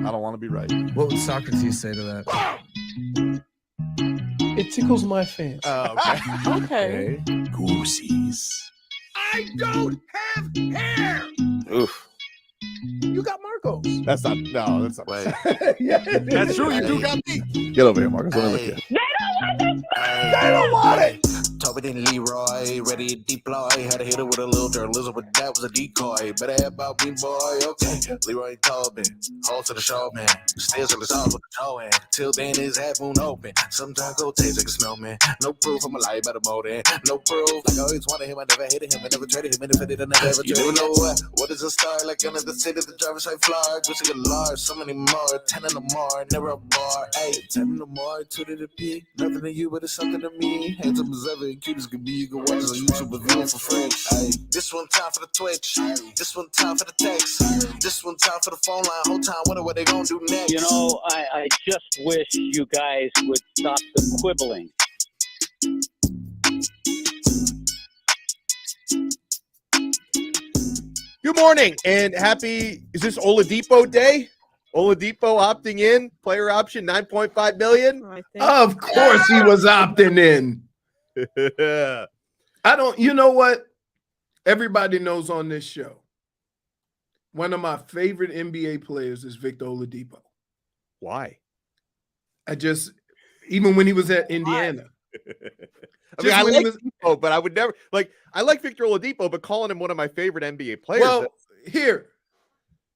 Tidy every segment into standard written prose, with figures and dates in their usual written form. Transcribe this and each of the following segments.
I don't want to be right. What would Socrates say to that? It tickles my fancy. Okay. Goosies. I don't have hair. Oof. You got Marcos. That's not. No, that's not. Wait. Yeah, That's true. You do got me. Get over here, Marcus. Let me look at you. They don't want it. Tobin and Leroy, ready to deploy. Had to hit it with a little journalism, but that was a decoy. Better have about me, boy. Okay, Leroy and Tobin, hold to the show, man. Stairs on the stars with the toe in. Till then, his half moon open. Sometimes go taste like a snowman. No proof, I'm alive by the motor. No proof, like I always wanted him. I never hated him. I never traded him. And if I did, I never ever traded him. You never know what is a star? Like under the city, the driver's side flag. Wish I could large, so many more. 10 in the more, never a bar. 8, 10 in the more, 2 to the P. Nothing to you, but it's something to me. Handsome as ever, cute as could be. You can watch us on YouTube with view for free. Ay. This one time for the Twitch. This one time for the text. This one time for the phone line. Whole time wonder what they gonna do next. You know, I just wish you guys would stop the quibbling. Good morning and happy. Is this Oladipo day? Oladipo opting in, player option 9.5 million. Of course he was opting in. I don't, you know what? Everybody knows on this show, one of my favorite NBA players is Victor Oladipo. Why? Even when he was at Indiana. I mean, I like Oladipo, but I would never, I like Victor Oladipo, but calling him one of my favorite NBA players. Well,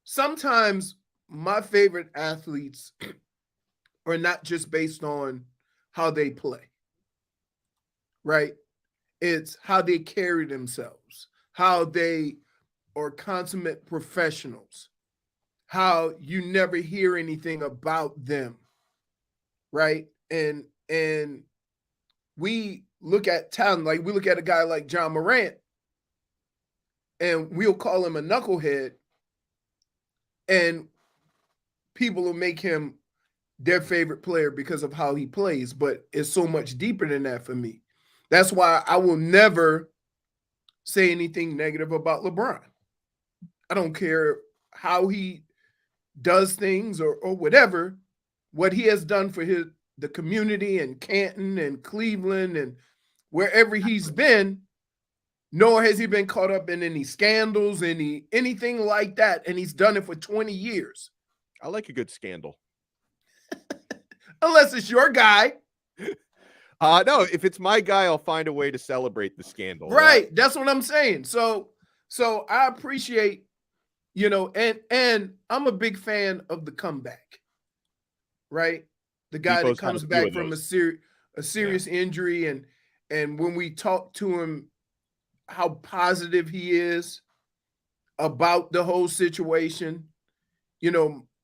sometimes my favorite athletes are not just based on how they play, right? It's how they carry themselves, how they are consummate professionals, how you never hear anything about them, right? And we look at talent, like we look at a guy like John Morant, and we'll call him a knucklehead, and people will make him their favorite player because of how he plays, but it's so much deeper than that for me. That's why I will never say anything negative about LeBron. I don't care how he does things or whatever. What he has done for the community in Canton and Cleveland and wherever he's been, nor has he been caught up in any scandals, anything like that, and he's done it for 20 years. I like a good scandal. Unless it's your guy. No, if it's my guy, I'll find a way to celebrate the scandal. Right. That's what I'm saying. So I appreciate, and I'm a big fan of the comeback, right? The guy that comes back from a serious injury, and when we talk to him, how positive he is about the whole situation.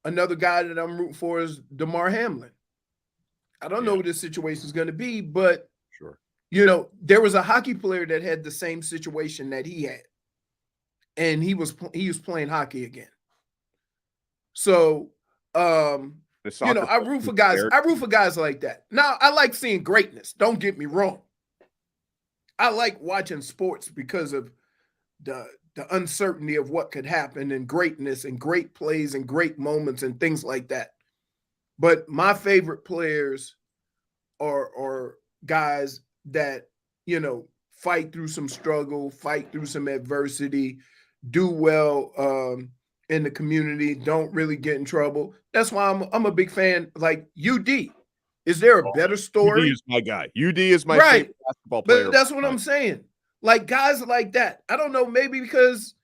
Another guy that I'm rooting for is DeMar Hamlin. I don't know what this situation is going to be, but sure, there was a hockey player that had the same situation that he had, and he was playing hockey again. So, I root for guys. I root for guys like that. Now, I like seeing greatness. Don't get me wrong. I like watching sports because of the uncertainty of what could happen, and greatness and great plays and great moments and things like that. But my favorite players are guys that, fight through some struggle, fight through some adversity, do well in the community, don't really get in trouble. That's why I'm a big fan. Like UD. Is there a better story? UD is my guy. UD is my favorite basketball player. But that's what I'm saying. Like guys like that. I don't know, maybe because,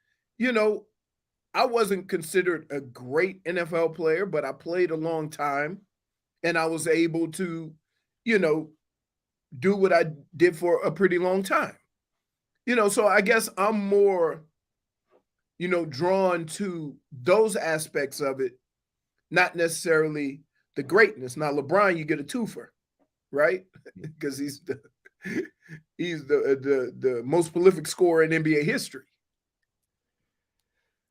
I wasn't considered a great NFL player, but I played a long time and I was able to, do what I did for a pretty long time. So I guess I'm more, drawn to those aspects of it, not necessarily the greatness. Now, LeBron, you get a twofer, right? Because he's the most prolific scorer in NBA history.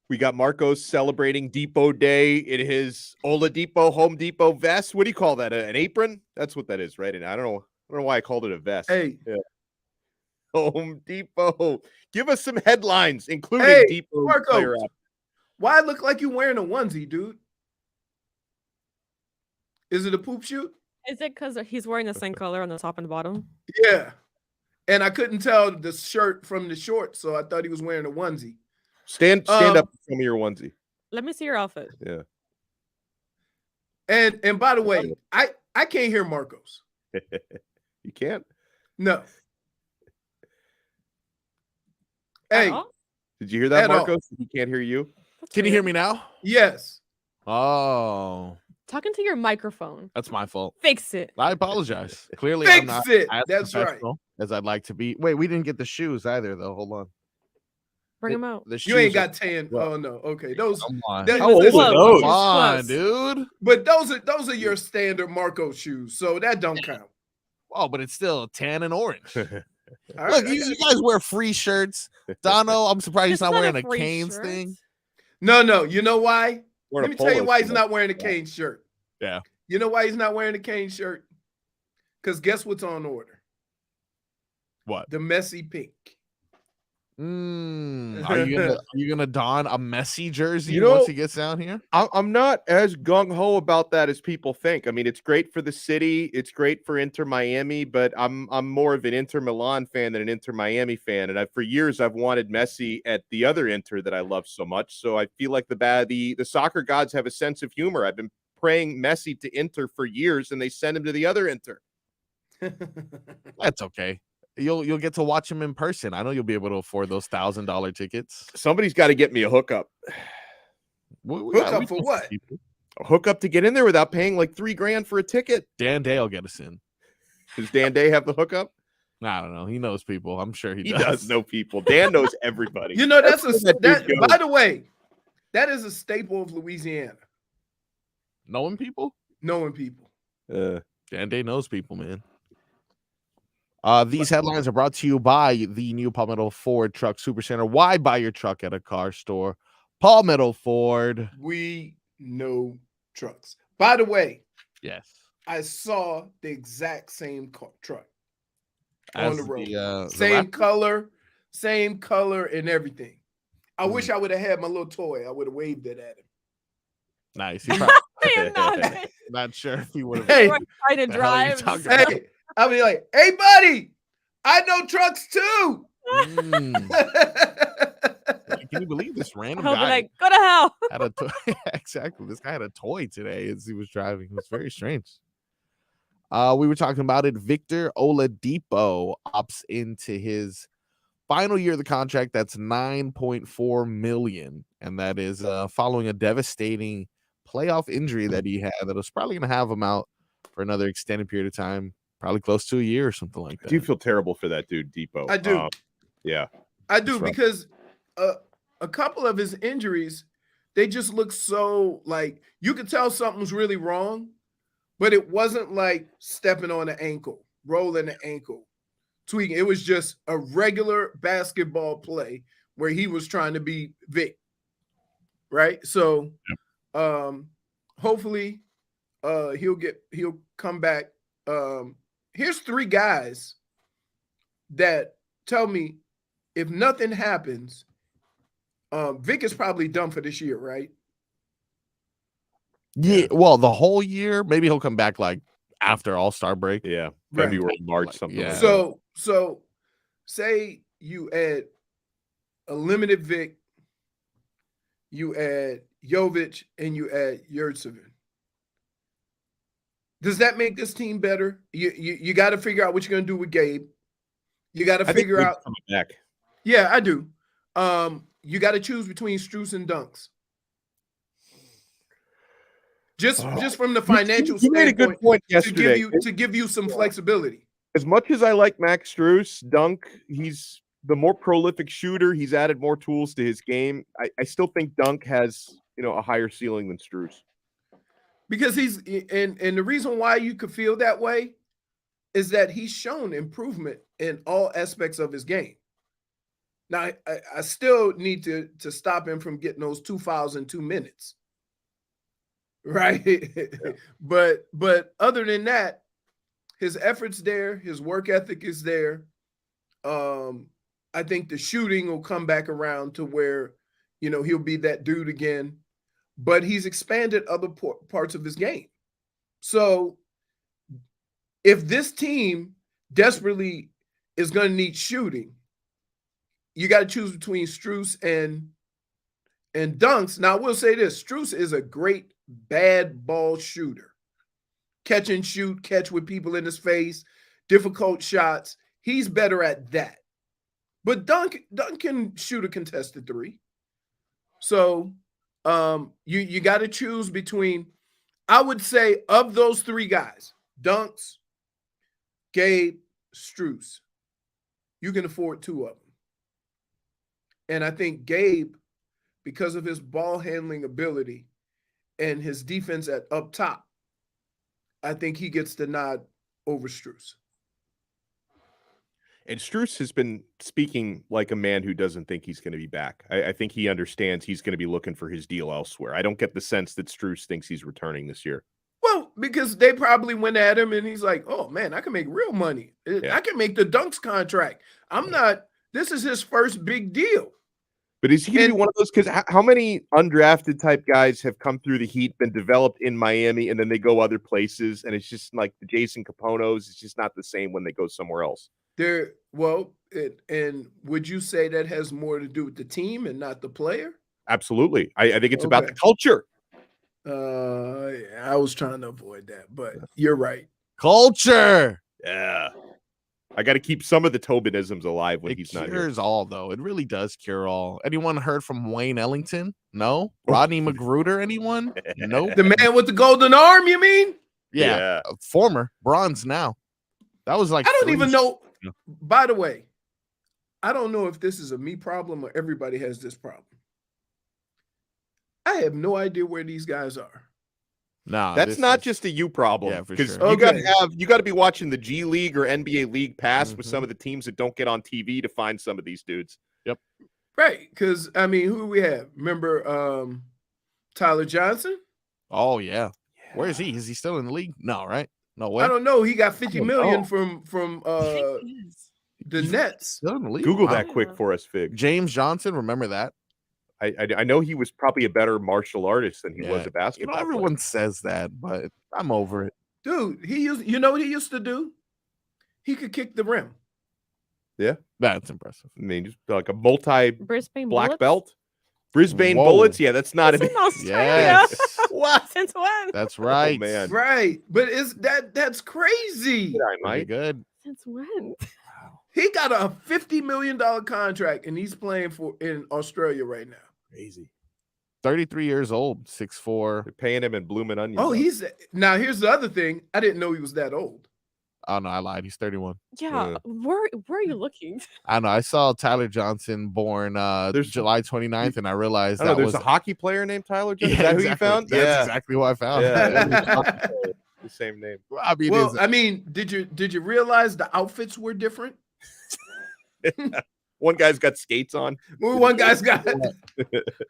We got Marcos celebrating Depot Day in his Oladipo Home Depot vest. What do you call that? An apron? That's what that is, right? And I don't know why I called it a vest. Hey, Home Depot. Give us some headlines, including Depot Marcos, why look like you wearing a onesie, dude? Is it a poop shoot? Is it because he's wearing the same color on the top and the bottom? Yeah. And I couldn't tell the shirt from the shorts, so I thought he was wearing a onesie. Stand up and show me your onesie. Let me see your outfit. Yeah. And by the way, I can't hear Marcos. You can't? No. Hey, did you hear that, At all. Marcos? He can't hear you. Can you hear me now? yes. Oh, Talking to your microphone. that's my fault. Fix it. I apologize. Clearly, Fix I'm not it. as That's right. professional as I'd like to be. Wait, we didn't get the shoes either, though. Hold on. Bring him out. The shoes You ain't are- got tan. Oh no. Okay. Those Come on. that- How old listen, are Close. those? Come on, Close. dude. but those are your standard Marco shoes, so that don't count. Oh, but it's still tan and orange. All right, Look, I you got guys wear free shirts. Donno, I'm surprised he's It's not wearing a a free Canes shirt. thing. No. You know why? Wearing Let a me tell you polo why he's shirt. not wearing a Kane shirt. Yeah. You know why he's not wearing a Kane shirt? Because guess what's on order? What? The Messi pink. Are you gonna don a Messi jersey You know- once he gets down here? I'm not as gung-ho about that as people think. I mean, it's great for the city. It's great for Inter Miami, but I'm more of an Inter Milan fan than an Inter Miami fan. And for years, I've wanted Messi at the other Inter that I love so much. So I feel like the soccer gods have a sense of humor. I've been praying Messi to Inter for years, and they send him to the other Inter. That's okay. You'll get to watch him in person. I know you'll be able to afford those $1,000 tickets. Somebody's got to get me a hookup. Hookup for what? A hookup to get in there without paying like $3,000 for a ticket. Dan Day will get us in. Does Dan Day have the hookup? I don't know. He knows people. I'm sure he He does. does know people. Dan knows everybody. You know, that's where that dude goes. by the way, that is a staple of Louisiana, Knowing people? knowing people. Dan Day knows people, man. These headlines are brought to you by the new Palmetto Ford Truck Supercenter. Why buy your truck at a car store? Palmetto Ford. We know trucks. By the way, Yes. I saw the exact same truck on As the road. the Same Raptor? color and everything. I Mm-hmm. wish I would have had my little toy. I would have waved it at him. Nice. He's probably I'm not not sure if he would have. Hey, trying to The hell are you drive. talking about? hey, I'll be like, hey, buddy, I know trucks too. Mm. Can you believe this random He'll be guy like, go to hell. had a toy? Exactly. This guy had a toy today as he was driving. It was very strange. We were talking about it. Victor Oladipo opts into his final year of the contract. That's $9.4 million, and that is following a devastating playoff injury that he had that was probably going to have him out for another extended period of time, probably close to a year or something like I that. do feel terrible for that dude, Depot. I do. Yeah. I do, That's right. because a couple of his injuries, they just look so like you could tell something's really wrong, but it wasn't like stepping on an ankle, rolling an ankle, tweaking. It was just a regular basketball play where he was trying to be Vic. Right. So hopefully he'll come back. Here's three guys that tell me if nothing happens, Vic is probably done for this year, right? Yeah, well, the whole year, maybe he'll come back like after All-Star break. Yeah. Right. February, March, something Yeah. like that. So say you add a limited Vic, you add Jovic, and you add Yurtsevin. Does that make this team better? You got to figure out what you're going to do with Gabe. You got to I think figure Vic's out. coming back. Yeah, I do. You got to choose between Strus and Dunks. Just from the financial You made a good standpoint, point to yesterday. give you some flexibility. As much as I like Max Strus, Dunk, he's the more prolific shooter. He's added more tools to his game. I still think Dunk has, a higher ceiling than Strus. Because he's and the reason why you could feel that way is that he's shown improvement in all aspects of his game. Now, I still need to stop him from getting those 2 fouls in 2 minutes. Right. Yeah. But other than that, his effort's there, his work ethic is there. I think the shooting will come back around to where, he'll be that dude again. But he's expanded other parts of his game. So if this team desperately is going to need shooting, you got to choose between Strus and Dunks. Now, I will say this. Strus is a great bad ball shooter. Catch and shoot, catch with people in his face, difficult shots. He's better at that. But Dunk can shoot a contested three. So you got to choose between, I would say, of those three guys, Dunks, Gabe, Strus, you can afford two of them. And I think Gabe, because of his ball handling ability and his defense at up top, I think he gets the nod over Strus. And Strus has been speaking like a man who doesn't think he's going to be back. I think he understands he's going to be looking for his deal elsewhere. I don't get the sense that Strus thinks he's returning this year. Well, because they probably went at him and he's like, oh, man, I can make real money. I can make the Dunks contract. This is his first big deal. But is he going to be one of those? Because how many undrafted type guys have come through the Heat, been developed in Miami, and then they go other places, and it's just like the Jason Caponos. It's just not the same when they go somewhere else. And would you say that has more to do with the team and not the player? Absolutely. I think it's about the culture. I was trying to avoid that, but you're right. Culture. Yeah. I got to keep some of the Tobinisms alive when he's not here. It cures all, though. It really does cure all. Anyone heard from Wayne Ellington? No. Rodney Magruder? Anyone? Nope. The man with the golden arm, you mean? Yeah. Former bronze now. That was like I don't even know. By the way, I don't know if this is a me problem or everybody has this problem. I have no idea where these guys are. No, that's not just a you problem. Yeah, for because sure. you got to be watching the G League or NBA League Pass with some of the teams that don't get on TV to find some of these dudes. Yep. Right, because I mean, who do we have? Remember Tyler Johnson? Oh yeah. Where is he? Is he still in the league? No, right? No way. I don't know. He got $50 million from the Nets. Still in the league. Google that quick for us, Fig. James Johnson, remember that? I know he was probably a better martial artist than he was a basketball. Everyone says that, but I'm over it. Dude, you know what he used to do? He could kick the rim. Yeah. That's impressive. I mean, just like a multi-black Bullets? belt. Brisbane Whoa. Bullets? Yeah, that's not It's in Australia. Yes. What? Since when? That's right. Oh, man. Right. But that's crazy. Pretty good. Since when? He got a $50 million contract and he's playing in Australia right now. Crazy. 33 years old, 6'4". They're paying him in blooming onions. Oh, now here's the other thing. I didn't know he was that old. Oh no, I lied. He's 31. Yeah. Where are you looking? I know. I saw Tyler Johnson born July 29th, and I realized that there's was a hockey player named Tyler Johnson. Yeah, Is that exactly. who you found? That's exactly what I found. Yeah. The same name. I mean, did you realize the outfits were different? One guy's got skates on. One guy's got,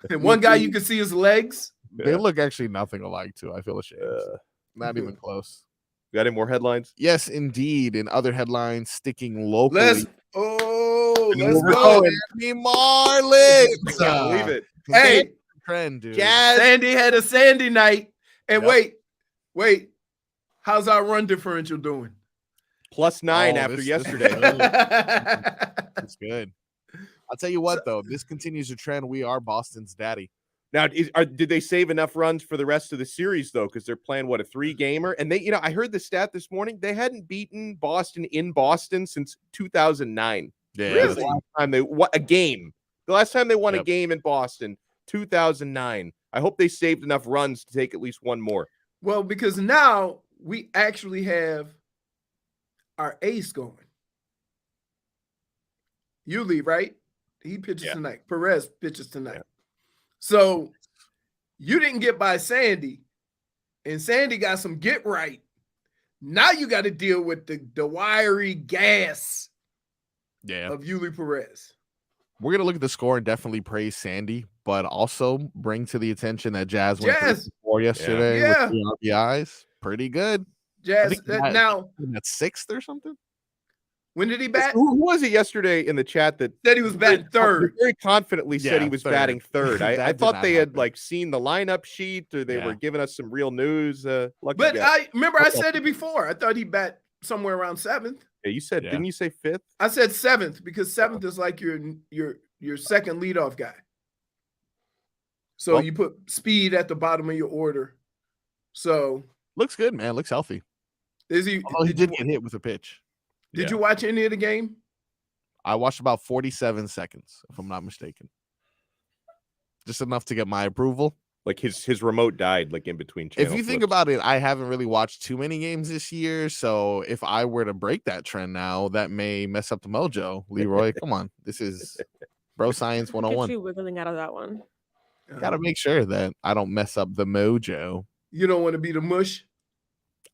and one guy you can see his legs. They look actually nothing alike too. I feel ashamed. Not even close. You got any more headlines? Yes, indeed. In other headlines, sticking locally. Let's go. Miami Marlins. Can't believe it. Hey, trend, dude. Sandy had a Sandy night. And wait. How's our run differential doing? +9 after yesterday. It's good. I'll tell you what, though. This continues to trend. We are Boston's daddy. Now, did they save enough runs for the rest of the series, though? Because they're playing, a 3-gamer? And I heard the stat this morning. They hadn't beaten Boston in Boston since 2009. Yeah. Really? The last time they won a game. The last time they won a game in Boston, 2009. I hope they saved enough runs to take at least one more. Well, because now we actually have our ace going. Yuli, right? He pitches tonight. Perez pitches tonight. Yeah. So you didn't get by Sandy, and Sandy got some get right. Now you got to deal with the wiry gas of Yuli Perez. We're going to look at the score and definitely praise Sandy, but also bring to the attention that Jazz went 3-4 yesterday with 3 RBIs. Pretty good. Jazz, now at 6th or something. When did he bat? Who was it yesterday in the chat that Said he was batting third. Very confidently said he was third. batting third. That I did thought not they had happen. like seen the lineup sheet or they were giving us some real news. Lucky But guy. I remember I said it before. I thought he bat somewhere around 7th. Yeah, you said, didn't you say 5th? I said 7th because 7th is like your second leadoff guy. So you put speed at the bottom of your order. So looks good, man. Looks healthy. Is he? Although he did get hit with a pitch. Did you watch any of the game? I watched about 47 seconds, if I'm not mistaken. Just enough to get my approval. Like his remote died like in between channels. If you think about it, I haven't really watched too many games this year. So if I were to break that trend now, that may mess up the mojo. Leroy, come on. This is bro science Look 101. at you wiggling out of that one. Gotta make sure that I don't mess up the mojo. You don't want to be the mush?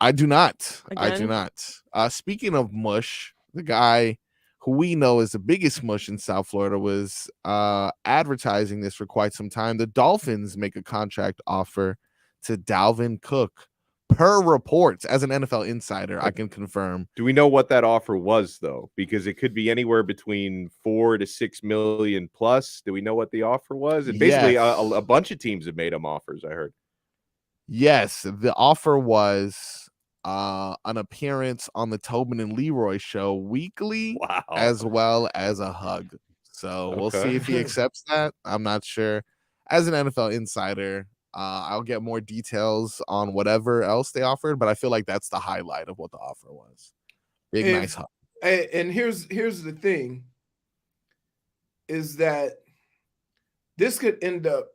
I do not. I do Again? not. Speaking of mush, the guy who we know is the biggest mush in South Florida was advertising this for quite some time. The Dolphins make a contract offer to Dalvin Cook. Per reports, as an NFL insider, I can confirm. Do we know what that offer was, though? Because it could be anywhere between 4 to 6 million plus. Do we know what the offer was? And basically, a bunch of teams have made him offers, I heard. Yes, the offer was an appearance on the Tobin and Leroy show weekly, as well as a hug. So we'll see if he accepts that. I'm not sure. As an NFL insider, I'll get more details on whatever else they offered, but I feel like that's the highlight of what the offer was. Nice hug. And here's the thing, is that this could end up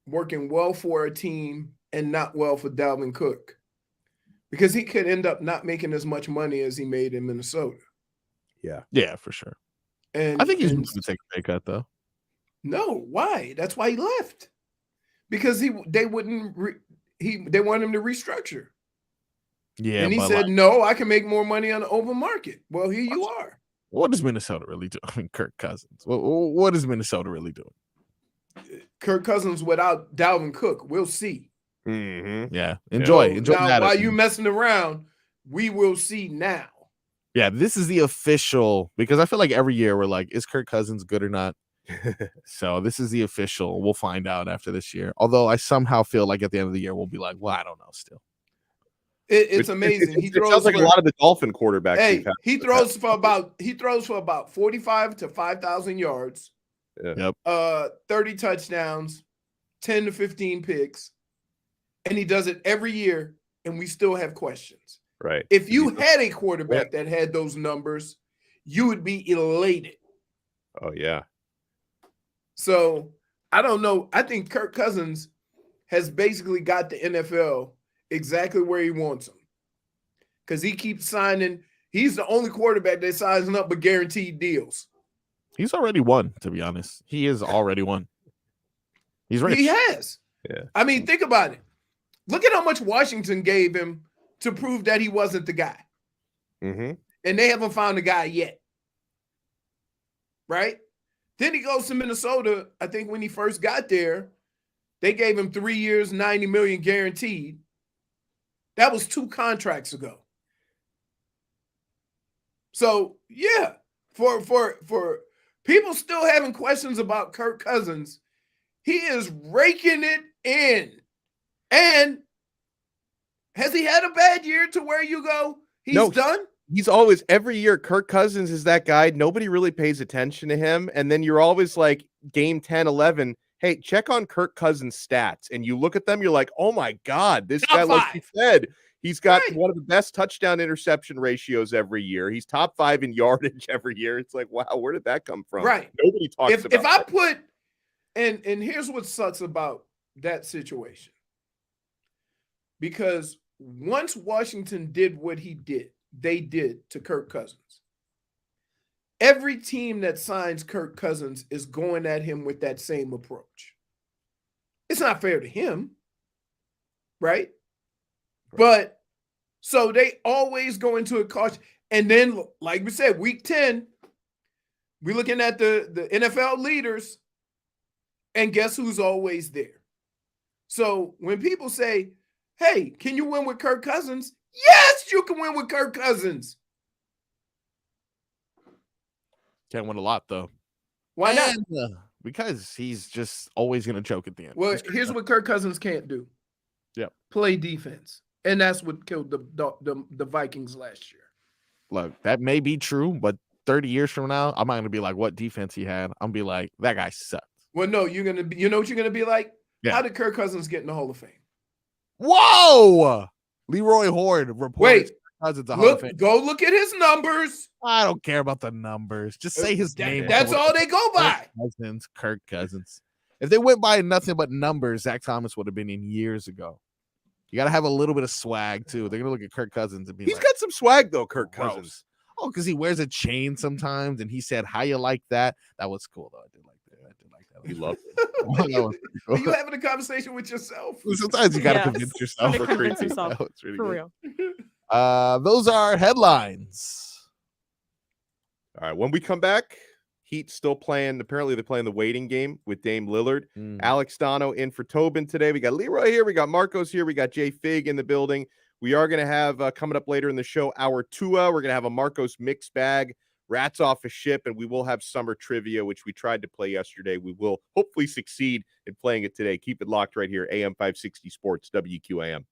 working well for a team and not well for Dalvin Cook, because he could end up not making as much money as he made in Minnesota. Yeah, for sure. And I think he's going to take a pay cut, though. No, why? That's why he left. Because they wanted him to restructure. Yeah, and he said, "No, I can make more money on the open market." Well, here you are. What does Minnesota really do? I mean, Kirk Cousins. What is Minnesota really doing? Kirk Cousins without Dalvin Cook. We'll see. Mm-hmm. Yeah, enjoy now, that. While you messing around, we will see now. Yeah, this is the official, because I feel like every year we're like, is Kirk Cousins good or not? So this is the official. We'll find out after this year. Although I somehow feel like at the end of the year we'll be like, well, I don't know. Still, it's amazing. He throws sounds like a lot of the Dolphin quarterbacks. Hey, he throws for about 45 to 5,000 yards. Yep. 30 touchdowns, 10 to 15 picks, and he does it every year. And we still have questions. Right. If you had a quarterback that had those numbers, you would be elated. Oh yeah. So I don't know. I think Kirk Cousins has basically got the NFL exactly where he wants him, because he keeps signing. He's the only quarterback that signs up with guaranteed deals. he's already won. To be honest, he is already won. He's rich. He has. Yeah. I mean, think about it. Look at how much Washington gave him to prove that he wasn't the guy. Mm-hmm. And they haven't found the guy yet. Right? Then he goes to Minnesota. I think when he first got there, they gave him 3 years, $90 million guaranteed. That was 2 contracts ago. So yeah, for people still having questions about Kirk Cousins, he is raking it in. And has he had a bad year to where you go, he's done? He's always, every year, Kirk Cousins is that guy. Nobody really pays attention to him. And then you're always like, game 10, 11, hey, check on Kirk Cousins' stats. And you look at them, you're like, oh my God, this guy, like you said, he's got one of the best touchdown interception ratios every year. He's top 5 in yardage every year. It's like, wow, where did that come from? Right. Nobody talks about if I that. put, and here's what sucks about that situation. Because once Washington did what they did to Kirk Cousins, every team that signs Kirk Cousins is going at him with that same approach. It's not fair to him, right? But so they always go into a caution. And then, like we said, week 10, we're looking at the NFL leaders, and guess who's always there? So when people say, hey, can you win with Kirk Cousins? Yes, you can win with Kirk Cousins. Can't win a lot though. Why not? And, because he's just always going to choke at the end. Well, here's what Kirk Cousins can't do. Yep. Play defense. And that's what killed the Vikings last year. Look, that may be true, but 30 years from now, I'm not going to be like, what defense he had. I'm going to be like, that guy sucked. Well, no, you're going to be, you know what you're going to be like? Yeah. How did Kirk Cousins get in the Hall of Fame? Whoa! Leroy Horde reported Wait, Cousins a Hall of Fame. go look at his numbers. I don't care about the numbers. Just say his name. That's all they go by. Kirk Cousins. If they went by nothing but numbers, Zach Thomas would have been in years ago. You got to have a little bit of swag, too. They're going to look at Kirk Cousins and be He's like, got some swag, though, Kirk gross. Cousins. Oh, because he wears a chain sometimes, and he said, how you like that? That was cool, though. I did like that. You love it. Are you having a conversation with yourself? Sometimes you got to Yes. convince yourself. Gotta convince himself. That was really For good. real. Those are headlines. All right, when we come back, Heat still playing. Apparently, they're playing the waiting game with Dame Lillard. Alex Donno in for Tobin today. We got Leroy here. We got Marcos here. We got Jay Fig in the building. We are going to have coming up later in the show our Tua. We're going to have a Marcos mixed bag, rats off a ship, and we will have summer trivia, which we tried to play yesterday. We will hopefully succeed in playing it today. Keep it locked right here. AM 560 Sports, WQAM.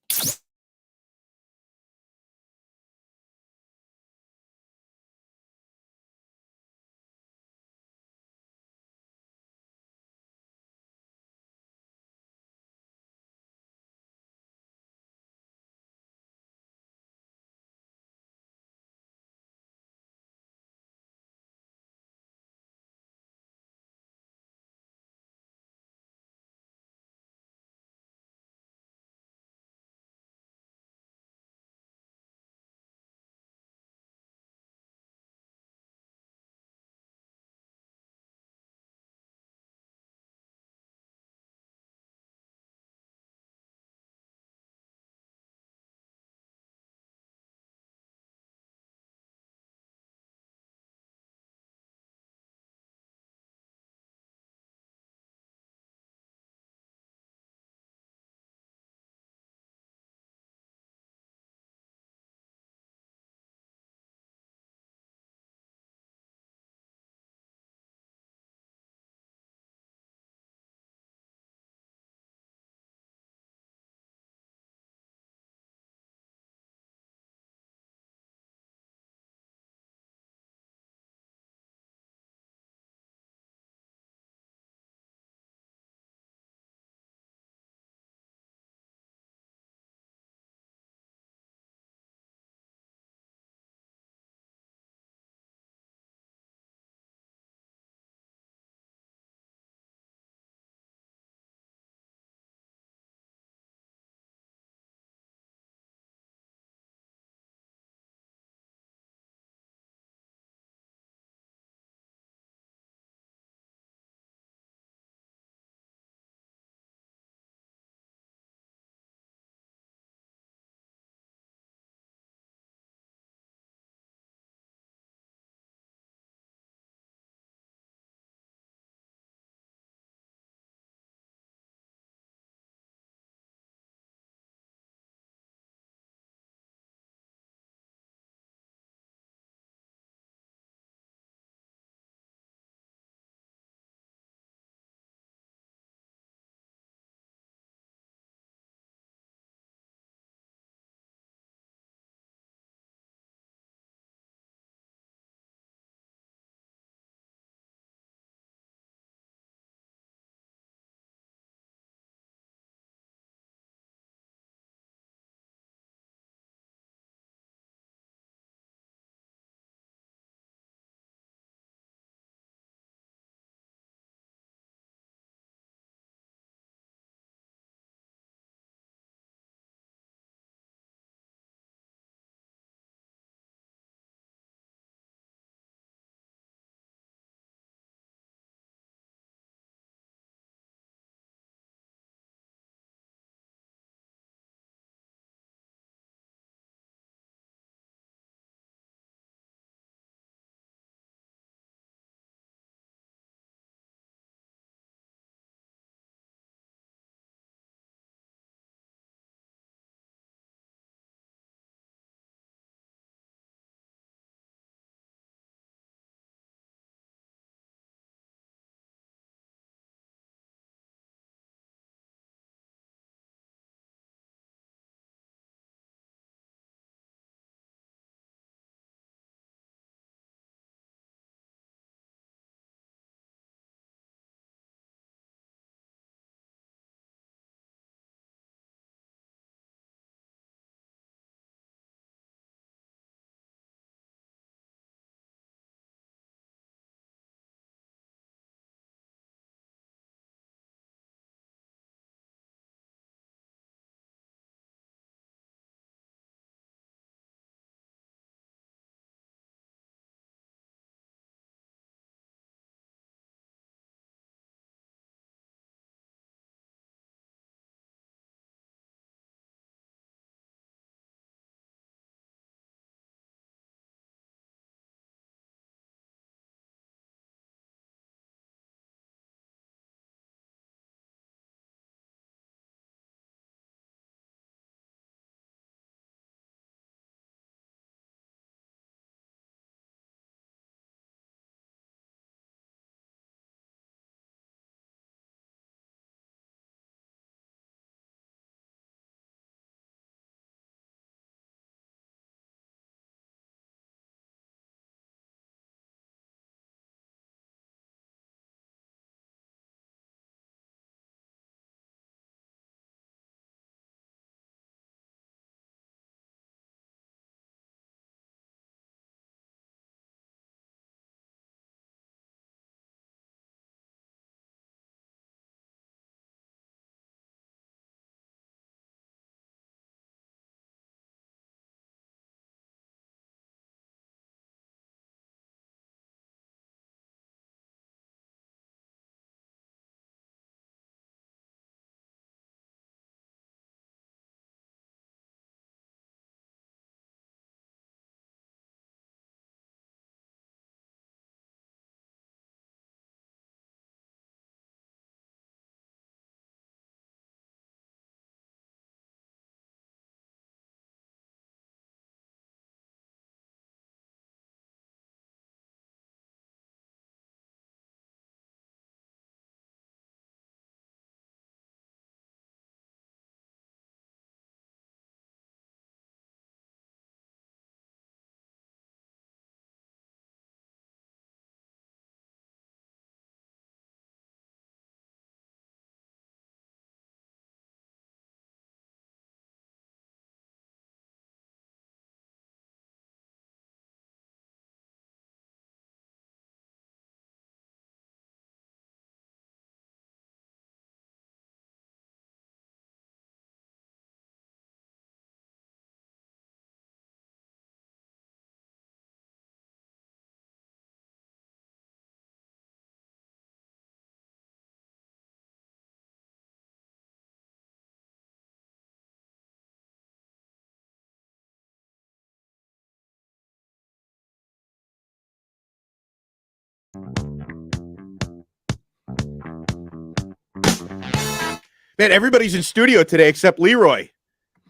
Man, everybody's in studio today except Leroy.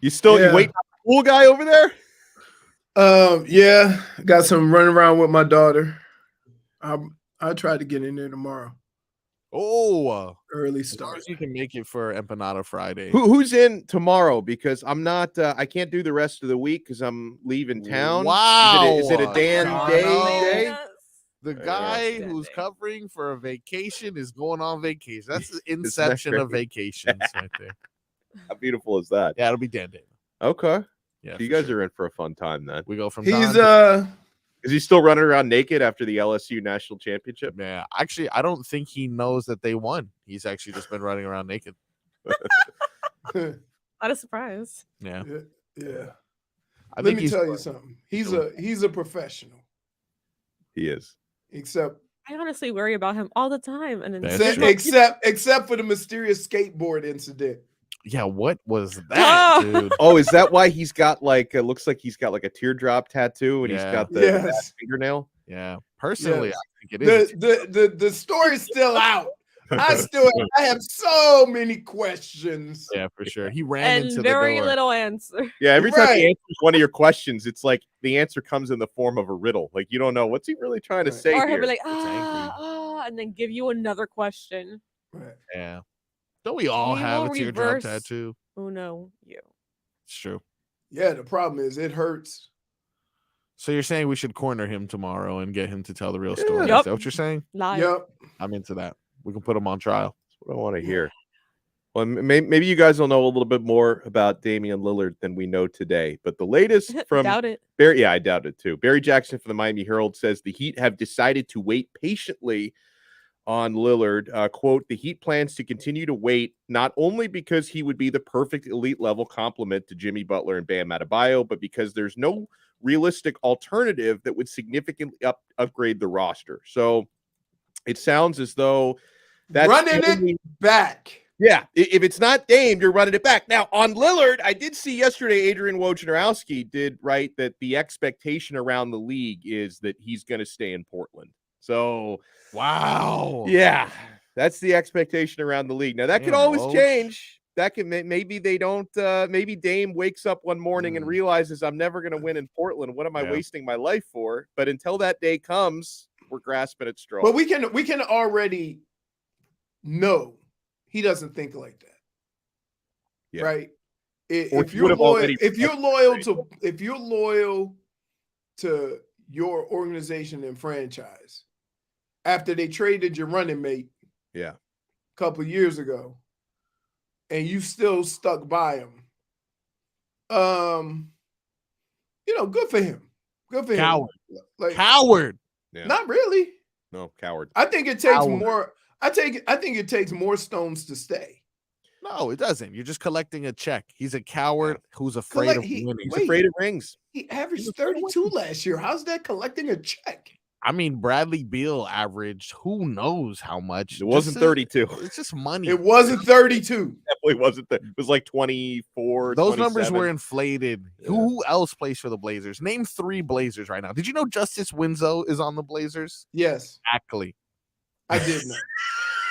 You waiting on the pool guy over there? Yeah, got some running around with my daughter. I'll try to get in there tomorrow. Oh, Early as long start. as you can make it for Empanada Friday. Who's in tomorrow? Because I'm not. I can't do the rest of the week because I'm leaving town. Wow. Is it a Dan Donno. day? The Yeah. guy who's covering for a vacation is going on vacation. That's the inception of vacations right there. How beautiful is that? Yeah, it'll be Dan Day. Okay. Yeah, So you guys are in for a fun time then. We go from He's Is he still running around naked after the LSU national championship? yeah. Actually, I don't think he knows that they won. He's actually just been running around naked. Not a surprise. Yeah. yeah. I Let think me he's tell you something. He's a professional. He is. Except I honestly worry about him all the time. And then That's true. except for the mysterious skateboard incident. Yeah, what was that, dude? Oh, is that why he's got like? It looks like he's got like a teardrop tattoo, and he's Yeah. got the Yes. bad fingernail. Yeah. Personally, Yes. I think it is. The story's still out. I have so many questions. Yeah, for sure. He ran into and the very door. little answer. Yeah, every time Right. he answers one of your questions, it's like the answer comes in the form of a riddle. Like you don't know what's he really trying to Right. say Or he'll here. be like, angry. and then give you another question. Right. Yeah. Don't we all He have a will teardrop reverse- tattoo? Oh no, you. It's true. Yeah, the problem is it hurts. So you're saying we should corner him tomorrow and get him to tell the real Yeah. story? Yup. Is that what you're saying? Live. Yep. I'm into that. We can put him on trial. That's what I want to hear. Well, maybe you guys will know a little bit more about Damian Lillard than we know today. But the latest from Doubt it. Barry, yeah, I doubt it too. Barry Jackson from the Miami Herald says the Heat have decided to wait patiently on Lillard. Quote, the Heat plans to continue to wait, not only because he would be the perfect elite level complement to Jimmy Butler and Bam Adebayo, but because there's no realistic alternative that would significantly upgrade the roster. So it sounds as though that's Running it back. yeah, if it's not Dame, you're running it back. Now, on Lillard, I did see yesterday Adrian Wojnarowski did write that the expectation around the league is that he's going to stay in Portland. So, Wow. yeah, that's the expectation around the league. Now, that could Damn, always Woj. change. That can maybe they don't maybe Dame wakes up one morning and realizes I'm never going to win in Portland. What am I Yeah. wasting my life for? But until that day comes, we're grasping at straws. But we can already know he doesn't think like that. Yeah. Right? Or If he you're would have loyal, already- if you're loyal to your organization and franchise, after they traded your running mate yeah. a couple years ago, and you still stuck by him, good for him. Good for Coward. him. Like, Coward. Yeah. not really. No, coward. I think it takes Coward. more. I think it takes more stones to stay. No, it doesn't. You're just collecting a check. He's a coward who's afraid of winning. He's Wait. afraid of rings. He averaged 32 last year. How's that collecting a check? I mean, Bradley Beal averaged who knows how much. It wasn't Just 32. It's just money. It wasn't 32. Definitely wasn't. It was like 24. Those numbers 27. were inflated. Yeah. Who else plays for the Blazers? Name 3 Blazers right now. Did you know Justice Winslow is on the Blazers? Yes, Exactly. I did know.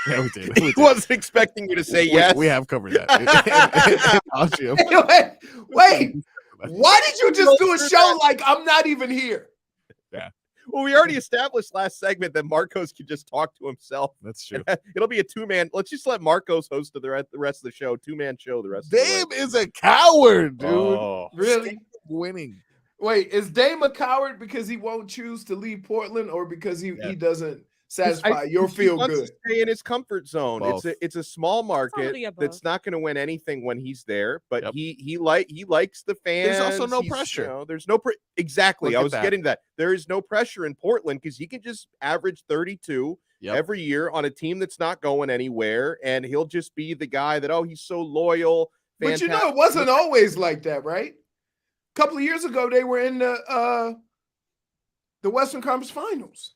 Yeah, we did. He wasn't expecting you to say yes. We have covered that. Wait, why did you just do a show like I'm not even here? Well, we already established last segment that Marcos can just talk to himself. That's true. It'll be a 2-man. Let's just let Marcos host the rest of the show. 2-man show the rest of the Dame way. is a coward, dude. Oh. Really? Winning. Wait, is Dame a coward because he won't choose to leave Portland or because he doesn't satisfy your He feel wants good? to stay in his comfort zone. Both. It's a small of market the above. that's not going to win anything when he's there, but Yep. he likes the fans. There's also no He's, pressure. there's no exactly. Look I at was that. getting that. There is no pressure in Portland because he can just average 32 Yep. every year on a team that's not going anywhere, and he'll just be the guy that he's so loyal. But you know, fantastic. it wasn't always like that, right? A couple of years ago, they were in the Western Conference Finals.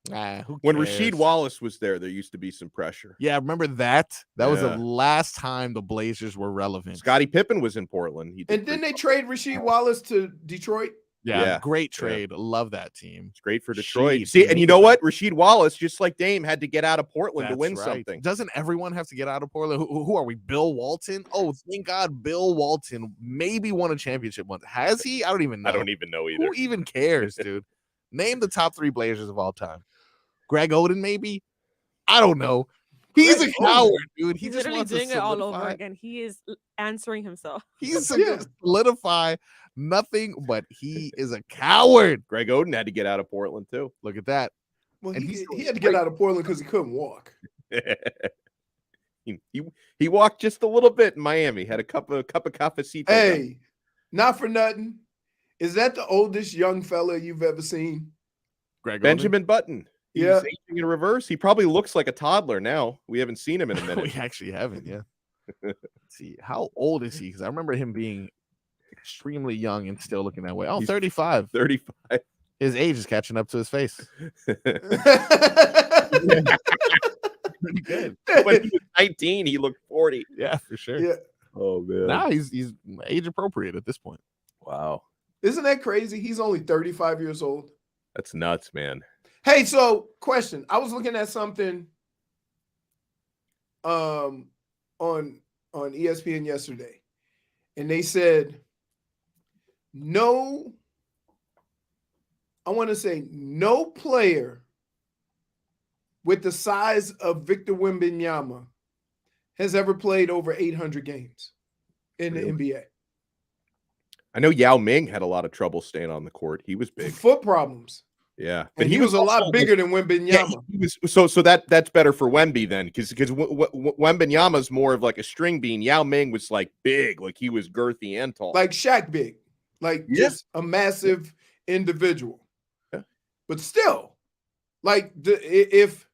Who When cares? Rasheed Wallace was there used to be some pressure. Yeah, remember that? That was the Yeah. last time the Blazers were relevant. Scottie Pippen was in Portland. He did And then pretty they trade Rasheed Wallace to Detroit. Yeah, great trade. Love that team. It's great for Detroit. Sheed, See, and you know dude. what? Rasheed Wallace, just like Dame, had to get out of Portland to win That's right. something. Doesn't everyone have to get out of Portland? Who are we? Bill Walton? Oh, thank God Bill Walton maybe won a championship once. Has he? I don't even know. I don't even know either. Who even cares, dude? Name the top 3 Blazers of all time. Greg Oden, maybe? I don't know. He's Greg a coward, dude. He He's just literally wants doing to it all over solidify. again. He is answering himself. He's to solidify nothing, but he is a coward. Greg Oden had to get out of Portland too. Look at that. Well, And he had to get out of Portland because he couldn't walk. he walked just a little bit in Miami. Had a cup of cafecito. Hey, not for nothing. Is that the oldest young fella you've ever seen? Greg Benjamin Button. He's Yeah. aging in reverse. He probably looks like a toddler now. We haven't seen him in a Oden? minute. We actually haven't, yeah. Let's see, how old is he? Because I remember him being extremely young and still looking that way. Oh, He's 35. 35. His age is catching up to his face. Pretty good. When he was 19, he looked 40. Yeah, for sure. Yeah. Oh man. Now he's age appropriate at this point. Wow. Isn't that crazy? He's only 35 years old. That's nuts, man. Hey, so question. I was looking at something on ESPN yesterday, and they said no player with the size of Victor Wembanyama has ever played over 800 games in the NBA. I know Yao Ming had a lot of trouble staying on the court. He was big. Foot problems. Yeah. But he was a lot bigger than Wembanyama. Yeah, he was, so that's better for Wemby then, because Wembanyama's more of like a string bean. Yao Ming was like big, like he was girthy and tall. Like Shaq big, like just a massive individual. Yeah. But still, like if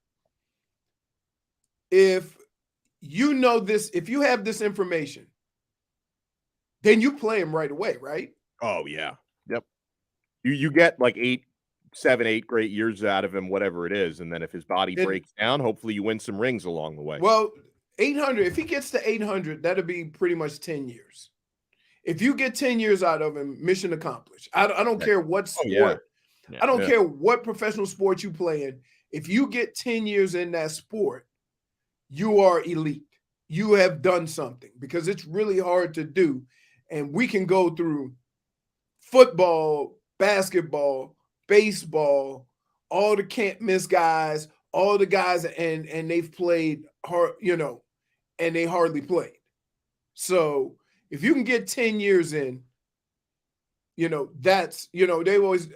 you know this, if you have this information, then you play him right away, right? Oh yeah. Yep. You get like 7, 8 great years out of him, whatever it is, and then if his body breaks down, hopefully you win some rings along the way. Well, 800, if he gets to 800, that'll be pretty much 10 years. If you get 10 years out of him, mission accomplished. I don't care what sport. Yeah. I don't care what professional sport you play in. If you get 10 years in that sport, you are elite. You have done something, because it's really hard to do. And we can go through football, basketball, baseball, all the can't miss guys, all the guys, and they've played hard, and they hardly played. So if you can get 10 years in, that's, they always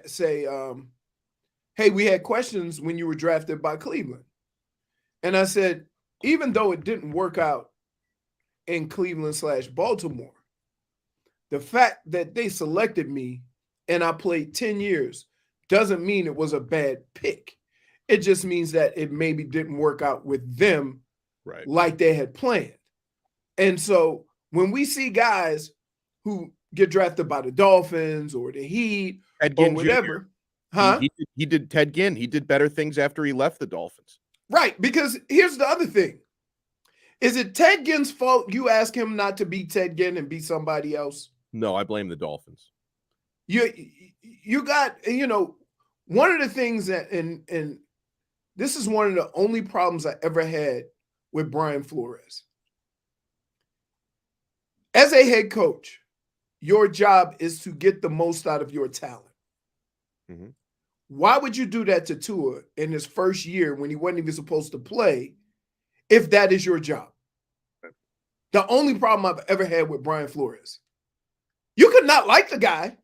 say, hey, we had questions when you were drafted by Cleveland. And I said, even though it didn't work out in Cleveland/Baltimore, the fact that they selected me and I played 10 years doesn't mean it was a bad pick. It just means that it maybe didn't work out with them like they had planned. And so when we see guys who get drafted by the Dolphins or the Heat or whatever, he did Ted Ginn. He did better things after he left the Dolphins. Right, because here's the other thing. Is it Ted Ginn's fault you ask him not to be Ted Ginn and be somebody else? No, I blame the Dolphins. You got, one of the things that, and this is one of the only problems I ever had with Brian Flores. As a head coach, your job is to get the most out of your talent. Mm-hmm. Why would you do that to Tua in his first year when he wasn't even supposed to play if that is your job? The only problem I've ever had with Brian Flores. You could not like the guy,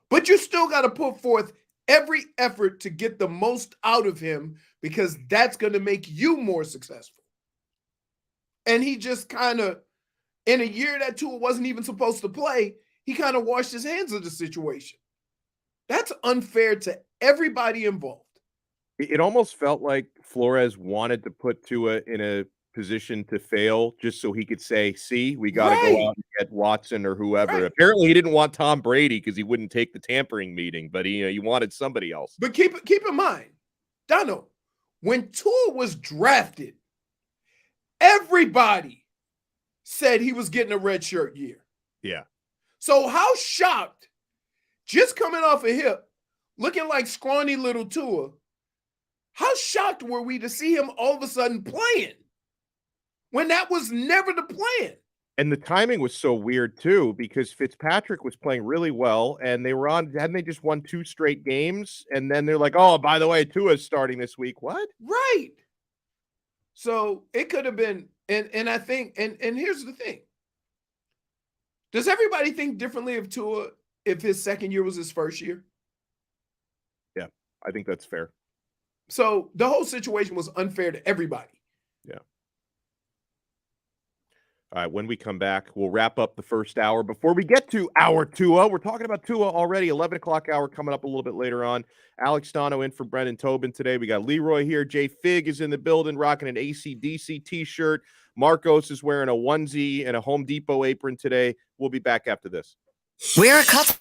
but you still got to put forth every effort to get the most out of him, because that's going to make you more successful. And he just kind of, in a year that Tua wasn't even supposed to play, he kind of washed his hands of the situation. That's unfair to everybody involved. It almost felt like Flores wanted to put Tua in a position to fail just so he could say, see, we got to go out and get Watson or whoever. Right. Apparently he didn't want Tom Brady because he wouldn't take the tampering meeting, but he wanted somebody else. But keep in mind, Donno, when Tua was drafted, everybody said he was getting a redshirt year. Yeah. So how shocked just coming off a hip, looking like scrawny little Tua. How shocked were we to see him all of a sudden playing when that was never the plan? And the timing was so weird too, because Fitzpatrick was playing really well, and hadn't they just won 2 straight games? And then they're like, oh, by the way, Tua's starting this week. What? Right. So it could have been, and I think, and here's the thing. Does everybody think differently of Tua if his second year was his first year? Yeah, I think that's fair. So the whole situation was unfair to everybody. Yeah. All right, when we come back, we'll wrap up the first hour. Before we get to our Tua, we're talking about Tua already, 11 o'clock hour coming up a little bit later on. Alex Donno in for Brendan Tobin today. We got Leroy here. Jay Fig is in the building rocking an AC/DC t-shirt. Marcos is wearing a onesie and a Home Depot apron today. We'll be back after this. We're a couple.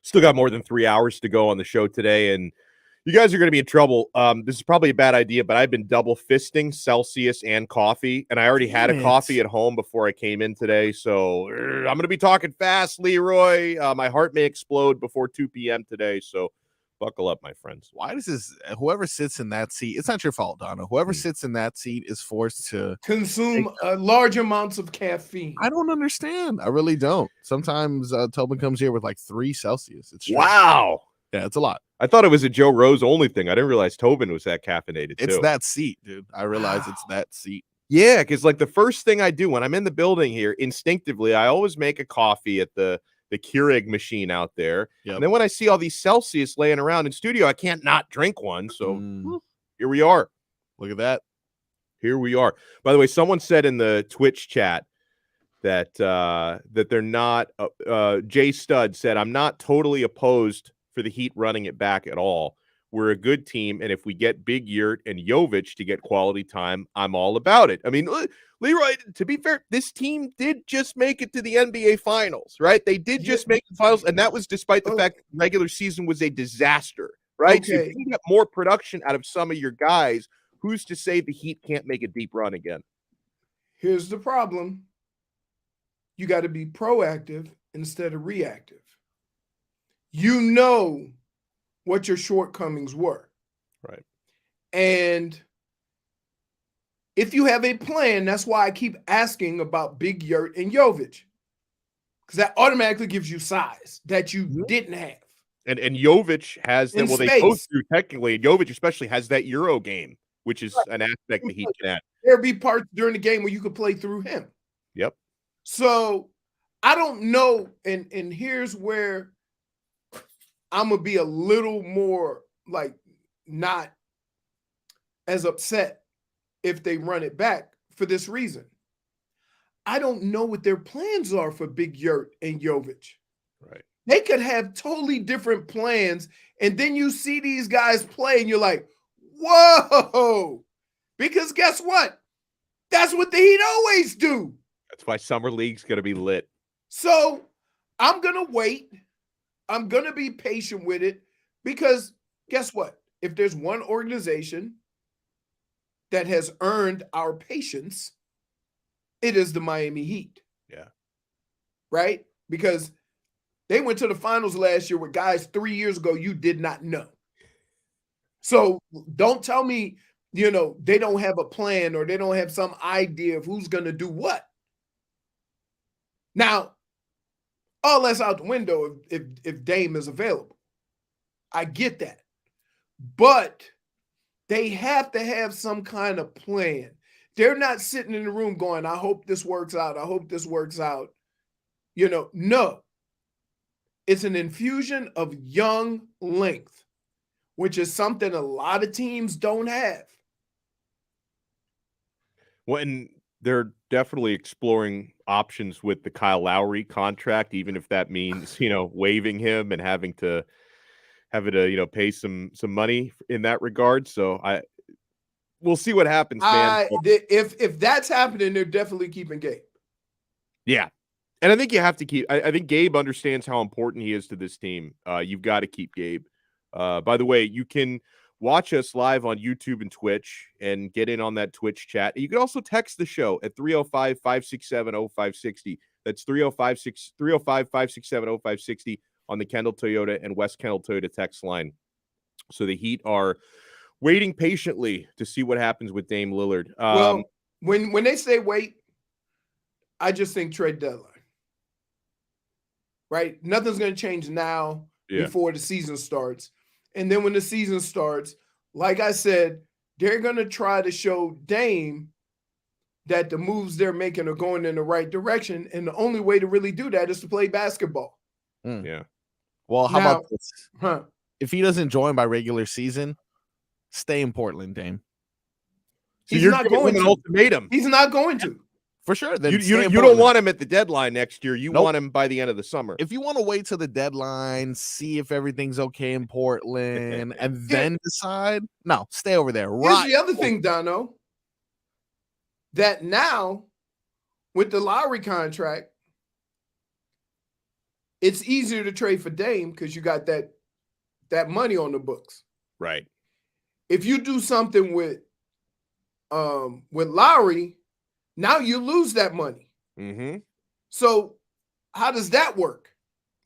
Still got more than 3 hours to go on the show today, and you guys are going to be in trouble. This is probably a bad idea, but I've been double fisting Celsius and coffee, and I already had a coffee at home before I came in today, so I'm going to be talking fast, Leroy. My heart may explode before 2 p.m. today, so buckle up, my friends. Why does this? Whoever sits in that seat, it's not your fault, Donno. Whoever sits in that seat is forced to consume large amounts of caffeine. I don't understand. I really don't. Sometimes Tobin comes here with like 3 Celsius. It's strange. Wow. Yeah, it's a lot. I thought it was a Joe Rose only thing. I didn't realize Tobin was that caffeinated, too. It's that seat, dude. I realize it's that seat. Yeah, because like the first thing I do when I'm in the building here, instinctively, I always make a coffee at the Keurig machine out there. Yep. And then when I see all these Celsius laying around in studio, I can't not drink one. So here we are. Look at that. Here we are. By the way, someone said in the Twitch chat that that they're not Jay Stud said, I'm not totally opposed for the Heat running it back at all. We're a good team, and if we get Big Yurt and Jovic to get quality time, I'm all about it. I mean, Leroy, to be fair, this team did just make it to the NBA Finals, right? They did just make the finals, and that was despite the fact the regular season was a disaster, right? So if you can get more production out of some of your guys, who's to say the Heat can't make a deep run again? Here's the problem. You got to be proactive instead of reactive. You know what your shortcomings were. Right. And if you have a plan, that's why I keep asking about Big Yurt and Jovic. Because that automatically gives you size that you didn't have. And Jovic has that. Well, space. they both do technically. And Jovic especially has that Euro game, which is an aspect that he can add. There'll be parts during the game where you could play through him. Yep. So I don't know. And here's where I'm going to be a little more like not as upset if they run it back for this reason. I don't know what their plans are for Big Yurt and Jovic. Right. They could have totally different plans. And then you see these guys play and you're like, whoa, because guess what? That's what the Heat always do. That's why Summer League's going to be lit. So I'm going to wait. I'm going to be patient with it because guess what? If there's one organization that has earned our patience, it is the Miami Heat. Yeah. Right? Because they went to the finals last year with guys 3 years ago you did not know. So don't tell me, they don't have a plan or they don't have some idea of who's going to do what. Now, all that's out the window if Dame is available. I get that. But they have to have some kind of plan. They're not sitting in the room going, I hope this works out. I hope this works out. No. It's an infusion of young length, which is something a lot of teams don't have. Well, and they're definitely exploring options with the Kyle Lowry contract, even if that means, waiving him and having to pay some money in that regard. So we'll see what happens, man. If that's happening, they're definitely keeping Gabe. Yeah. And I think you have to keep, I think Gabe understands how important he is to this team. You've got to keep Gabe. By the way, you can watch us live on YouTube and Twitch and get in on that Twitch chat. You can also text the show at 305-567-0560. That's 305-567-0560 on the Kendall Toyota and West Kendall Toyota text line. So the Heat are waiting patiently to see what happens with Dame Lillard. Well, when they say wait, I just think trade deadline. Right? Nothing's going to change now before the season starts. And then when the season starts, like I said, they're going to try to show Dame that the moves they're making are going in the right direction. And the only way to really do that is to play basketball. Yeah. Well, how about this? If he doesn't join by regular season, stay in Portland, Dame. So you're not going to an ultimatum. He's not going to. For sure. Then you don't want him at the deadline next year. You want him by the end of the summer. If you want to wait till the deadline, see if everything's okay in Portland, and then decide, no, stay over there. Here's the other thing, Donno, that now with the Lowry contract, it's easier to trade for Dame because you got that money on the books. Right. If you do something with Lowry, now you lose that money. Mm-hmm. So how does that work?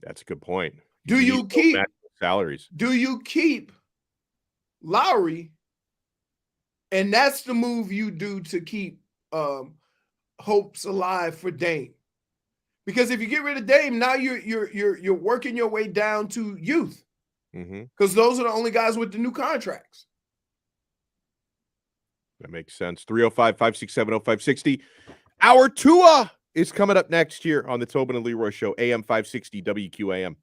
That's a good point. Do you keep salaries? Do you keep Lowry? And that's the move you do to keep hopes alive for Dame. Because if you get rid of Dame, now you're working your way down to youth. Because those are the only guys with the new contracts. That makes sense. 305-567-0560. Our Tua is coming up next year on the Tobin and Leroy Show, AM 560 WQAM.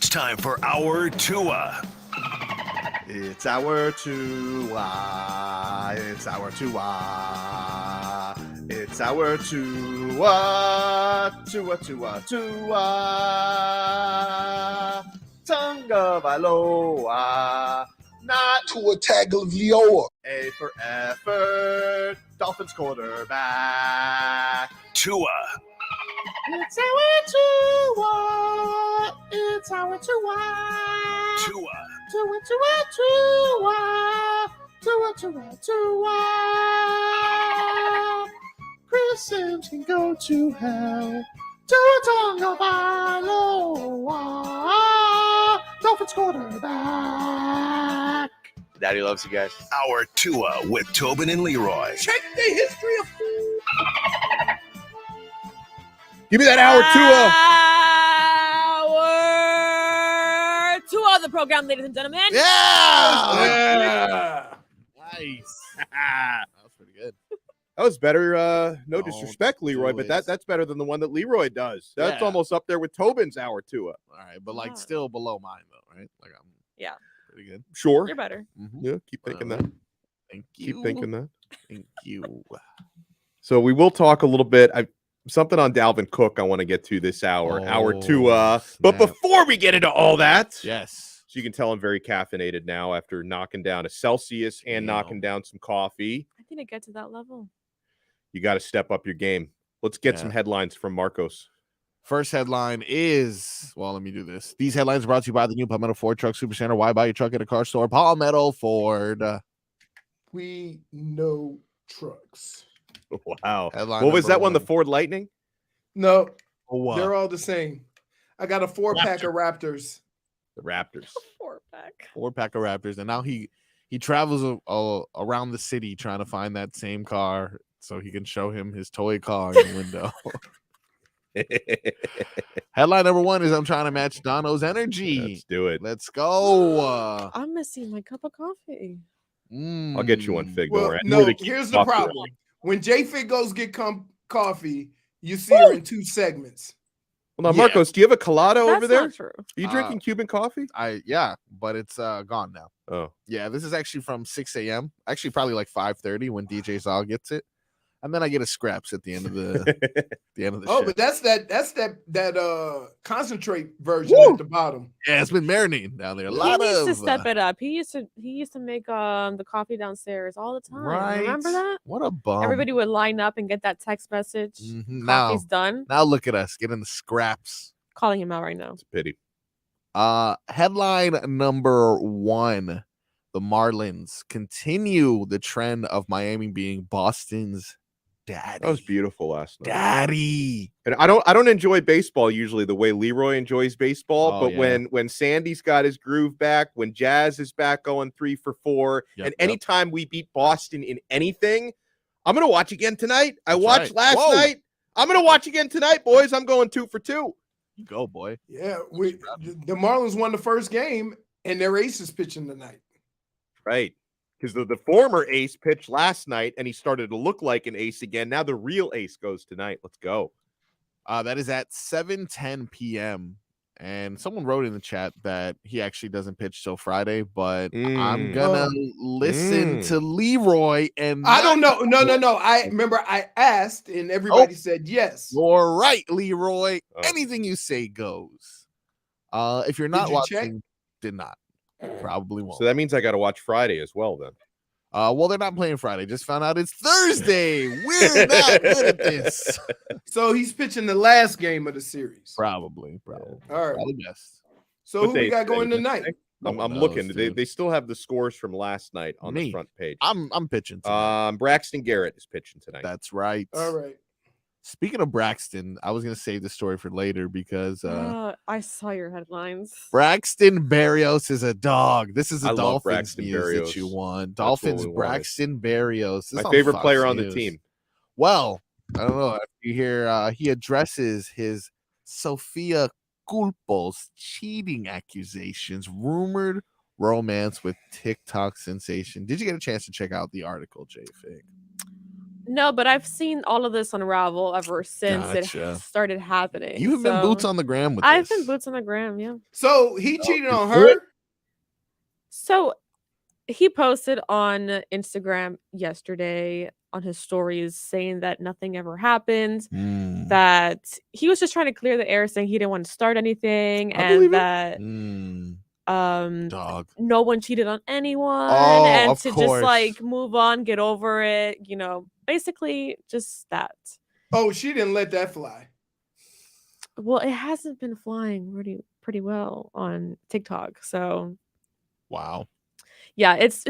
It's time for our Tua. It's our Tua. It's our Tua. It's our Tua. Tua. Tonga Valoa. Not Tua Tagovailoa. A for effort. Dolphins quarterback. Tua. It's our Tua. It's our Tua. Tua. Tua. Chris Sims can go to hell. Tonga Valoa. Dolphins quarterback. Daddy loves you guys. Our Tua with Tobin and Leroy. Check the history of Give me that hour Hour Tua of the program, ladies and gentlemen. Yeah. Nice. That was pretty good. That was better. No Don't disrespect, Leroy, do but it. that's better than the one that Leroy does. That's Yeah. almost up there with Tobin's hour Tua. All right, but like Wow. still below mine though, right? Like I'm Yeah. pretty good. Sure. You're better. Yeah, keep thinking that. Thank you. Keep thinking that. Thank you. So we will talk a little bit. Something on Dalvin Cook I want to get to this hour. Hour Oh, Tua. But snap. before we get into all that, Yes. so you can tell I'm very caffeinated now after knocking down a Celsius and Damn. knocking down some coffee. I think I get to that level. You got to step up your game. Let's get Yeah. some headlines from Marcos. First headline is, well, let me do this. These headlines are brought to you by the new Palmetto Ford Truck Supercenter. Why buy your truck at a car store? Palmetto Ford. We know trucks. Wow. Headline What was number that one? The one. Ford Lightning? No, Oh, they're all the same. I got a 4-pack of Raptors. The Raptors. 4-pack. 4-pack of Raptors, and now he travels around the city trying to find that same car so he can show him his toy car in the window. Headline number one is I'm trying to match Donno's energy. Let's do it. Let's go. I'm missing my cup of coffee. I'll get you one, Fig. Don't Well, worry. I knew no, to keep here's the coffee problem. early. When J-Fit goes get coffee, you see her in 2 segments. Well, now, Yeah. Marcos, do you have a colada That's over there? not true. Are you drinking Cuban coffee? Yeah, but it's gone now. Oh, Yeah, this is actually from 6 a.m. Actually, probably like 5:30 when DJ Zal gets it, and then I get a scraps at the end of the end of the Oh, shift. but that's that concentrate version Woo! at the bottom. Yeah, it's been marinating down there. A He lot needs of to step it up. He used to make the coffee downstairs all the time. right. Remember that? What a bum. Everybody would line up and get that text message. Mhm. Coffee's done. Now look at us getting the scraps. Calling him out right now. it's a pity. Headline number one: the Marlins continue the trend of Miami being Boston's daddy. That was beautiful last night. Daddy. And I don't enjoy baseball usually the way Leroy enjoys baseball, Oh, but yeah. when Sandy's got his groove back, when Jazz is back going 3 for 4, Yep, and yep. anytime we beat Boston in anything, I'm gonna watch again tonight. I That's watched right. last Whoa. night. I'm gonna watch again tonight, boys. I'm going 2 for 2. You go, boy. Yeah, the Marlins won the first game, and their ace is pitching tonight. Right. Because the former ace pitched last night and he started to look like an ace again. Now the real ace goes tonight. Let's go. That is at 7:10 p.m. And someone wrote in the chat that he actually doesn't pitch till Friday, but I'm gonna listen to Leroy and I don't know. No. I remember I asked, and everybody said yes. You're right, Leroy. Oh. Anything you say goes. If you're not you check? watching, did not. Probably won't. So that means I got to watch Friday as well then. Well, they're not playing Friday. Just found out it's Thursday. We're not good at this. So he's pitching the last game of the series. Probably. All right. Probably best. So What who we day got is today? going tonight? No I'm one looking. knows, They dude. still have the scores from last night on the Me. front page. I'm pitching tonight. Braxton Garrett is pitching tonight. That's right. All right. Speaking of Braxton, I was gonna save the story for later because I saw your headlines. Braxton Berrios is a dog. This is I the love Dolphins Braxton news that Berrios. you want. what Dolphins we wanted. Braxton Berrios. This My on favorite Fox player on the News. team. Well, I don't know. If you hear he addresses his Sofia Culpo's cheating accusations, rumored romance with TikTok sensation. Did you get a chance to check out the article, J Fig? No, but I've seen all of this unravel ever since Gotcha. it started happening. You have been boots on the gram with I've this. been boots on the gram, yeah. So he cheated on do her. it. So he posted on Instagram yesterday on his stories saying that nothing ever happened, Mm. that he was just trying to clear the air, saying he didn't want to start anything, I believe and it. that Dog. no one cheated on anyone, Oh, and of to course. just like move on, get over it, you know, basically just that. Oh, she didn't let that fly. Well, it hasn't been flying pretty well on TikTok, so Wow. yeah, it's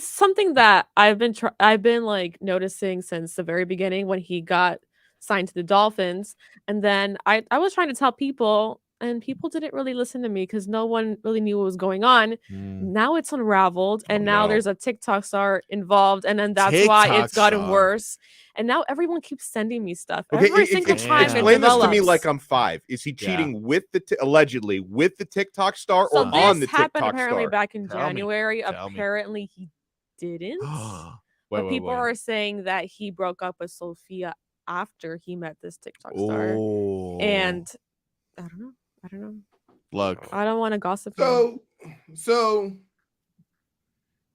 something that I've been like noticing since the very beginning when he got signed to the Dolphins, and then I was trying to tell people, and people didn't really listen to me because no one really knew what was going on. Now it's unraveled, and now no. there's a TikTok star involved, and then that's why TikTok it's gotten star. worse. And now everyone keeps sending me stuff Okay, every single time. It explain this to me develops. like I'm 5. Is he cheating with the allegedly with the TikTok star So or on the this happened TikTok apparently star? back in Tell me. January. Tell me. Apparently he didn't. Wait, But people are saying that he broke up with Sophia after he met this TikTok star. Oh. And I don't know. Look. I don't want to gossip. here. So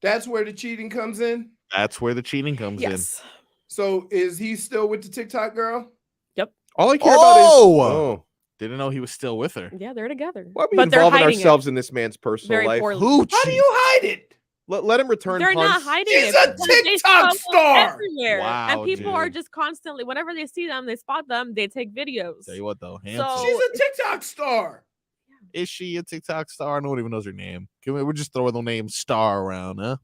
that's where the cheating comes in. That's where the cheating comes in. Yes. So is he still with the TikTok girl? Yep. All I care about is Oh. Didn't know he was still with her. Yeah, they're together. why are we But they're involving hiding ourselves it. in this man's personal Very life? poorly. Who How do you hide it? Let him return They're not punts. hiding She's it. a because they TikTok show up star. everywhere. Wow, and people are dude. just constantly, whenever they see them, they spot them, they take videos. Tell you what though, So- handsome. She's a TikTok star. Is she a TikTok star? No one even knows her name. We're just throwing the name star around, huh?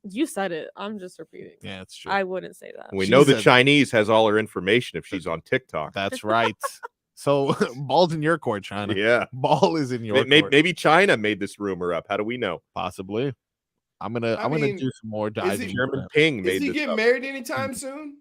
You said it. I'm just repeating. Yeah, it's true. I wouldn't say that. We know the She's a- Chinese has all her information if she's on TikTok. That's right. So ball's in your court, China. Yeah. Ball is in your court. Maybe China made this rumor up. How do we know? Possibly. I'm gonna mean, do some more diving. he- Chairman Ping Is made he this getting up. married anytime soon?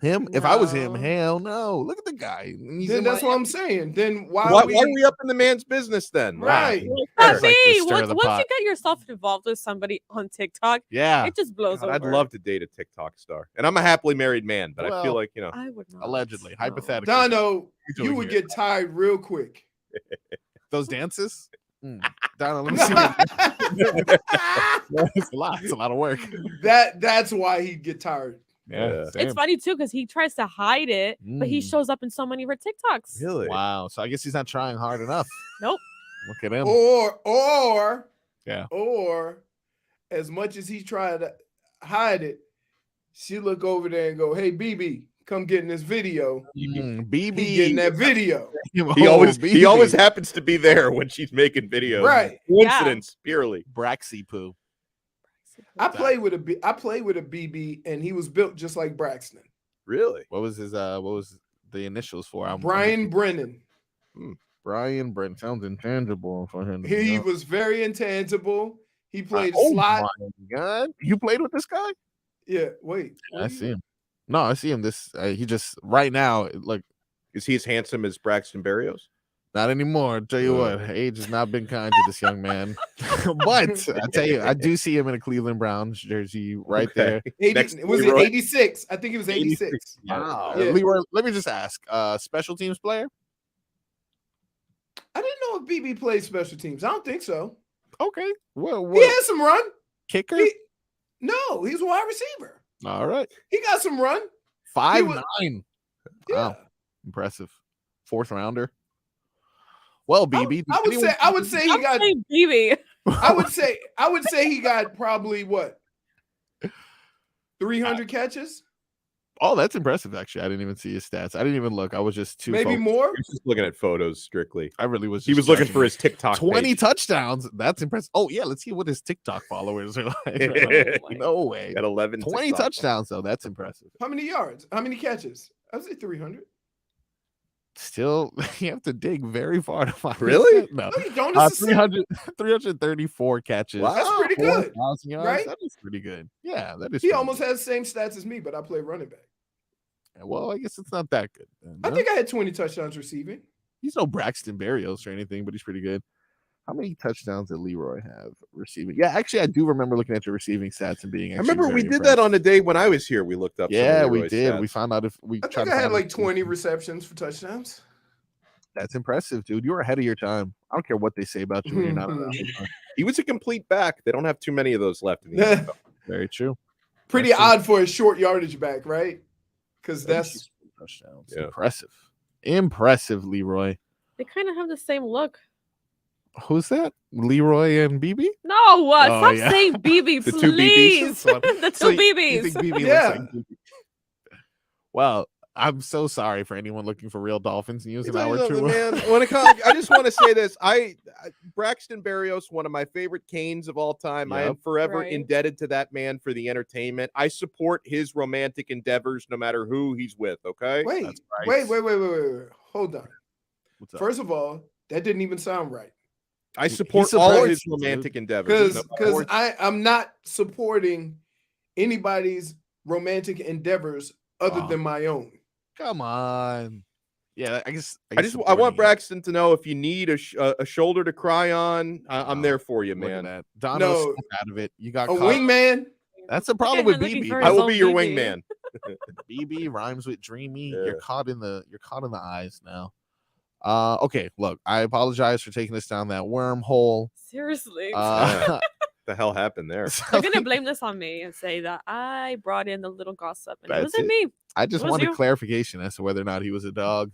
Him? If I was him, No. hell no. Look at the guy. He's Then in that's what Miami. I'm saying. Then why, Why are we? are we up in the man's business then? Right. Not It's like me. to stir Once the you pot. get yourself involved with somebody on TikTok, Yeah, it just blows God, over. I'd love to date a TikTok star. And I'm a happily married man, but I Well, feel like, I would not. allegedly, No. hypothetically. Donno, He's you doing would here. get tired real quick. Those dances. Donno, let me see. It's a lot. It's a lot of work. That's why he'd get tired. Yeah, It's funny too because he tries to hide it, but he Mm. shows up in so many of her TikToks. really. Wow. So I guess he's not trying hard enough. Nope. Look at him. Or Yeah. Or as much as he tried to hide it, she look over there and go, "Hey, BB, come get in this video." BB He getting that video. He always happens to be there when she's making videos. Right. Coincidence, purely. Braxy poo. I played with a BB, and he was built just like Braxton. Really? What was his what was the initials for? Brian Brennan. Brian Brennan sounds intangible for him. He was very intangible. He played Oh slot. my god. You played with this guy? Yeah, wait. I see him. No, I see him. This he just right now, like, Is he as handsome as Braxton Berrios? not anymore. I'll tell you what, age has not been kind to this young man. But I tell you, I do see him in a Cleveland Browns jersey right there. 80, was it Leroy. 86? I think it was 86. Wow. Yeah. Leroy, let me just ask, special teams player? I didn't know if BB played special teams. I don't think so. Okay. Well, He had some run. kicker? No, he's a wide receiver. All right. He got some run. 5'9". Yeah. Wow. Impressive. 4th rounder. Well, BB. I would say he I'm got saying BB. I would say he got probably what? 300 catches? Oh, that's impressive, actually. I didn't even see his stats. I didn't even look. I was just too Maybe focused. more? He's just looking at photos strictly. I really was. He just was looking judging for him. his TikTok 20 page. touchdowns. That's impressive. Oh, yeah. Let's see what his TikTok followers are like. No way. At 11 20 TikTok touchdowns, though. That's impressive. How many yards? How many catches? I would say 300. Still, you have to dig very far to find. Really? That. No. No, you don't. It's the same. 334 catches. Wow. That's pretty good, 4,000 yards. right? That is pretty good. Yeah, that is. He pretty almost good. has the same stats as me, but I play running back. Well, I guess it's not that good. Then, I no? think I had 20 touchdowns receiving. He's no Braxton Berrios or anything, but he's pretty good. How many touchdowns did Leroy have receiving? Yeah, actually, I do remember looking at your receiving stats and being. I remember we did that on the day when I was here. We looked up. Yeah, some of we Leroy's did. stats. We found out if we. I think I had like 20 receptions for touchdowns. That's impressive, dude. You were ahead of your time. I don't care what they say about you when you're not around. He was a complete back. They don't have too many of those left in the NFL. Very true. Pretty odd for a short yardage back, right? Because that's touchdowns. Yeah. Impressive, Leroy. They kind of have the same look. Who's that? Leroy and BB? No, Oh, stop yeah. saying BB, The two BBs? please. So The so two you BBs. think BB Yeah. looks like BB? Well, I'm so sorry for anyone looking for real Dolphins news in hour two. Man, when it comes, I just want to say this. Braxton Berrios, one of my favorite Canes of all time. I am Yep. forever Right. indebted to that man for the entertainment. I support his romantic endeavors no matter who he's with, okay? wait, That's right. wait. Hold on. What's up? First of all, that didn't even sound right. I support all of his romantic endeavors. Because I'm not supporting anybody's romantic endeavors other than my own. Come on. Yeah, I guess. I want Braxton to know if you need a shoulder to cry on, I'm there for you, Look at man. that. Donno No. stepped out of it. You got A caught. wingman? That's the problem Okay, with I'm looking BB. for I his will own be your BB. wingman. BB rhymes with dreamy. Yeah. You're caught in the eyes now. Okay, look, I apologize for taking us down that wormhole. Seriously. Uh, The hell happened there? They're going to blame this on me and say that I brought in the little gossip. And it That's wasn't it. me. I just It was wanted you. clarification as to whether or not he was a dog.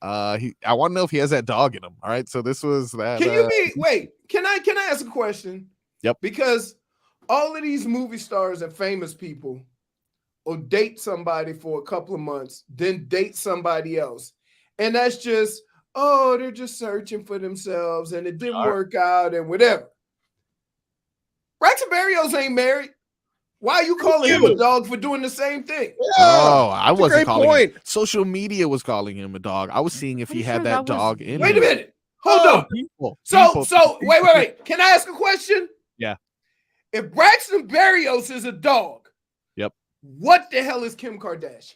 I want to know if he has that dog in him. All right, so this was that. Can you be wait? Can I ask a question? Yep. Because all of these movie stars and famous people will date somebody for a couple of months, then date somebody else, and that's just they're just searching for themselves and it didn't work out and whatever. Braxton Berrios ain't married. Why are you calling him a dog for doing the same thing? Oh, I That's a wasn't great calling point. him. Social media was calling him a dog. I was seeing if he I'm had sure that that was- dog in Wait a him. minute. Hold on. People. So wait. Can I ask a question? Yeah. If Braxton Berrios is a dog, Yep. What the hell is Kim Kardashian?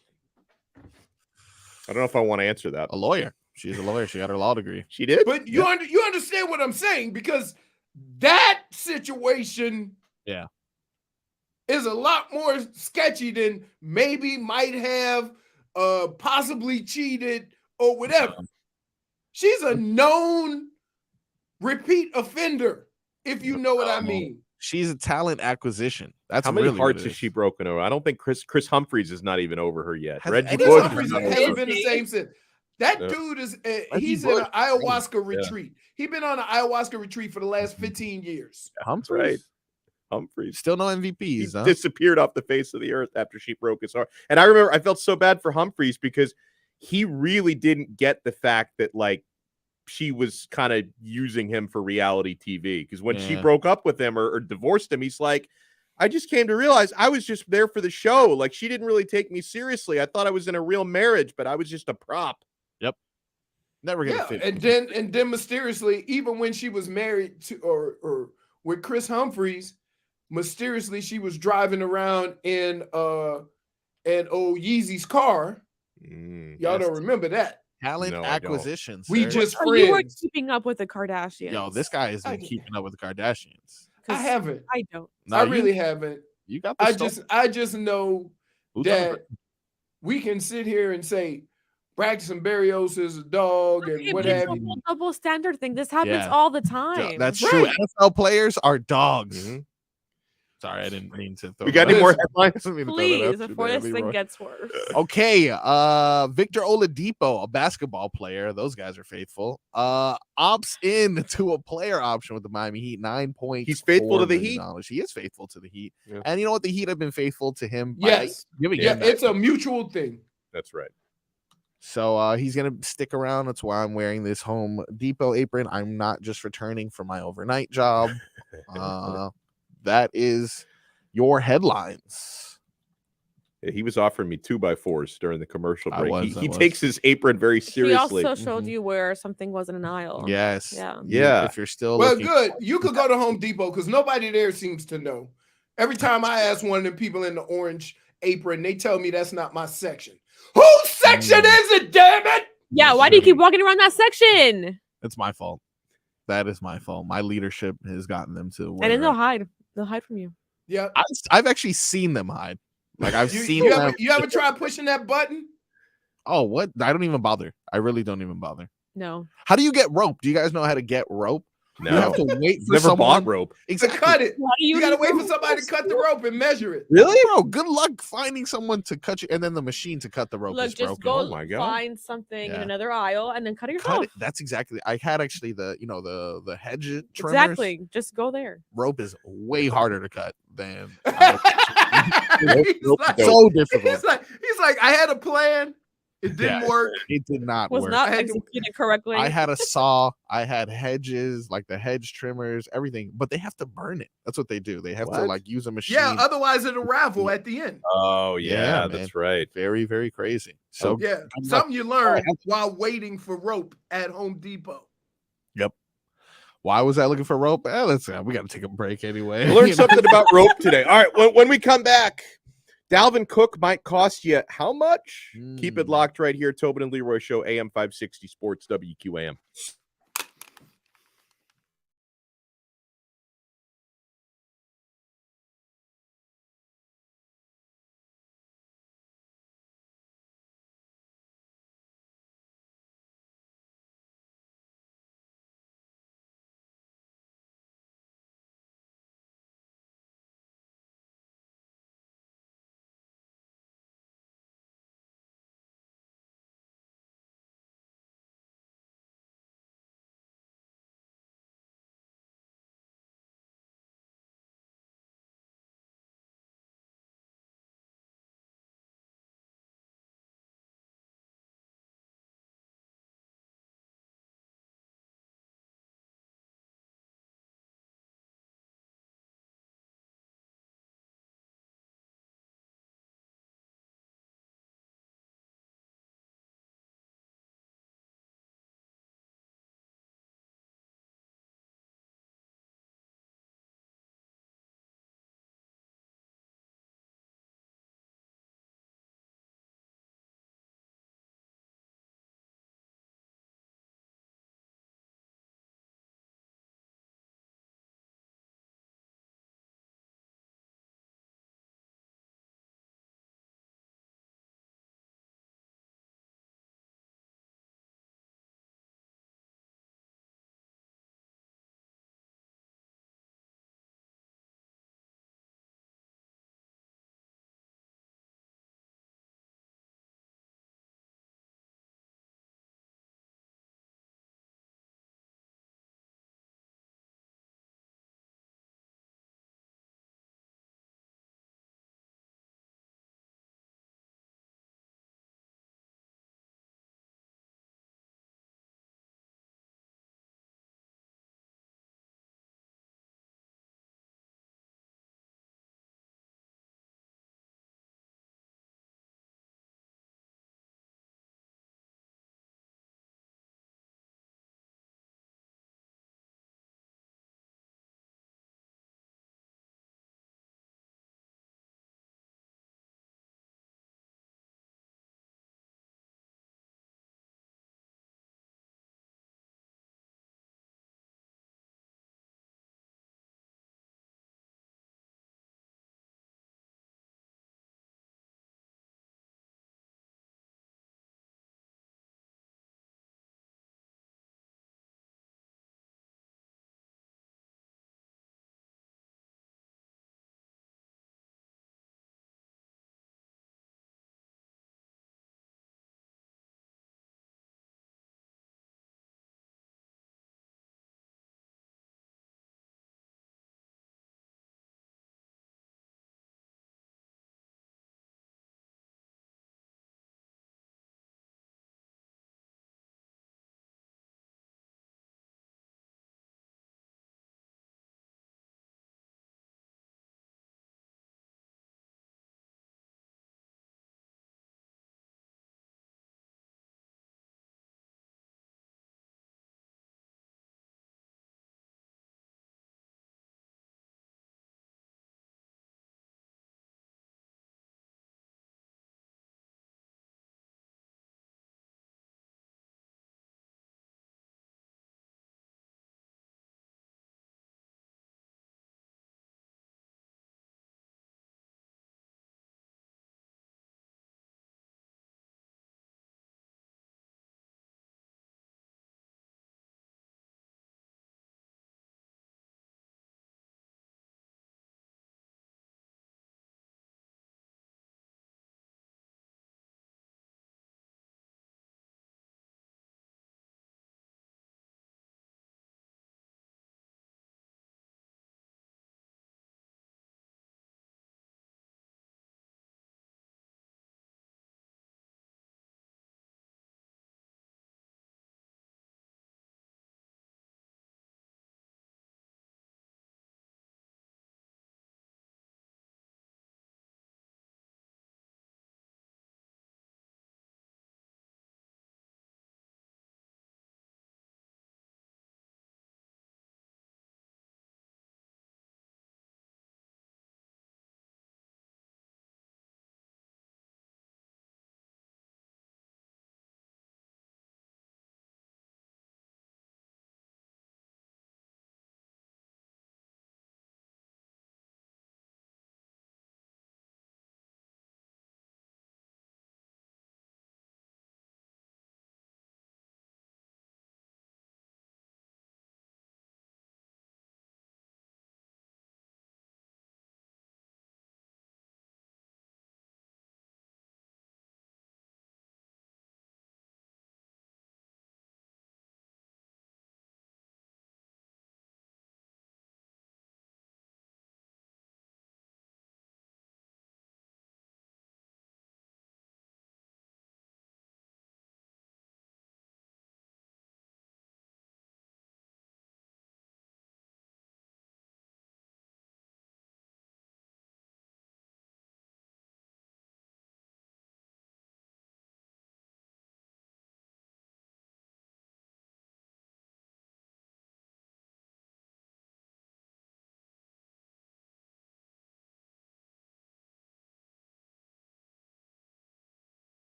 I don't know if I want to answer that. A lawyer. She's a lawyer. She got her law degree. She did? But you understand what I'm saying, because that situation is a lot more sketchy than maybe might have possibly cheated or whatever. She's a known repeat offender, if you know what I mean. She's a talent acquisition. That's How many really hearts what it has is. she broken over? I don't think Chris Humphreys is not even over her yet. Has Reggie any Chris Bush. Humphries Humphries hasn't been the same since. That Yeah. dude is Reggie he's in Bush. an ayahuasca retreat. He's been on an ayahuasca retreat for the last 15 years. Humphries? Right. Humphreys. Still no He MVPs, huh? disappeared off the face of the earth after she broke his heart. And I remember I felt so bad for Humphreys because he really didn't get the fact that like she was kind of using him for reality TV. Because when she Yeah. broke up with him or divorced him, he's like, I just came to realize I was just there for the show. Like she didn't really take me seriously. I thought I was in a real marriage, but I was just a prop. Never gonna Yeah, fit. and then mysteriously, even when she was married to or with Chris Humphreys, mysteriously she was driving around in old Yeezy's car. Y'all yes. don't remember that. Talent No, I don't. acquisition. We sir. just Oh, you were friends. keeping up with the Kardashians. Yo, this guy has I been get- keeping up with the Kardashians. I 'Cause haven't. I don't. No, I you- really haven't. you got the I just know Who's on the- that we can sit here and say Braxton Berrios is a dog and Okay, what but it's have a you. whole double standard thing. This happens Yeah. all the Yeah, time. that's Right. true. NFL players are dogs. Mhm. Sorry, I didn't mean to throw We got that any more out. headlines? I didn't mean to throw that Please, out you before there, this thing Leroy. gets worse. Okay, Victor Oladipo, a basketball player. Those guys are faithful. Opts in to a player option with the Miami Heat. 9 He's faithful to the Heat. Heat? He is faithful to the Heat, Yeah. and you know what? The Heat have been faithful to him. by Yes. giving Yeah, him that. it's a mutual thing. That's right. So he's gonna stick around. That's why I'm wearing this Home Depot apron. I'm not just returning from my overnight job. That is your headlines. Yeah, he was offering me 2x4s during the commercial I break. was. He takes his apron very He seriously. also showed Mhm. you where something was in an aisle. Yes. Yeah. Yeah. If you're still Well, looking, good. You could go to Home Depot because nobody there seems to know. Every time I ask one of the people in the orange apron, they tell me that's not my section. Whose section is it, damn it? Yeah, why do you keep walking around that section? it's my fault. That is my fault. My leadership has gotten them to where And then they're they'll at. hide. They'll hide from you. Yeah. I've actually seen them hide. Like I've seen you them. ever try pushing that button? Oh, what? I don't even bother. I really don't even bother. No. How do you get rope? Do you guys know how to get rope? No, You have to wait for never someone. bought rope. To Exactly. cut it. How do You gotta do wait for rope? somebody to cut the rope and measure it. Really? Bro, good luck finding someone to cut you, and then the machine to cut the rope Look, is just broken. go Oh my God. find something in Yeah. another aisle and then cut it yourself. Cut it. That's exactly. I had actually the the hedge trimmers. Exactly. Just go there. Rope is way harder to cut than He's like- so difficult. he's like, I had a plan. It didn't Yeah. work. It did not Was work. not I had to- executed correctly. I had a saw. I had hedges, like the hedge trimmers, everything. But they have to burn it. That's what they do. They have to What? like use a machine. Yeah, otherwise it'll ravel at the end. Oh Yeah, yeah, that's right. Very, very crazy. So Yeah, something you learn while waiting for rope at Home Depot. why was I looking for rope? Let's we got to take a break anyway. We learned You know? something about rope today. All right, when we come back, Dalvin Cook might cost you how much? Keep it locked right here. Tobin and Leroy Show, AM 560 Sports, WQAM.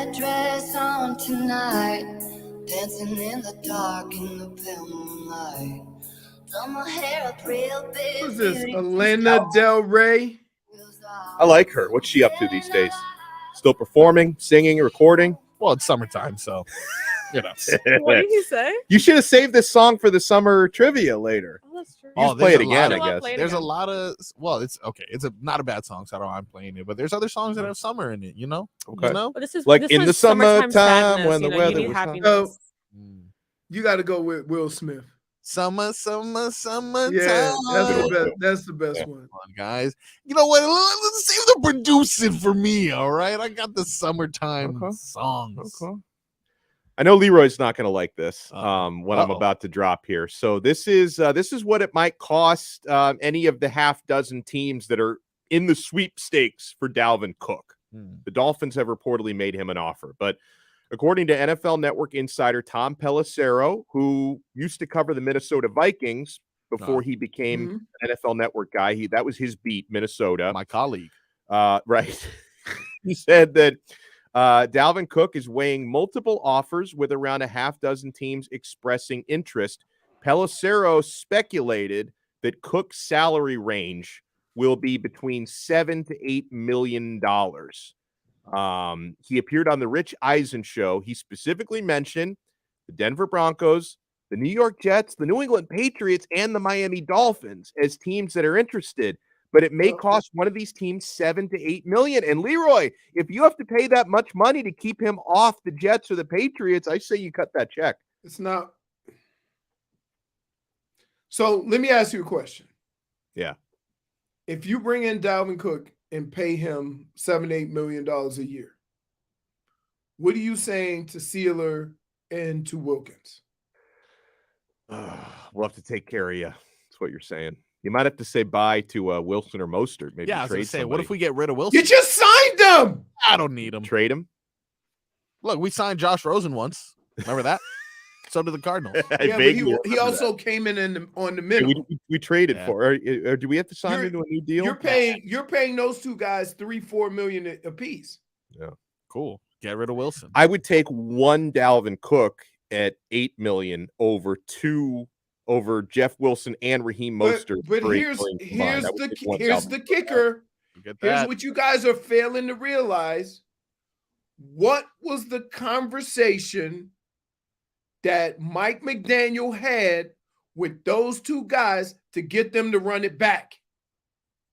red dress on tonight, dancing in the dark in the pale moonlight. Done my hair up real big. Who's this? Elena Del Rey. I like her. What's she up to these days? Still performing, singing, recording? Well, it's summertime, so you know. What did he say? You should have saved this song for the summer trivia later. Oh, that's true. You just play it there's a again, lot I of- guess. play it There's a again. lot of it's okay. It's not a bad song, so I don't mind playing it. But there's other songs that have summer in it. You know. Okay. You know. But this is Like this in the one's summertime summertime sadness, when the you know, weather you need was happiness. You got to go with Will Smith. Summertime. Yeah, that's the best one. Come on, guys. You know what? Let's save the producing for me. All right, I got the summertime songs. Okay. I know Leroy's not going to like this what I'm Uh-oh. about to drop here. So this is what it might cost any of the half dozen teams that are in the sweepstakes for Dalvin Cook. The Dolphins have reportedly made him an offer, but according to NFL Network insider Tom Pelissero, who used to cover the Minnesota Vikings before he became an NFL Network guy, that was his beat, Minnesota. My colleague. Right. He said that Dalvin Cook is weighing multiple offers with around a half dozen teams expressing interest. Pelissero speculated that Cook's salary range will be between $7 to $8 million. He appeared on the Rich Eisen show. He specifically mentioned the Denver Broncos, the New York Jets, the New England Patriots, and the Miami Dolphins as teams that are interested. But it may cost one of these teams $7 to $8 million. And Leroy, if you have to pay that much money to keep him off the Jets or the Patriots, I say you cut that check. It's not. So let me ask you a question. Yeah. If you bring in Dalvin Cook and pay him $7-8 million a year, what are you saying to Sealer and to Wilkins? We'll have to take care of you. That's what you're saying. You might have to say bye to Wilson or Mostert. Maybe Yeah, I was gonna trade say, what somebody. if we get rid of Wilson? You just signed them. I don't need him. Trade him? Look, we signed Josh Rosen once. Remember that? So did the Cardinals. Yeah, but he also came in on the minimum. We traded for, or do we have to sign him to a new deal? You're paying those two guys $3-4 million apiece. Yeah, cool. Get rid of Wilson. I would take one Dalvin Cook at $8 million over Jeff Wilson and Raheem Mostert. But here's the kicker. Here's what you guys are failing to realize. What was the conversation that Mike McDaniel had with those two guys to get them to run it back?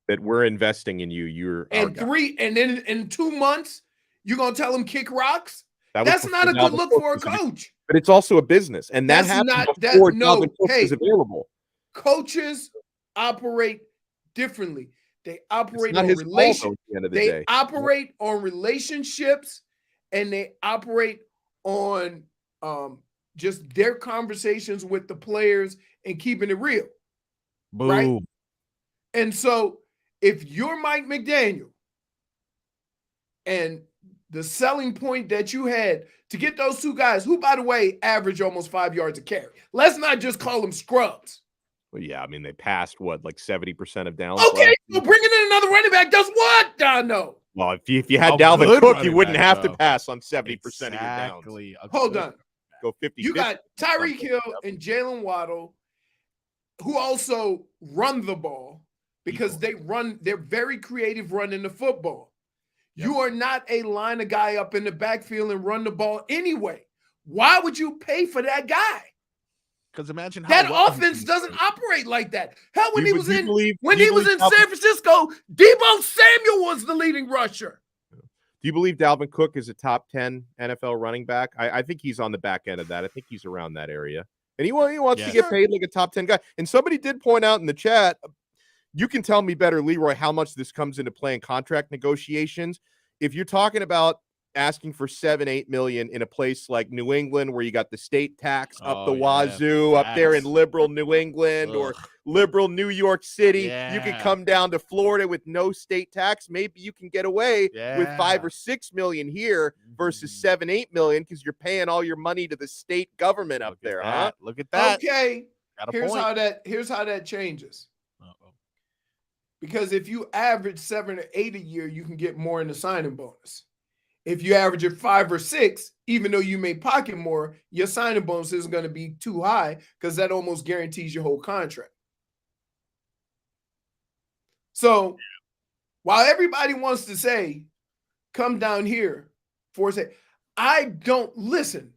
That we're investing in you. You're and then in 2 months, you're gonna tell them kick rocks? That's not a good look for a coach. But it's also a business, and that happened before Dalvin Cook was available. Coaches operate differently. They operate on operate on relationships, and they operate on just their conversations with the players and keeping it real. Boom. Right? And so if you're Mike McDaniel and the selling point that you had to get those two guys, who, by the way, average almost 5 yards a carry. Let's not just call them scrubs. Well, yeah, I mean, they passed, like 70% of downs? Okay, so bringing in another running back does what, Donno? Well, if you had Dalvin Cook, you wouldn't have to pass on 70% of your downs. Hold on. Go 50. You got Tyreek Hill and Jalen Waddle, who also run the ball because they're very creative running the football. Yep. You are not a line of guy up in the backfield and run the ball anyway. Why would you pay for that guy? Because imagine how that offense doesn't operate like that. Hell, when he was in San Francisco, Deebo Samuel was the leading rusher. Do you believe Dalvin Cook is a top 10 NFL running back? I think he's on the back end of that. I think he's around that area. And he wants to get paid like a top 10 guy. And somebody did point out in the chat, you can tell me better, Leroy, how much this comes into play in contract negotiations. If you're talking about asking for $7-8 million in a place like New England, where you got the state tax up the wazoo, up there in liberal New England or liberal New York City, you can come down to Florida with no state tax. Maybe you can get away with $5 or $6 million here versus $7-8 million because you're paying all your money to the state government up there. Huh? Look at that. Okay, here's how that changes. Because if you average 7 or 8 a year, you can get more in the signing bonus. If you average at 5 or 6, even though you may pocket more, your signing bonus isn't going to be too high because that almost guarantees your whole contract. So while everybody wants to say, come down here for a second, I don't listen.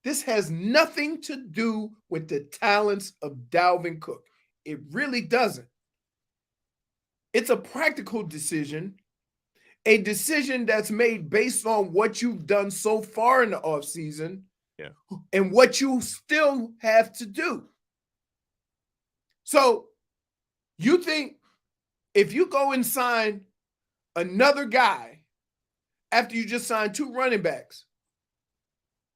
This has nothing to do with the talents of Dalvin Cook. It really doesn't. It's a practical decision, a decision that's made based on what you've done so far in the offseason and what you still have to do. So you think if you go and sign another guy after you just signed 2 running backs,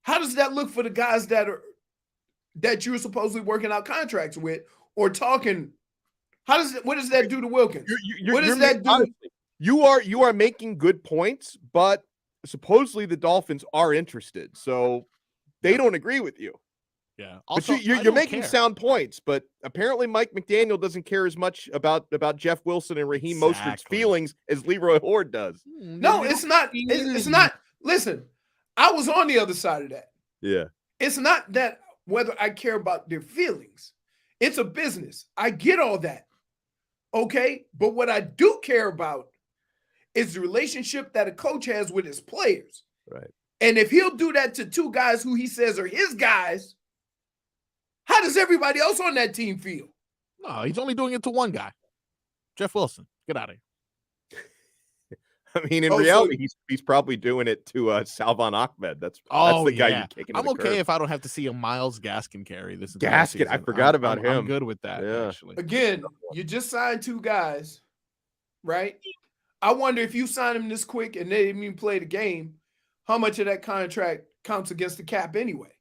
how does that look for the guys that you're supposedly working out contracts with or talking? What does that do to Wilkins? What does that do? Honestly, you are making good points, but supposedly the Dolphins are interested, so they don't agree with you. Yeah, also, but you're making sound points. But apparently, Mike McDaniel doesn't care as much about Jeff Wilson and Raheem Mostert's feelings as Leroy Horde does. No, it's not. It's not. Listen, I was on the other side of that. Yeah, it's not that whether I care about their feelings. It's a business. I get all that. Okay, but what I do care about is the relationship that a coach has with his players. Right. And if he'll do that to 2 guys who he says are his guys, how does everybody else on that team feel? No, he's only doing it to one guy, Jeff Wilson. Get out of here. I mean, in reality, he's probably doing it to Salvon Ahmed. That's the guy you're kicking. I'm okay if I don't have to see a Miles Gaskin carry this. Gaskin, I forgot about him. I'm good with that. Actually, again, you just signed 2 guys, right? I wonder if you sign them this quick and they didn't even play the game, how much of that contract counts against the cap anyway?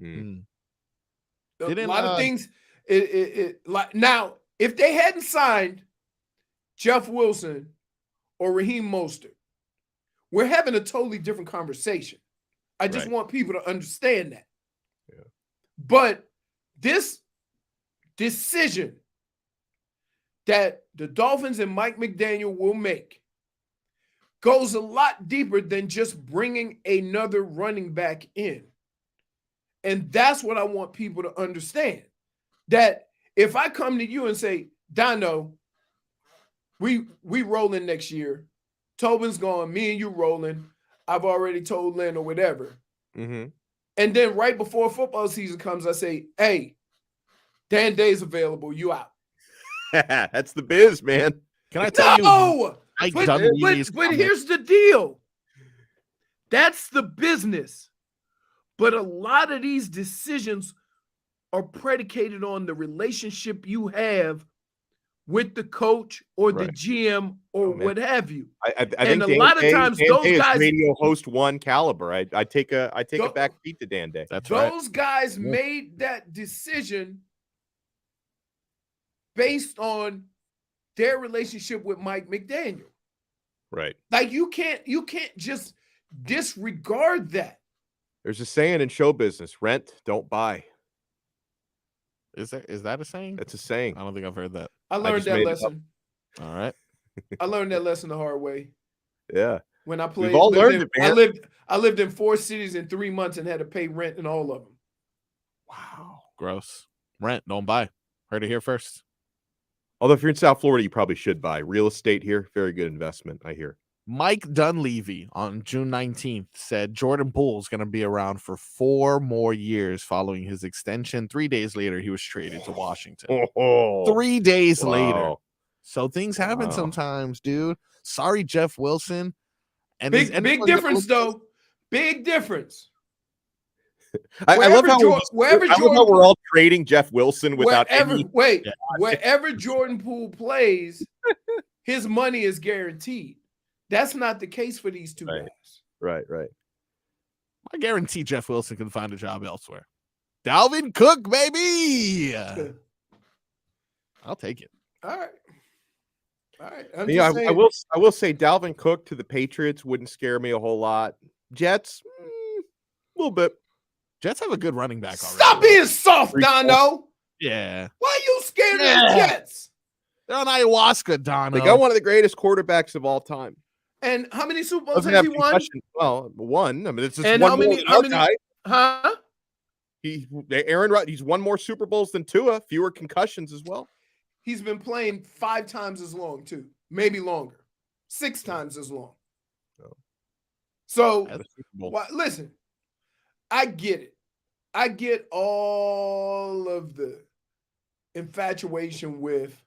A lot of things. Like now, if they hadn't signed Jeff Wilson or Raheem Mostert, we're having a totally different conversation. I just want people to understand that. Yeah. But this decision that the Dolphins and Mike McDaniel will make goes a lot deeper than just bringing another running back in. And that's what I want people to understand. That if I come to you and say, Donno, we rolling next year. Tobin's gone. Me and you rolling. I've already told Lynn or whatever. Mm-hmm. And then right before football season comes, I say, hey, Dan Day's available. You out. That's the biz, man. Can I tell you? But here's the deal. That's the business. But a lot of these decisions are predicated on the relationship you have with the coach or the GM or what have you. I think a lot of times those guys radio host 1 caliber. I take a back seat to Dan Day. That's right. Those guys made that decision based on their relationship with Mike McDaniel. Right. Like you can't just disregard that. There's a saying in show business: rent, don't buy. Is that a saying? That's a saying. I don't think I've heard that. I learned that lesson. All right. I learned that lesson the hard way. Yeah. When I played, we've all learned it, man. I lived in 4 cities in 3 months and had to pay rent in all of them. Wow. Gross. Rent, don't buy. Heard it here first. Although if you're in South Florida, you probably should buy real estate here. Very good investment, I hear. Mike Dunleavy on June 19th said Jordan Poole is going to be around for 4 more years following his extension. 3 days later, he was traded to Washington. 3 days later. So things happen sometimes, dude. Sorry, Jeff Wilson. And big difference, though. Big difference. I love how we're all trading Jeff Wilson without wherever Jordan Poole plays, his money is guaranteed. That's not the case for these 2 guys. Right. I guarantee Jeff Wilson can find a job elsewhere. Dalvin Cook, baby. I'll take it. All right. I will say Dalvin Cook to the Patriots wouldn't scare me a whole lot. Jets, a little bit. Jets have a good running back already. Stop being soft, Donno. Yeah. Why are you scared of the Jets? They're on ayahuasca, Donno. They got one of the greatest quarterbacks of all time. And how many Super Bowls Doesn't has have he won? concussion. Well, one. I mean, it's just And one how many? more How many? guy. Huh? Aaron Rodgers, he's won more Super Bowls than Tua, fewer concussions as well. He's been playing 5 times as long too, maybe longer, 6 times as long. Oh. So, At a Super Bowl. listen, I get it. I get all of the infatuation with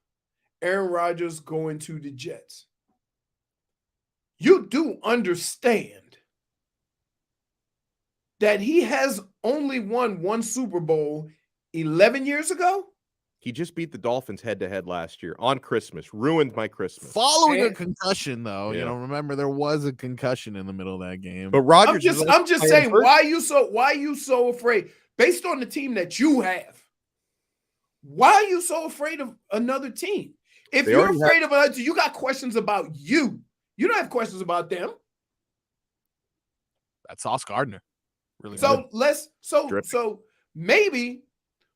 Aaron Rodgers going to the Jets. You do understand that he has only won 1 Super Bowl 11 years ago? He just beat the Dolphins head-to-head last year on Christmas. Ruined my Christmas. Following a And- concussion, though, you Yeah. know, remember there was a concussion in the middle of that game. But Rodgers, I'm just saying, why are you so afraid? Based on the team that you have, why are you so afraid of another team? If They you're already afraid of another team, you got questions about you. You don't have questions about them. That's Sauce Gardner. Really So good. so maybe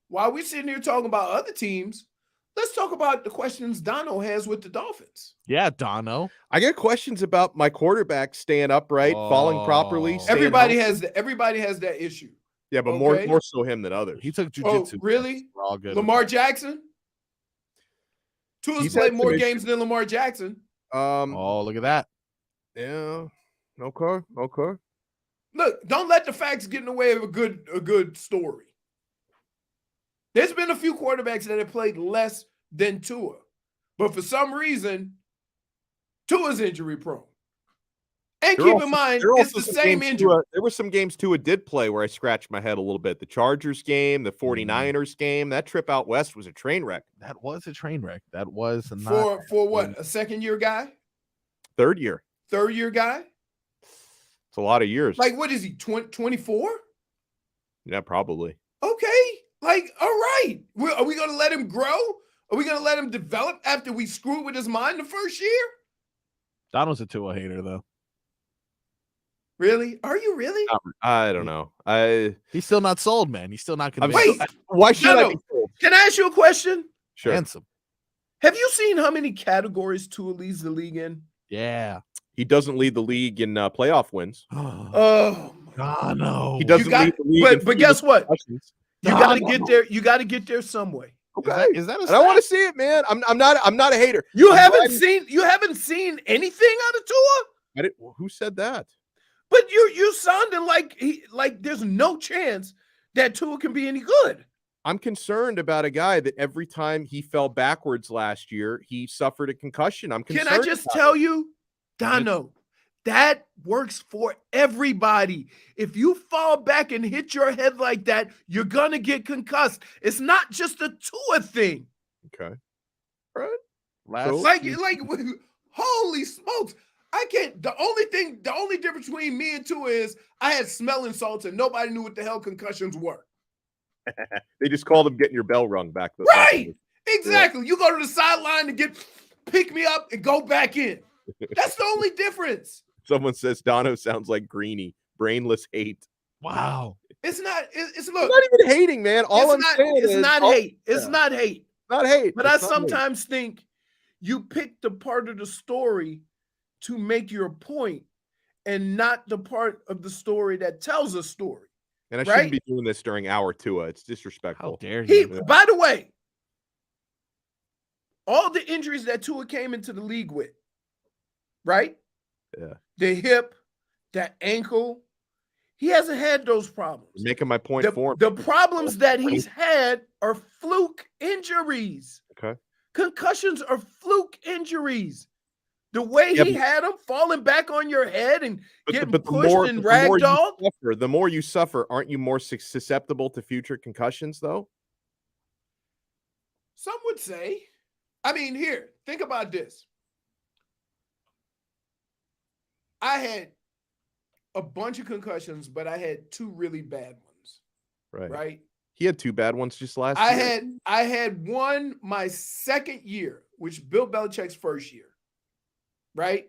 while we're sitting here talking about other teams, let's talk about the questions Donno has with the Dolphins. Yeah, Dono. I get questions about my quarterback staying upright, falling properly. Oh. Everybody has that issue. Yeah, but Okay. more so him than others. He took Oh, jujitsu. really? We're all good. Lamar Jackson? Tua's He's played had some more issues. games than Lamar Jackson. Oh, look at that. Yeah. Okay. Look, don't let the facts get in the way of a good story. There's been a few quarterbacks that have played less than Tua, but for some reason, Tua's injury prone. And keep in mind, it's the same injury. There were some games Tua did play where I scratched my head a little bit. The Chargers game, the 49ers game, that trip out west was a train wreck. That was a train wreck. That was For what? A second-year guy? Third year. Third-year guy? It's a lot of years. Like, what is he, 24? Yeah, probably. Okay. Like, all right. Are we going to let him grow? Are we going to let him develop after we screwed with his mind the first year? Dono's a Tua hater, though. Really? Are you really? I don't know. He's still not sold, man. He's still not convinced. Wait. Why should I be Dono, told? can I ask you a question? Sure. Handsome. Have you seen how many categories Tua leads the league in? Yeah. He doesn't lead the league in playoff wins. Oh, Dono. He doesn't lead the league. but guess what? Concussions. You got to get there. You got to get there some way. Okay. Is that a And I want to see it, man. I'm not a hater. You I'm haven't glad- seen anything out of Tua? Who said that? But you sounding like there's no chance that Tua can be any good. I'm concerned about a guy that every time he fell backwards last year, he suffered a concussion. I'm concerned. Can I just tell you, Donno, that works for everybody. If you fall back and hit your head like that, you're gonna get concussed. It's not just a Tua thing. Okay. Like, holy smokes. I can't. The only difference between me and Tua is I had smelling salts and nobody knew what the hell concussions were. They just called him getting your bell rung back. Right. Exactly. You go to the sideline to pick me up and go back in. That's the only difference. Someone says Dono sounds like Greeny, brainless hate. Wow. It's not. It's I'm look. not even hating, man. All I'm saying it's is not hate. It's not hate. not hate. But I It's not hate. sometimes think you pick the part of the story to make your point and not the part of the story that tells a story. And I right? shouldn't be doing this during hour Tua. It's disrespectful. How dare He, you? by the way, all the injuries that Tua came into the league with, right? Yeah. The hip, the ankle, he hasn't had those problems. I'm making my point for him. The problems that he's had are fluke injuries. Okay. Concussions are fluke injuries. The way he had them falling back on your head and getting pushed and ragdolled. The more you suffer, aren't you more susceptible to future concussions, though? Some would say. I mean, here, think about this. I had a bunch of concussions, but I had 2 really bad ones. Right? He had 2 bad ones just last year. I had one my second year, which Bill Belichick's first year. Right?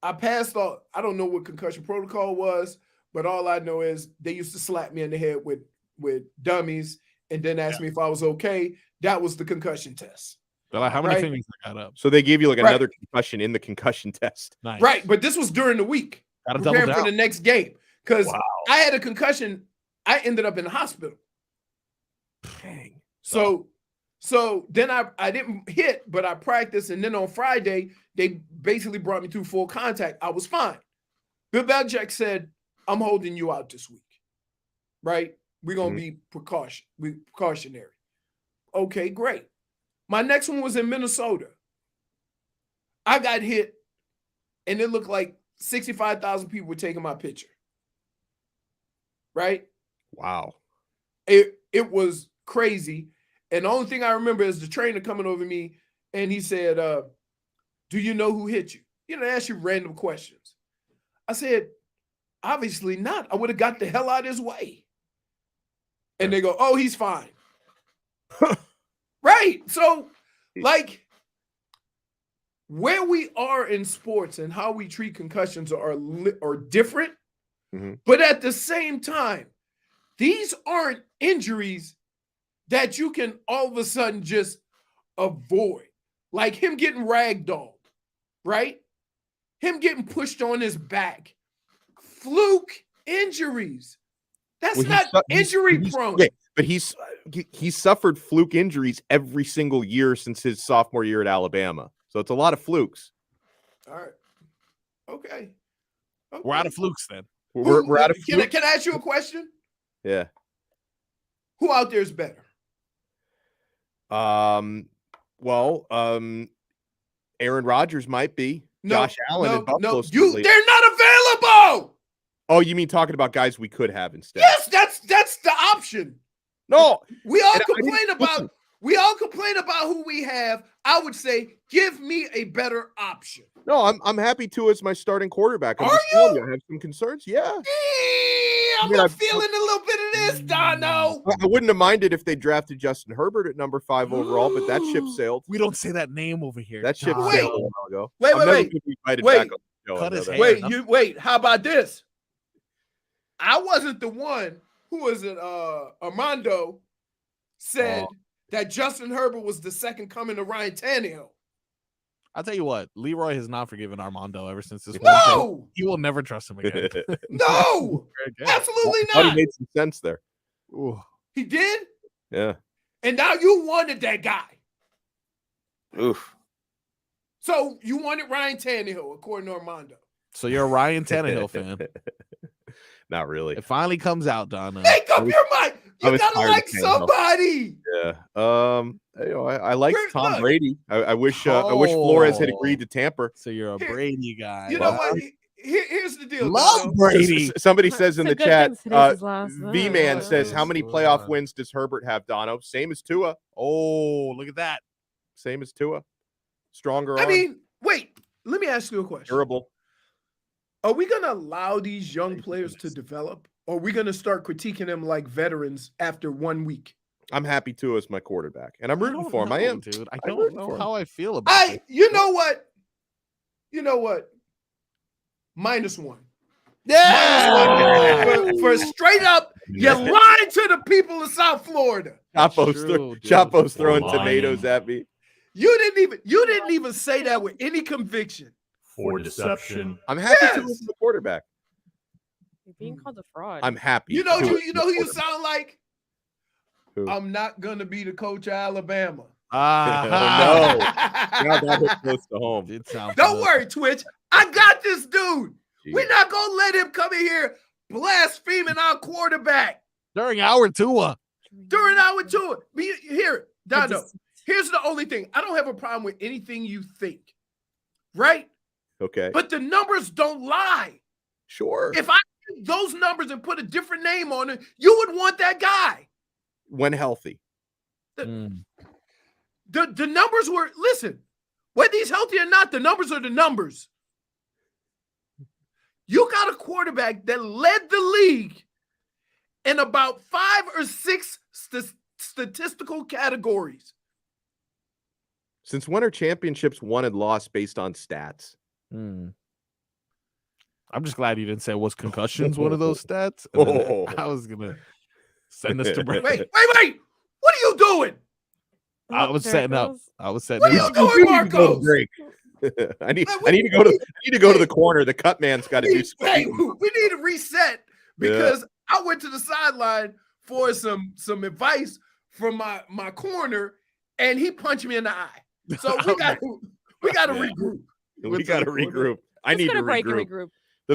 I passed all, I don't know what concussion protocol was, but all I know is they used to slap me in the head with dummies and then ask me if I was okay. That was the concussion test. They're like, how many Right. fingers I got up? So they gave you like Right. another concussion in the concussion test. Nice. Right, but this was during the week, Gotta double preparing for down. the next game. Because Wow. I had a concussion. I ended up in the hospital. Dang. So then I didn't hit, but I practiced. And then on Friday, they basically brought me through full contact. I was fine. Bill Belichick said, I'm holding you out this week. Right? We're going to be precautionary. Okay, great. My next one was in Minnesota. I got hit, and it looked like 65,000 people were taking my picture. Right? Wow. It was crazy. And the only thing I remember is the trainer coming over me, and he said, do you know who hit you? You know, they ask you random questions. I said, obviously not. I would have got the hell out of his way. And they go, oh, he's fine. Right. So, like, where we are in sports and how we treat concussions are different. Mhm. But at the same time, these aren't injuries that you can all of a sudden just avoid. Like him getting ragdolled, right? Him getting pushed on his back. Fluke injuries. That's Well, not injury prone. Yeah, but he's suffered fluke injuries every single year since his sophomore year at Alabama. So it's a lot of flukes. All right. Okay. We're out of flukes then. We're out of Can I ask you a question? Yeah. Who out there is better? Aaron Rodgers might be. Josh Allen in Buffalo. They're not available. Oh, you mean talking about guys we could have instead? Yes, that's the option. No. We all And complain about who we have. I would say give me a better option. No, I'm happy to as my starting quarterback. Are just telling you? I have some concerns. Yeah. I'm feeling a little bit of this, Donno. I wouldn't have minded if they drafted Justin Herbert at number 5 overall, but that ship sailed. We don't say that name over here. That ship God. sailed a while ago. Wait, I'm wait, never wait. gonna be invited Wait. back on the show, Cut I know his that. hair. Wait, how about this? I wasn't the one who was it, Armando said that Justin Herbert was the second coming to Ryan Tannehill. I'll tell you what, Leroy has not forgiven Armando ever since this. No! He will never trust him again. No! Again. Absolutely I thought not. he made some sense there. Ooh. He did? Yeah. And now you wanted that guy. Oof. So you wanted Ryan Tannehill, according to Armando. So you're a Ryan Tannehill fan. Not really. It finally comes out, Donno. Make up your mind. You gotta tired of like Tannehill. somebody. Yeah. I like Look. Tom Brady. I wish Flores had agreed to tamper. So you're a Brady guy. You know what? Here's the deal. Love Donno. Brady. Somebody says in the It's a good chat, thing today's his last V-Man night. says, how many playoff wins does Herbert have, Dono? Same as Tua. Oh, look at that. Same as Tua. Stronger I arm. mean, wait. Let me ask you a question. Durable. Are we going to allow these young players to develop? Or are we going to start critiquing them like veterans after 1 week? I'm happy Tua is my quarterback. And I'm rooting for him. I am. Dude. I I'm don't rooting know for him. how I feel about it. You know what? -1. Yeah. For straight up, you lied to the people of South Florida. Chapo's throwing Lying. tomatoes at me. You didn't even say that with any conviction. For deception. I'm happy Yes. Tua is the quarterback. You're being called a fraud. I'm happy. You know Tua who is you the know who you quarterback. sound like? Who? I'm not gonna be the coach of Alabama. Ah, Oh, Now that hit close to home. did sound Don't familiar. worry, Twitch. I got this dude. Jeez. We're not gonna let him come in here blaspheming our quarterback During our Tua. during our tour. Here, I Donno. just- Here's the only thing. I don't have a problem with anything you think, right? Okay. But the numbers don't lie. Sure. If I took those numbers and put a different name on it, you would want that guy. When healthy. Mm. The numbers were, listen, whether he's healthy or not, the numbers are the numbers. You got a quarterback that led the league in about 5 or 6 statistical categories. Since when are championships won and lost based on stats? Mm. I'm just glad you didn't say was concussions one of those stats. And then I was gonna send this to Brett. Wait. What are you doing? I Oh, was there it setting up. goes. I was setting What it are you up. doing, We need to go to Marcos? break. I need Hey, to go to the corner. The cut man's got to do some Hey, shooting. we need to reset because I went to the sideline for some advice from my corner, and he punched me in the eye. So we got to regroup. We got to regroup. I Let's need go to to break and regroup. regroup.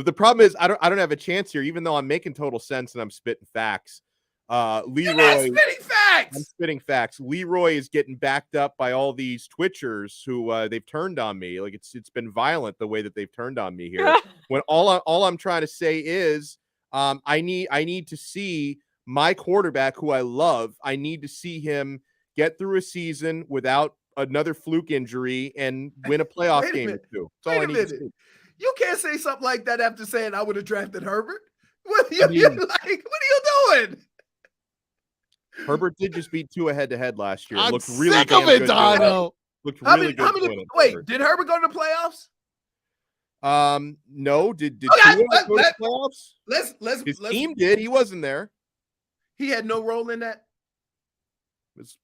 The problem is I don't have a chance here, even though I'm making total sense and I'm spitting facts. You're not Leroy, spitting I'm facts. spitting facts. Leroy is getting backed up by all these Twitchers who they've turned on me. Like it's been violent the way that they've turned on me here. When all I'm trying to say is I need to see my quarterback who I love. I need to see him get through a season without another fluke injury and win a playoff Wait a game or minute. two. That's all I Wait a need to minute. see. You can't say something like that after saying I would have drafted Herbert. What I mean- what are you doing? Herbert did just beat Tua head-to-head last year. I'm Looked really sick of damn it, good doing it. Dono. Looked How really many, how good many, doing it. wait, did Herbert go to the playoffs? No. Did Okay, Tua go to the playoffs? Let's His team did. He wasn't there. He had no role in that.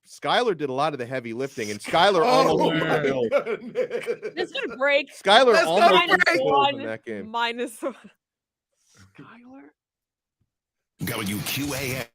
Skyler did a lot of the heavy lifting, and Skyler Oh almost my killed. goodness. It's gonna break. Skyler Let's go to almost break. killed in that game. Minus one. WQAM.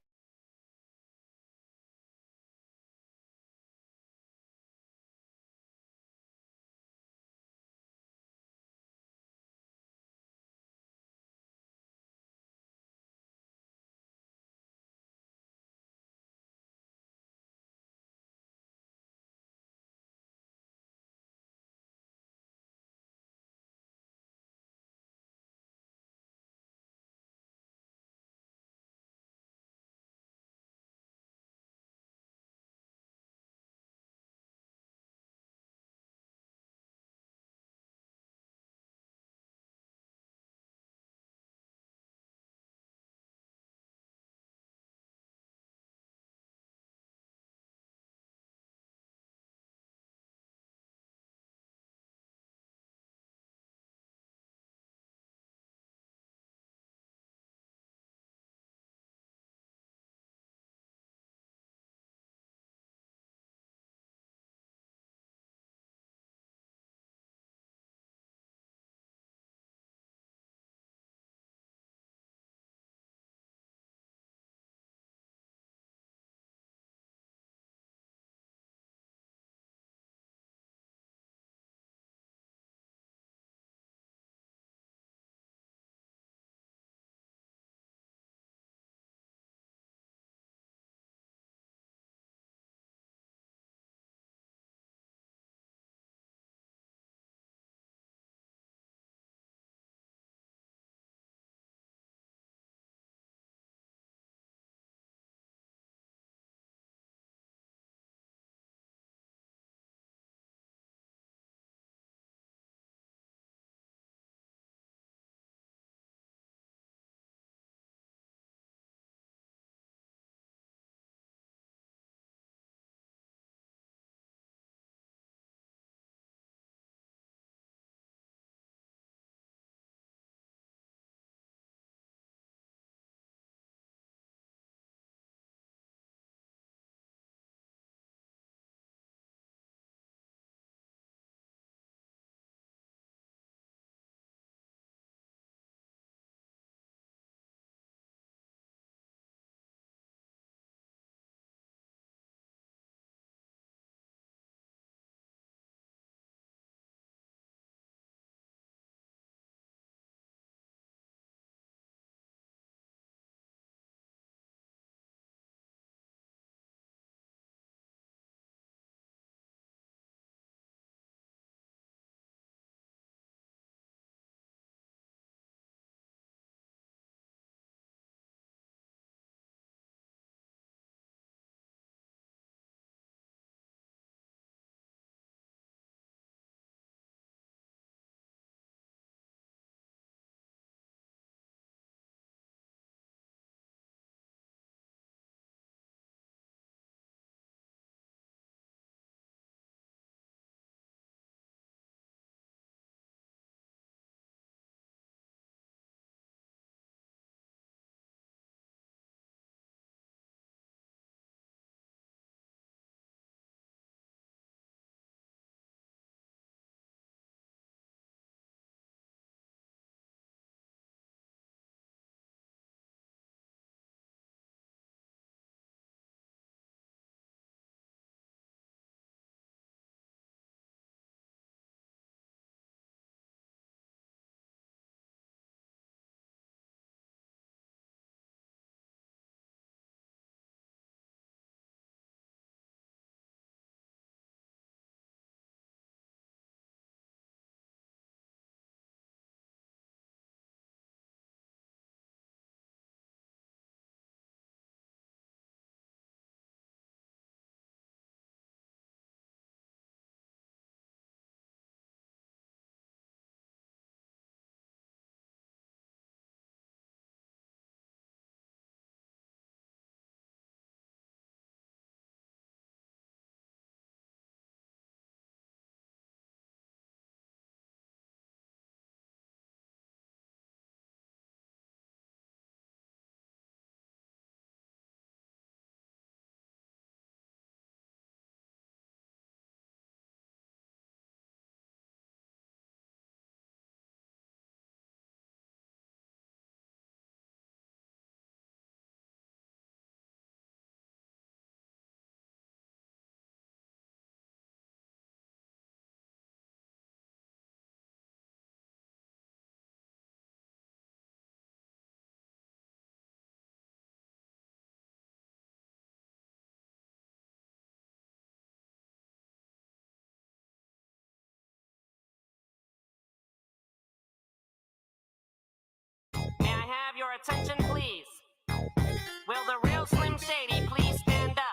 attention, please? Will the real Slim Shady please stand up?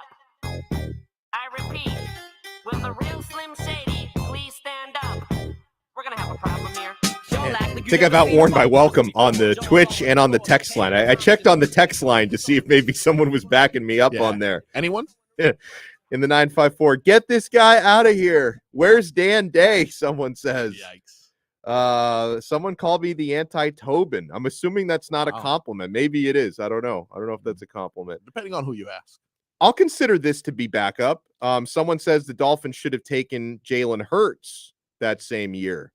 I repeat, will the real Slim Shady please stand up? We're gonna have a problem here. I think I've outworn my welcome on the Twitch and on the text line. I checked on the text line to see if maybe someone was backing me up on there. Anyone? Yeah. In the 954, get this guy out of here. Where's Dan Day? Someone says. Yikes. Someone called me the anti-Tobin. I'm assuming that's not a compliment. Maybe it is. I don't know. I don't know if that's a compliment. Depending on who you ask. I'll consider this to be backup. Someone says the Dolphins should have taken Jalen Hurts that same year.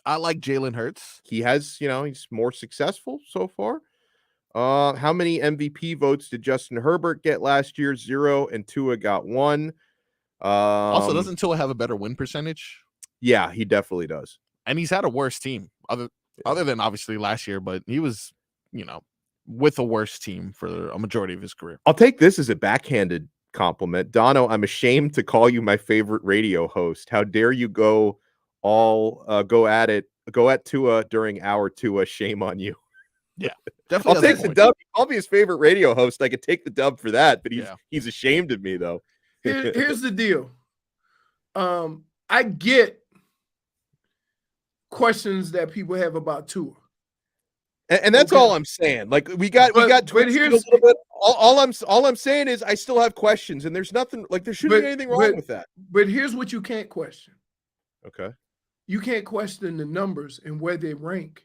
I like Jalen Hurts. He has, he's more successful so far. How many MVP votes did Justin Herbert get last year? 0, and Tua got 1. Also, doesn't Tua have a better win percentage? Yeah, he definitely does. And he's had a worse team other than obviously last year, but he was, with a worse team for a majority of his career. I'll take this as a backhanded compliment. Dono, I'm ashamed to call you my favorite radio host. How dare you go at Tua during our Tua? Shame on you. Yeah, definitely. I'll take the dub. I'll be his favorite radio host. I could take the dub for that, but he's ashamed of me though. Here's the deal. I get questions that people have about Tua. And that's all I'm saying. Like we got but here's a little bit. All I'm saying is I still have questions, and there's nothing like there shouldn't be anything wrong with that. But here's what you can't question. Okay. You can't question the numbers and where they rank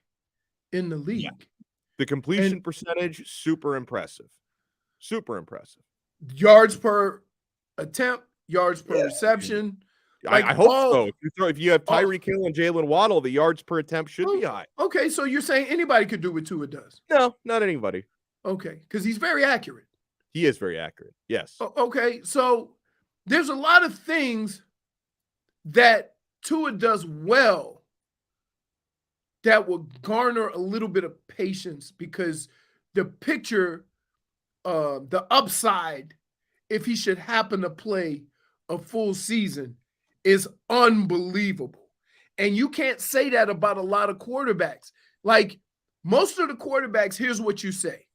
in the league. Yeah. The completion percentage, super impressive. Super impressive. Yards per attempt, yards per reception. Like, I hope so. If you have Tyreek Hill and Jalen Waddle, the yards per attempt should be high. Okay, so you're saying anybody could do what Tua does? No, not anybody. Okay, because he's very accurate. He is very accurate. Yes. Okay, so there's a lot of things that Tua does well that will garner a little bit of patience because the picture, the upside, if he should happen to play a full season, is unbelievable. And you can't say that about a lot of quarterbacks. Like most of the quarterbacks, here's what you say.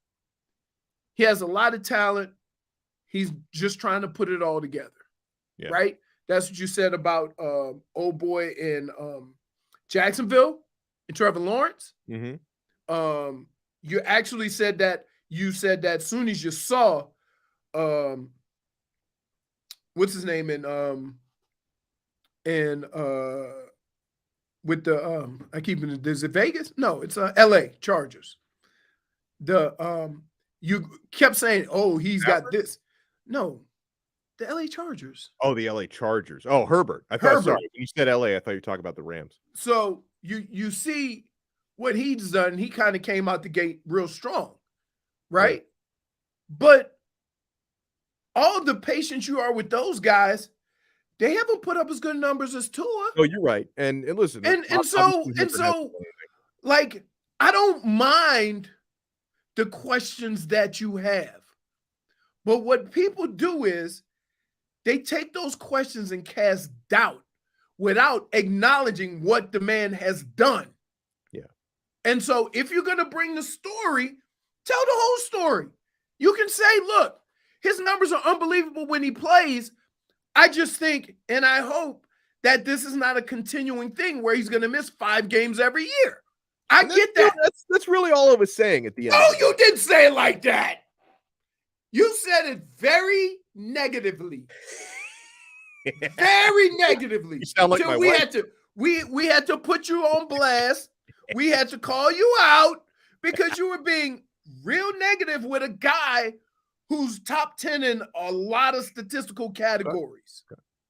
He has a lot of talent. He's just trying to put it all together. Yeah. Right? That's what you said about old boy in Jacksonville and Trevor Lawrence. Mm-hmm. You actually said that. You said that as soon as you saw, what's his name with the I keep it. Is it Vegas? No, it's L.A. Chargers. You kept saying, "Oh, he's got this." No. The LA Chargers. Oh, the LA Chargers. Oh, Herbert. I thought, sorry, when you said LA, I thought you were talking about the Rams. So you see what he's done. He kind of came out the gate real strong, right? But all the patience you are with those guys, they haven't put up as good numbers as Tua. Oh, you're right. And listen, and so like I don't mind the questions that you have, but what people do is they take those questions and cast doubt without acknowledging what the man has done. Yeah. And so if you're going to bring the story, tell the whole story. You can say, look, his numbers are unbelievable when he plays. I just think, and I hope that this is not a continuing thing where he's going to miss 5 games every year. I get that. That's really all I was saying at the end. No, you didn't say it like that. You said it very negatively. Very negatively. You sound like my wife. We had to put you on blast. We had to call you out because you were being real negative with a guy who's top 10 in a lot of statistical categories.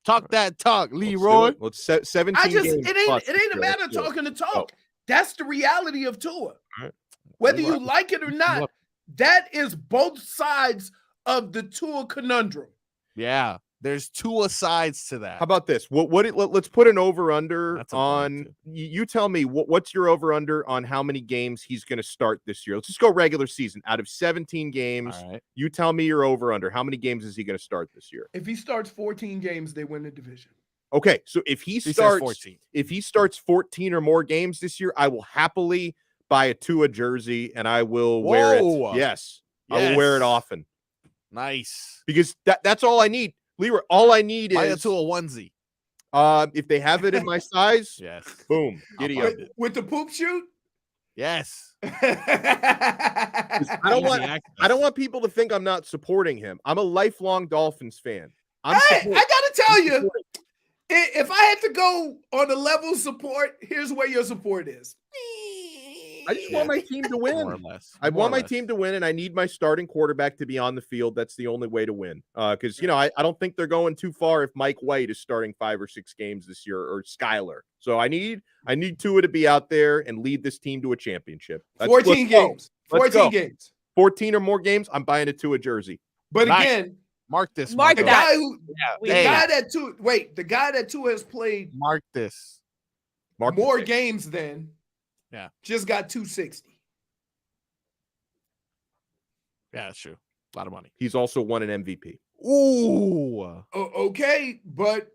Talk that talk, Leroy. Let's 17 games. It ain't a matter of talking to talk. That's the reality of Tua. Right. Whether you like it or not, that is both sides of the Tua conundrum. Yeah, there's 2 sides to that. How about this? Let's put an over-under on. You tell me what's your over-under on how many games he's going to start this year. Let's just go regular season. Out of 17 games, you tell me your over-under. How many games is he going to start this year? If he starts 14 games, they win the division. Okay, so if he starts 14 or more games this year, I will happily buy a Tua jersey and I will wear Whoa. it. Yes. I will wear it often. Nice. Because that's all I need. Leroy, all I need Buy is a Tua onesie. if they have it in my size, Yes. boom, giddy up. With the poop shoot? Yes. I don't want people to think I'm not supporting him. I'm a lifelong Dolphins fan. I gotta tell you, if I had to go on the level of support, here's where your support is. I just want my team to win. More or less. I want my team to win, and I need my starting quarterback to be on the field. That's the only way to win. Because I don't think they're going too far if Mike White is starting 5 or 6 games this year, or Skyler. So I need Tua to be out there and lead this team to a championship. 14 games. 14 games. 14 or more games. I'm buying a Tua jersey. But again, mark this. Mark the that. guy that Tua has played. Mark this. More games than. Yeah. Just got 260. Yeah, that's true. A lot of money. He's also won an MVP. Ooh. Okay, but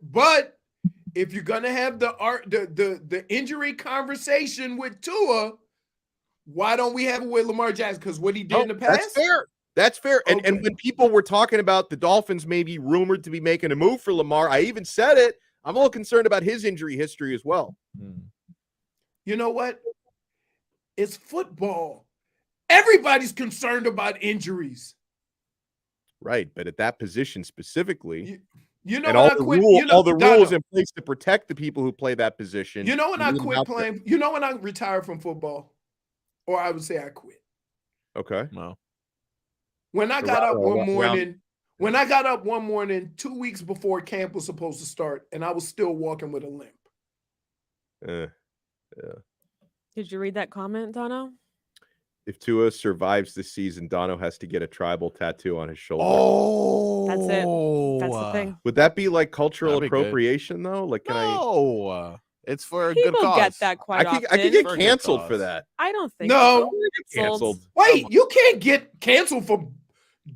if you're gonna have the injury conversation with Tua, why don't we have it with Lamar Jackson? Because what he did in the past? That's fair. That's fair. Okay. And when people were talking about the Dolphins maybe rumored to be making a move for Lamar, I even said it. I'm a little concerned about his injury history as well. You know what? It's football. Everybody's concerned about injuries. Right, but at that position specifically, you know, and when all I quit, all the rules Donno, in place to protect the people who play that position. You know when I leave them quit out there. playing? You know when I retired from football, or I would say I quit. Okay. No. When I got up one morning, 2 weeks before camp was supposed to start, and I was still walking with a limp. Yeah. Did you read that comment, Dono? If Tua survives this season, Dono has to get a tribal tattoo on his shoulder. Oh, That's it. That's the thing. Would that be like cultural That'd be good. appropriation though? Like, can it's for a People good cause. get that quite often. I could get For a good canceled for cause. that. I don't think No. so. Canceled. Wait, you can't get canceled for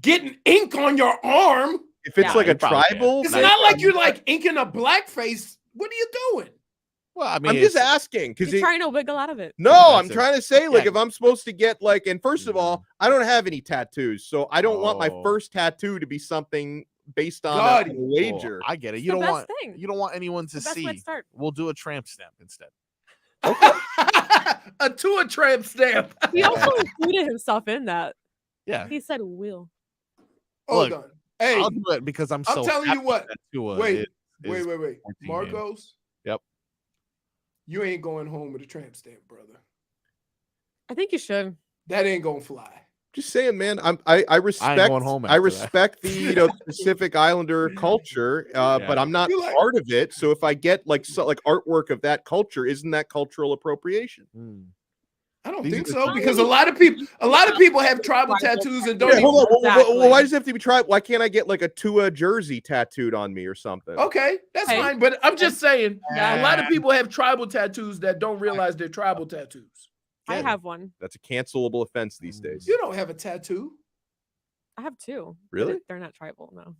getting ink on your arm. If it's Yeah, like a you probably can. tribal, It's not like you're like inking a blackface. What are you doing? Well, I mean, I'm just asking because You're trying to wiggle out of it. no, That's I'm it. trying to say like Yeah. if I'm supposed to get like, and first of all, I don't have any tattoos, so I don't want my Oh. first tattoo to be something based on God, a wager. I get it. It's You the don't best want thing. you don't want anyone to The best way see. to start. We'll do a tramp stamp instead. A Tua tramp stamp. He also included himself in that. Yeah. He said will. Hold Look, on. Hey, I'll do it because I'm so telling you happy what. that Tua Wait, is wait. 14 games. Marcos. Yep. You ain't going home with a tramp stamp, brother. I think you should. That ain't gonna fly. Just saying, man. I respect. going home I after that. respect the Pacific Islander culture, but I'm not You like- part of it. So if I get like artwork of that culture, isn't that cultural appropriation? I don't These think are the so times. because a lot of people have tribal tattoos and don't Yeah, even. hold on. Exactly. Well, why does it have to be tribal? Why can't I get like a Tua jersey tattooed on me or something? Okay, that's Hey. fine. But I'm just saying, Yeah. a lot of people have tribal tattoos that don't realize they're tribal tattoos. I Yeah. have one. That's a cancelable offense these days. You don't have a tattoo. I have two. Really? They're not tribal, no.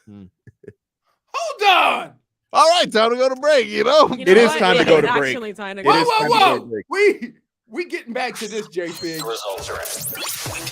Hold on. All right, time to go to break. You know It is what? time to It go is to break. actually time to It go. Whoa, is time to whoa, go to whoa. break. We getting back to this, J Fig. Results are in.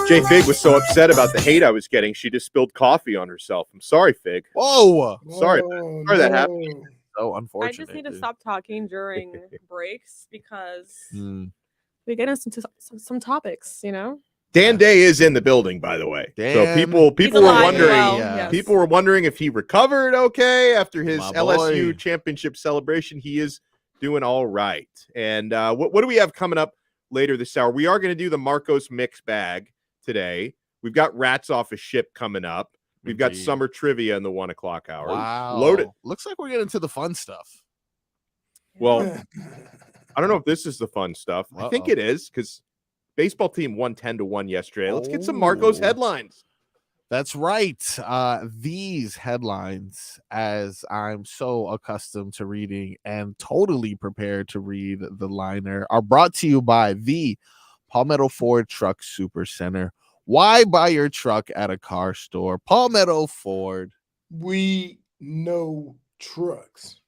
Jay Fig was so upset about the hate I was getting, she just spilled coffee on herself. I'm sorry, Fig. Whoa. Sorry. Oh, Sorry that happened. no. So I unfortunate. just need to dude. stop talking during breaks because Mm. we get into some topics, you know. Dan Day is in the building, by the way. So Dan- people He's were alive, wondering. well, Yeah. yes. People were wondering if he recovered okay after his My LSU boy. championship celebration. He is doing all right. And what do we have coming up later this hour? We are going to do the Marcos mix bag today. We've got Rats Off a Ship coming up. We've got Indeed. summer trivia in the 1 o'clock hour. Wow. Loaded. Looks like we're getting to the fun stuff. Well, I don't know if this is the fun stuff. I think Uh-oh. it is because baseball team won 10-1 yesterday. Let's get some Marcos Oh. headlines. That's right. These headlines, as I'm so accustomed to reading and totally prepared to read the liner, are brought to you by the Palmetto Ford Truck Super Center. Why buy your truck at a car store? Palmetto Ford. We know trucks.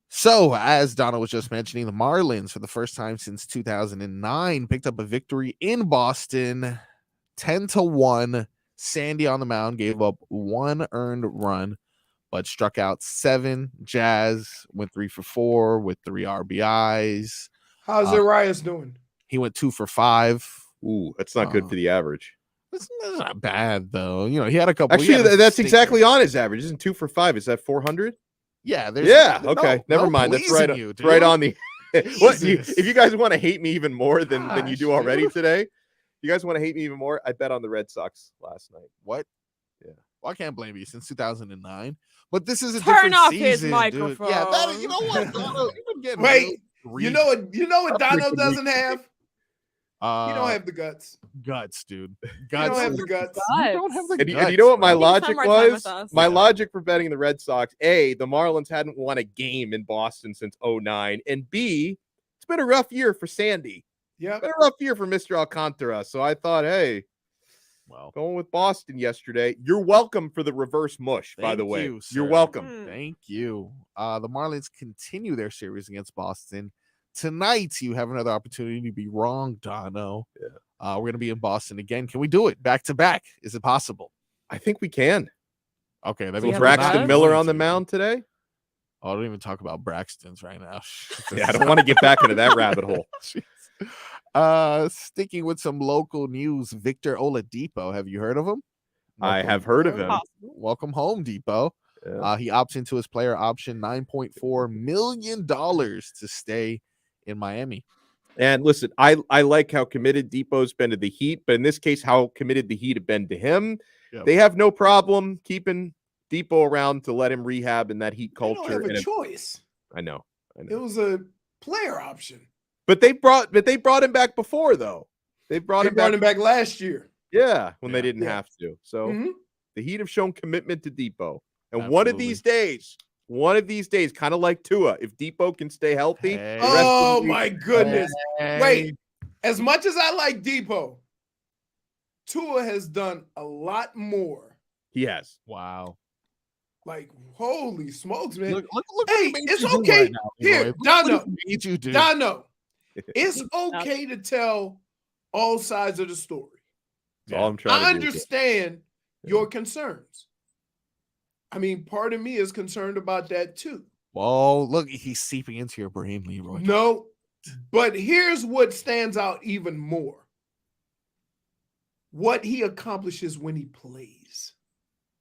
So, as Donno was just mentioning, the Marlins, for the first time since 2009, picked up a victory in Boston, 10-1. Sandy on the mound gave up 1 earned run, but struck out 7. Jazz went 3 for 4 with 3 RBIs. How's Arias doing? He went 2 for 5. Ooh, that's not good for the average. That's not bad though. You know, he had a couple. Actually, he had a that's stinker. exactly on his average. Isn't 2 for 5? Is that 400? Yeah. Yeah. no- Okay. Never no mind. That's right. pleasing you, Right dude. on the. What Jesus. if you guys want to hate me even more than you Gosh, do already dude. today? You guys want to hate me even more? I bet on the Red Sox last night. What? Yeah. Well, I can't blame you since 2009. But this is a Turn different off his season, dude. Yeah, that is, you know what? Donno, you've been getting Wait, real you know what Up Donno freaking doesn't have? You Uh, don't have the guts. guts, dude. You Guts. don't have is- the guts. You don't have the And guts. you know what my bro. Maybe logic some more time with was? us. My Yeah. logic for betting the Red Sox: A, the Marlins hadn't won a game in Boston since 2009, and B, it's been a rough year for Sandy. Yep. Been a rough year for Mr. Alcantara. So I thought, hey, Well, going with Boston yesterday. You're welcome for the reverse mush, by the Thank way. you, You're sir. welcome. Hmm. thank you. The Marlins continue their series against Boston. Tonight, you have another opportunity to be wrong, Donno. Yeah. We're going to be in Boston again. Can we do it back to back? Is it possible? I think we can. Okay. That We means have we're a not Braxton guy? Miller going on the to. mound today. Oh, I don't even talk about Braxton's right now. Yeah, I don't want to get back into that rabbit hole. Jeez. Sticking with some local news, Victor Oladipo. Have you heard of him? I have heard of him. Possible. Welcome home, Depot. Yeah. He opts into his player option, $9.4 million to stay in Miami. And listen, I like how committed Depot's been to the Heat, but in this case, how committed the Heat have been to him. Yep. They have no problem keeping Depot around to let him rehab in that Heat They don't culture. have a And choice. I know. It was a player option. But they brought him back before, though. They brought They him brought back. him back last year. Yeah, when they Yeah. didn't Yeah. have to. So Mhm. the Heat have shown commitment to Depot. And one of Absolutely. these days, kind of like Tua, if Depot can stay healthy, Hey. the rest of Oh the my goodness. Hey. Wait, as much as I like Depot, Tua has done a lot more. he has. Wow. Like, holy smokes, man. Look what Hey, he made it's you do okay. right now, Here, Leroy. Look what he Donno. made you do. Donno, it's okay to tell all sides of the story. That's all I'm trying I to do. understand your concerns. I mean, part of me is concerned about that too. Well, look, he's seeping into your brain, Leroy. No, but here's what stands out even more. What he accomplishes when he plays.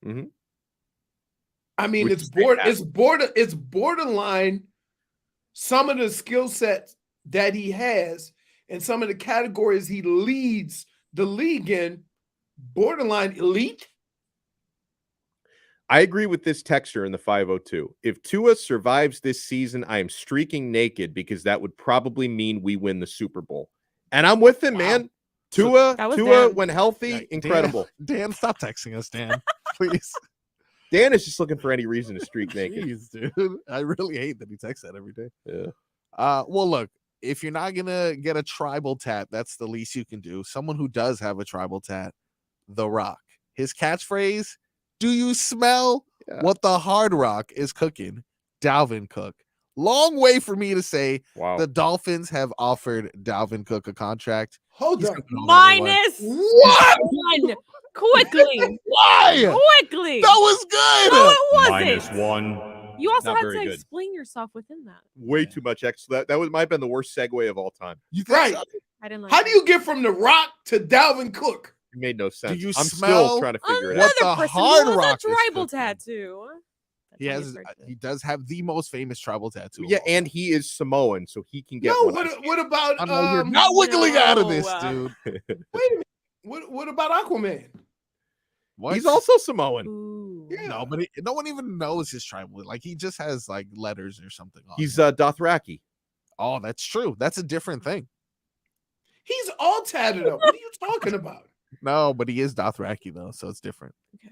Mhm. I mean, Which it's is borderline some of the skill sets that he has and some of the categories he leads the league in, borderline elite. I agree with this texture in the 502. If Tua survives this season, I am streaking naked because that would probably mean we win the Super Bowl. And I'm with him, Wow. man. Tua That was Tua Dan. when healthy, Yeah, incredible. Dan, stop texting us, Dan. Please. Dan is just looking for any reason to streak naked. Jeez, dude. I really hate that he texts that every day. Yeah. Well, look, if you're not gonna get a tribal tat, that's the least you can do. Someone who does have a tribal tat, The Rock. His catchphrase, do you smell what the Hard Rock is cooking? Dalvin Cook. Long way for me to say the Dolphins have offered Dalvin Cook a contract. Hold up. Minus what? one. Quickly. Why? Quickly. That was good. No, it wasn't. -1. You also Not had very to good. explain yourself within that. Way too much That might have been the worst segue of all time. You think Right. so? I didn't like How it. do you get from The Rock to Dalvin Cook? It made no sense. you I'm smell still trying to figure it what out. Another the person Hard who has Rock a is tribal cooking? tattoo. That's He how you has. phrase it. He does have the most famous tribal tattoo. of Yeah, all and time. he is Samoan, so he can get No, one. what about I know you're not wiggling out of this, dude. wait a minute. What about Aquaman? What? He's also Samoan. Ooh. Yeah. no, but no one even knows his tribal. Like he just has like letters or something. On He's him. Dothraki. Oh, that's true. That's a different thing. He's all tatted up. What are you talking about? No, but he is Dothraki though, so it's different. Yeah.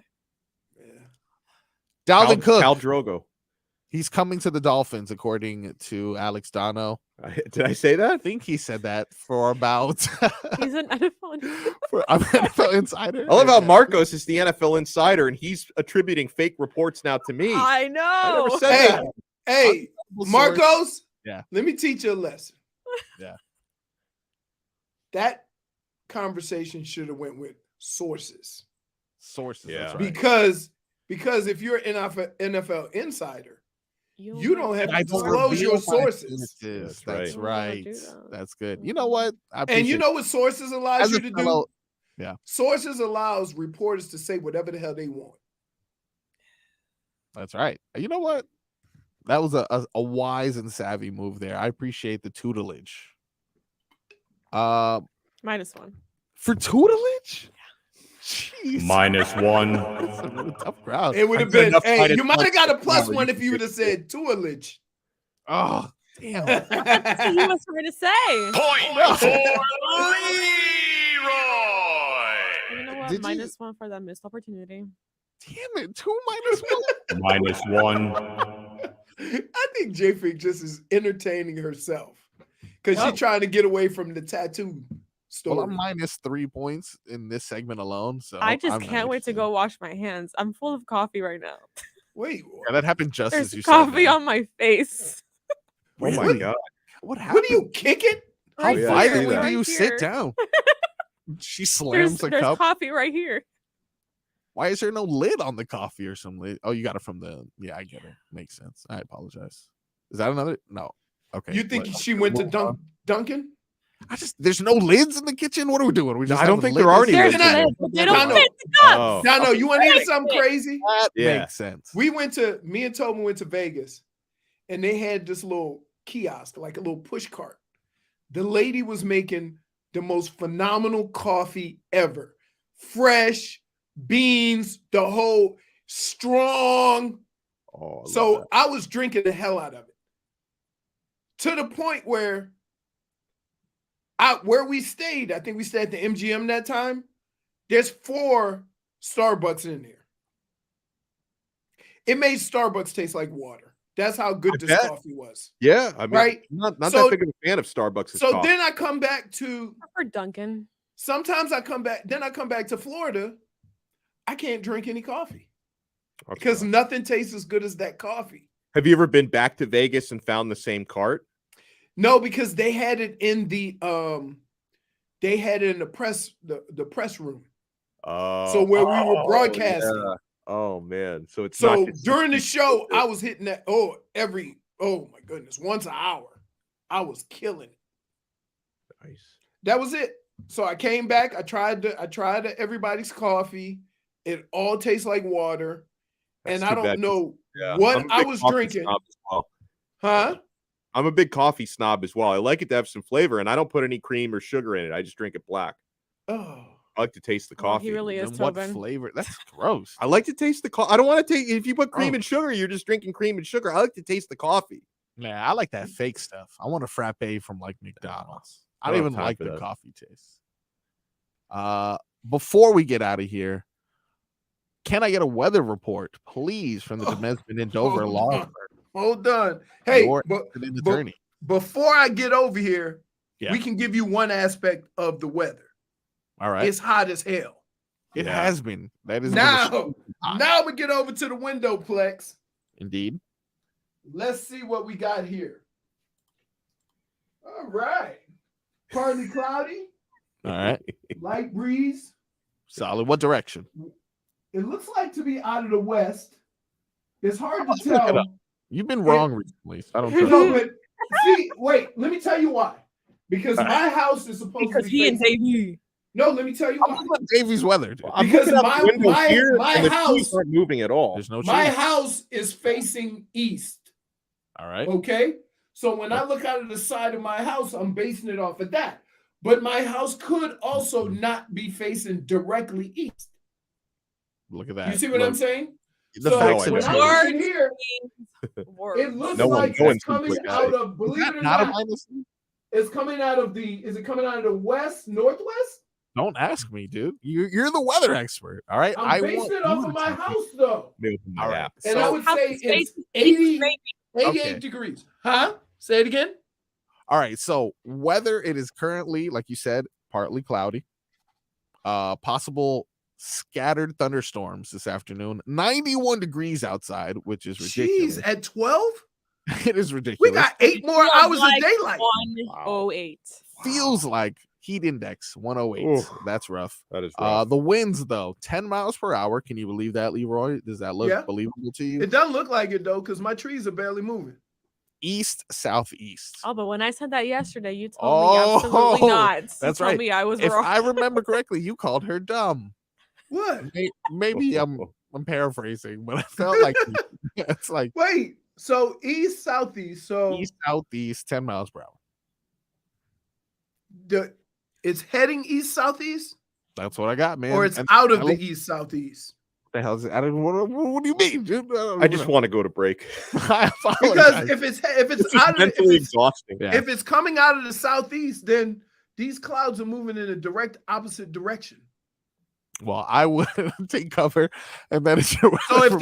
Dalvin Cook. Cal Drogo. He's coming to the Dolphins, according to Alex Donno. Did I say that? I think he said that for about He's an NFL. for I'm an NFL insider. I love how Marcos is the NFL insider, and he's attributing fake reports now to me. I know. I never said Hey, that. hey, Marcos. Yeah. Let me teach you a lesson. Yeah. That conversation should have went with sources. Sources. Yeah. That's right. Because if you're an NFL insider, you don't have I to don't disclose your reveal my sources. sources. That's That's right. right. You don't do that. That's good. You know what? I And you appreciate know what sources allows As you a to fellow- do? Yeah. Sources allows reporters to say whatever the hell they want. That's right. You know what? That was a wise and savvy move there. I appreciate the tutelage. -1. For tutelage? Jeez. -1. That's a really tough crowd. It would have I've said been, enough hey, minus you might have got a plus one. one if you would have said tutelage. Oh, damn. That's what he was trying to say. Point for Leroy. You know what? Did you- -1 for that missed opportunity. Damn it. 2 -1. -1. I think J-Fig just is entertaining herself because she's trying to get away from the tattoo story. Well, I'm -3 points in this segment alone. So I just I'm can't wait to interested. go wash my hands. I'm full of coffee right now. Wait, Yeah, that happened just There's as you coffee said. on my face. Oh my Really? god. What happened? what are you kicking? How Right yeah, here, violently do right you here. sit down? She slams the There's cup. coffee right here. Why is there no lid on the coffee or something? Oh, you got it from the. Yeah, I get it. Makes sense. I apologize. Is that another? No. Okay. You think what- she went to move on. Duncan? there's no lids in the kitchen. What are we doing? We No, just I don't have think a there are lid? any There's lids in lids, it. but they Donno. don't fit the cup. Oh. Now, no, you want to hear something Wait. crazy? That Yeah. makes sense. Me and Tobin went to Vegas and they had this little kiosk, like a little push cart. The lady was making the most phenomenal coffee ever. Fresh, beans, the whole strong. Oh, I love So that. I was drinking the hell out of it. To the point where we stayed, I think we stayed at the MGM that time. There's 4 Starbucks in there. It made Starbucks taste like water. That's how good this bet. coffee was. Yeah, I mean, Right? not So- that big of a fan of Starbucks. So then I come back to For Duncan. sometimes I come back to Florida. I can't drink any coffee because nothing tastes as good as that coffee. Have you ever been back to Vegas and found the same cart? No, because they had it in the press room. Oh, So where we were broadcasting. yeah. Oh man, so it's So not during the consistent. show, I was hitting that oh my goodness, once an hour. I was killing it. Nice. That was it. So I came back. I tried everybody's coffee. It all tastes like water. That's and I too don't bad 'cause- know yeah. what I'm a I big was coffee drinking. snob as well. Huh? I'm a big coffee snob as well. I like it to have some flavor, and I don't put any cream or sugar in it. I just drink it black. Oh. I like to taste the Oh, coffee. he really is And what Tobin. flavor? That's gross. I like to taste the coffee. I don't want to take. If you put cream Oh. and sugar, you're just drinking cream and sugar. I like to taste the coffee. Yeah, I like that fake stuff. I want a frappe from like McDonald's. I I don't don't even have time like for the that. coffee taste. Before we get out of here, can I get a weather report, please, from the Demesman and Dover law firm? Hold on. Hey, Your but resident attorney. before I get over here, Yeah. we can give you one aspect of the weather. All right. It's hot as hell. It Yeah. has been. That is Now we get over to the window plex. indeed. Let's see what we got here. All right. Partly cloudy, All right. light breeze. Solid. What direction? It looks like to be out of the west. It's hard to Let's look it tell. up. You've been wrong recently. So I don't trust No, you. but see, wait, let me tell you why. Because my house is supposed Because to be he and facing. Davey. No, let me tell you I'm why. looking at Davey's weather. Dude. I'm Because looking out the window here, my and the house- trees aren't moving at all. There's no My trees. house is facing east. All right. Okay. So when I look out of the side of my house, I'm basing it off of that. But my house could also not be facing directly east. Look at that. You see what I'm saying? The So facts when of I it. look in here, Words. it looks No one- like no one it's can coming look at out it. of, Is believe that it or not a not, minus? it's coming out of is it coming out of the west, northwest? Don't ask me, dude. You're the weather expert. All right. I'm basing want it off you of to my tell me. house, though. Let me open my All right. app. And I So, would House say is it's facing 80, maybe. 88 Okay. degrees. Huh? Say it again. all right. So weather, it is currently, like you said, partly cloudy. Possible scattered thunderstorms this afternoon. 91 degrees outside, which is ridiculous. Jeez, at 12? It is ridiculous. We got 8 more hours of daylight. 108. Feels like heat index 108. Oof. That's rough. That is rough. The winds though, 10 miles per hour. Can you believe that, Leroy? Does that look Yeah. believable to you? It doesn't look like it, though, because my trees are barely moving. East southeast. Oh, but when I said that yesterday, you told me absolutely Oh, not. You that's told right. me I was If wrong. I remember correctly, you called her dumb. What? Maybe I'm paraphrasing, but I felt like it's like Wait, so east, southeast. So east southeast, 10 miles per hour. it's heading east, southeast? That's what I got, man. Or it's And out of I the look- east, southeast? What the hell is it? What do you mean, dude? I just want to go to break. I Because apologize. if it's It's out of mentally exhausting. Yeah. if it's coming out of the southeast, then these clouds are moving in a direct opposite direction. Well, I would take cover, and that is your So weather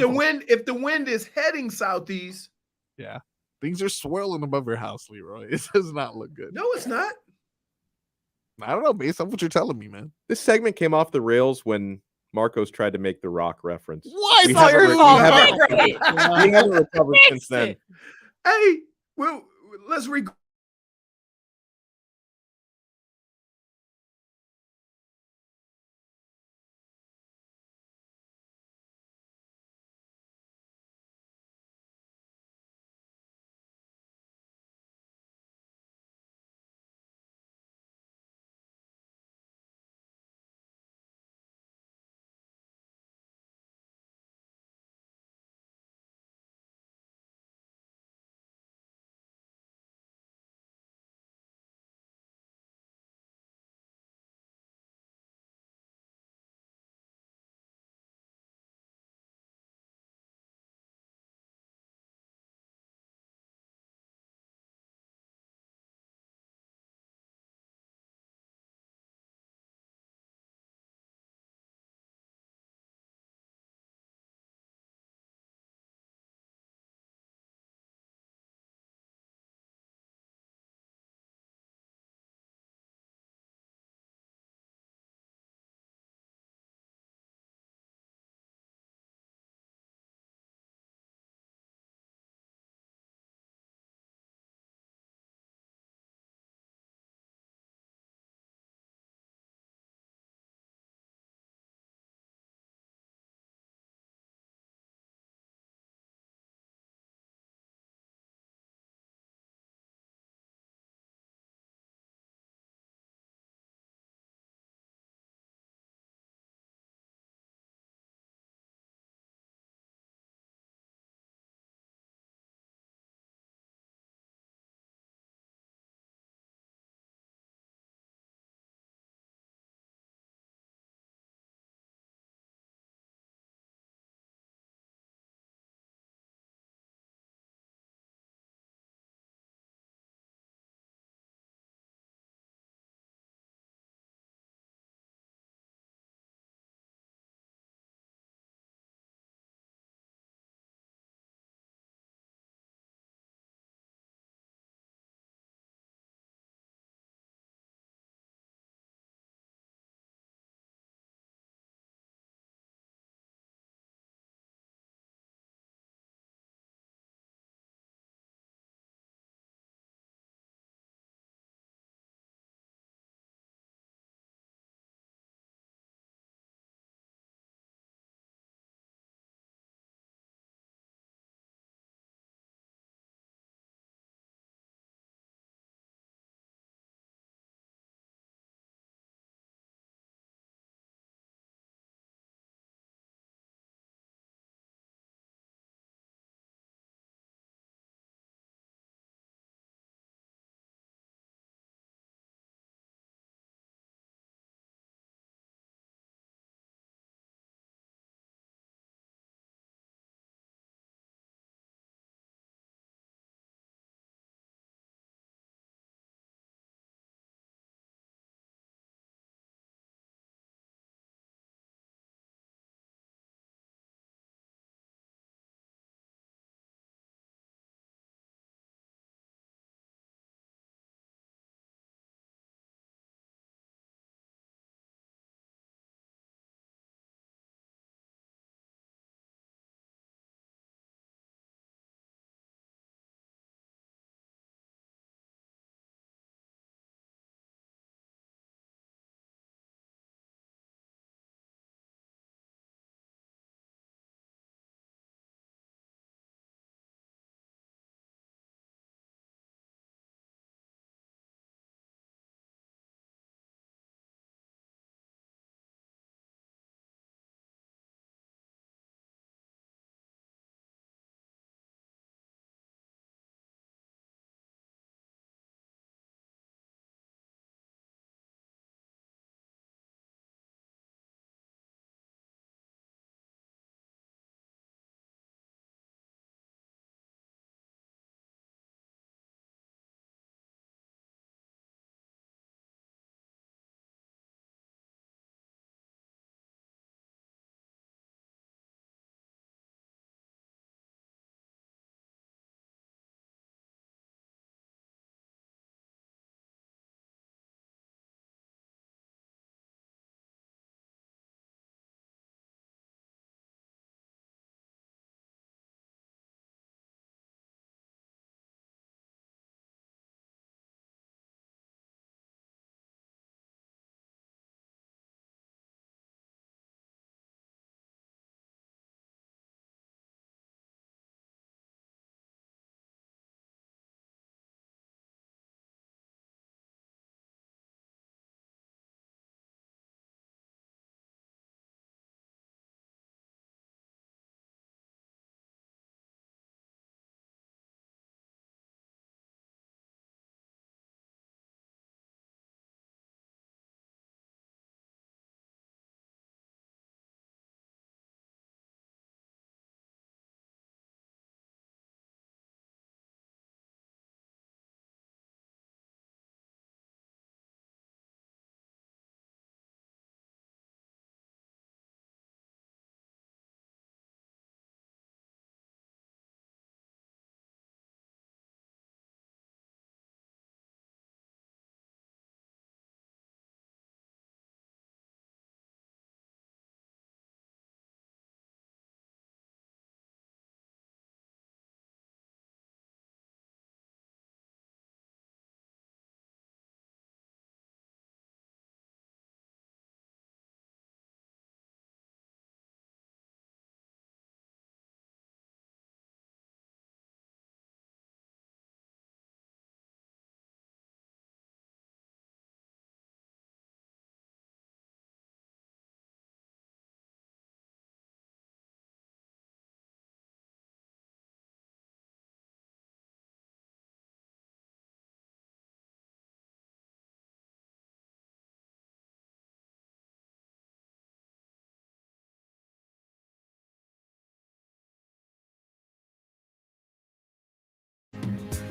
if the wind is heading southeast, yeah, things are swirling above your house, Leroy. It does not look good. no, it's not. I don't know, based on what you're telling me, man. This segment came off the rails when Marcos tried to make the Rock reference. What? We It's all haven't your re- fault. we haven't- Great. we haven't recovered Fix since then. it. Hey, well, let's regroup.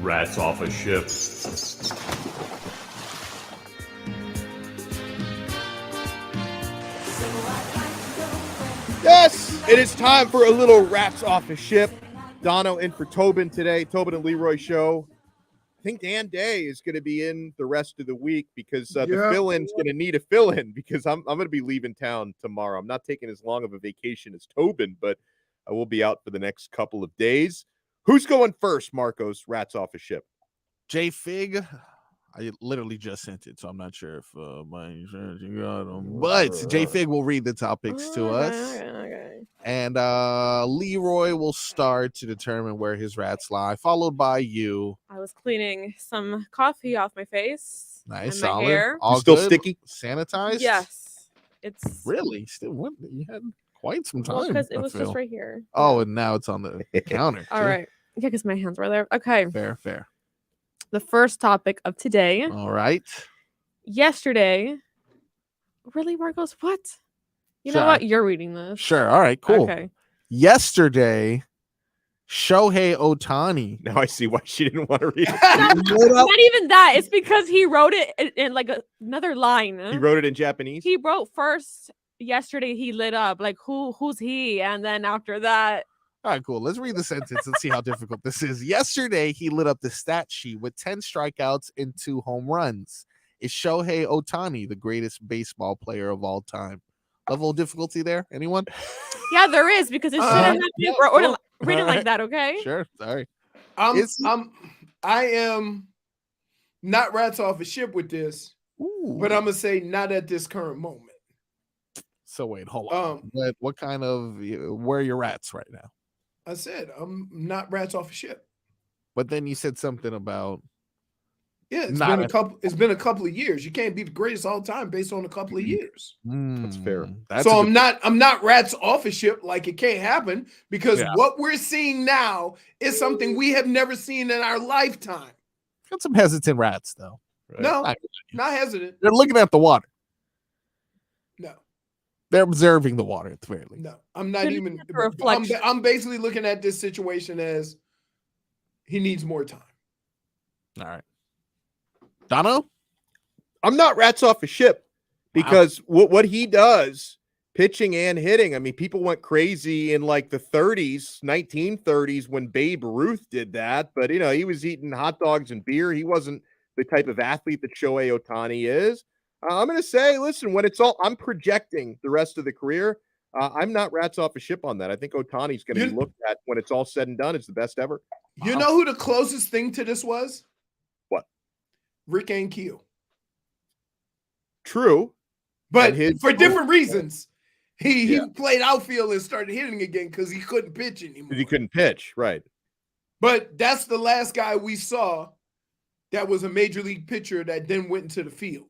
Rats off a ship. Yes, it is time for a little Rats off a ship. Donno in for Tobin today. Tobin and Leroy show. I think Dan Day is going to be in the rest of the week because the fill-in's going to need a fill-in because I'm going to be leaving town tomorrow. I'm not taking as long of a vacation as Tobin, but I will be out for the next couple of days. Who's going first, Marcos? Rats off a ship. J Fig. I literally just sent it, so I'm not sure if my insurance you got them. But J Fig will read the topics to us. Okay. And Leroy will start to determine where his rats lie, followed by you. I was cleaning some coffee off my face. Nice, and my solid. hair. All Still good? sticky? Sanitized? Yes. It's Really? Still, what? You had quite some time. because it I was feel. just right here. Oh, and now it's on the counter. All too. right. Yeah, because my hands were there. Okay. Fair. The first topic of today. All right. Yesterday. Really, Marcos? What? You know Sorry. what? You're reading this. Sure. All right. Cool. Okay. Yesterday, Shohei Ohtani. Now I see why she didn't want to read it. Not even that. It's because he wrote it in like another line. He wrote it in Japanese? He wrote first yesterday he lit up. Like who's he? And then after that. All right, cool. Let's read the sentence and see how difficult this is. Yesterday, he lit up the stat sheet with 10 strikeouts and 2 home runs. Is Shohei Ohtani the greatest baseball player of all time? Level of difficulty there? Anyone? Yeah, there is because it shouldn't have to be written like that, okay? Sure. Sorry. I am not rats off a ship with this, but I'm gonna say not at this current moment. So wait, hold on. What kind of where are your rats right now? I said I'm not rats off a ship. But then you said something about it's been a couple of years. You can't be the greatest all time based on a couple of years. That's fair. So I'm not rats off a ship like it can't happen because what we're seeing now is something we have never seen in our lifetime. Got some hesitant rats though. Right? No, not hesitant. They're looking at the water. No. They're observing the water at the very least. No, I'm not even. I'm basically looking at this situation as he needs more time. All right. Dono? I'm not rats off a ship because what he does, pitching and hitting, I mean, people went crazy in like the 1930s when Babe Ruth did that. But, he was eating hot dogs and beer. He wasn't the type of athlete that Shohei Ohtani is. I'm going to say, listen, I'm projecting the rest of the career. I'm not rats off a ship on that. I think Ohtani's going to be looked at when it's all said and done. It's the best ever. You know who the closest thing to this was? What? Rick Ankiel. True. But for different reasons. He played outfield and started hitting again because he couldn't pitch anymore. Because he couldn't pitch, right. But that's the last guy we saw that was a major league pitcher that then went into the field.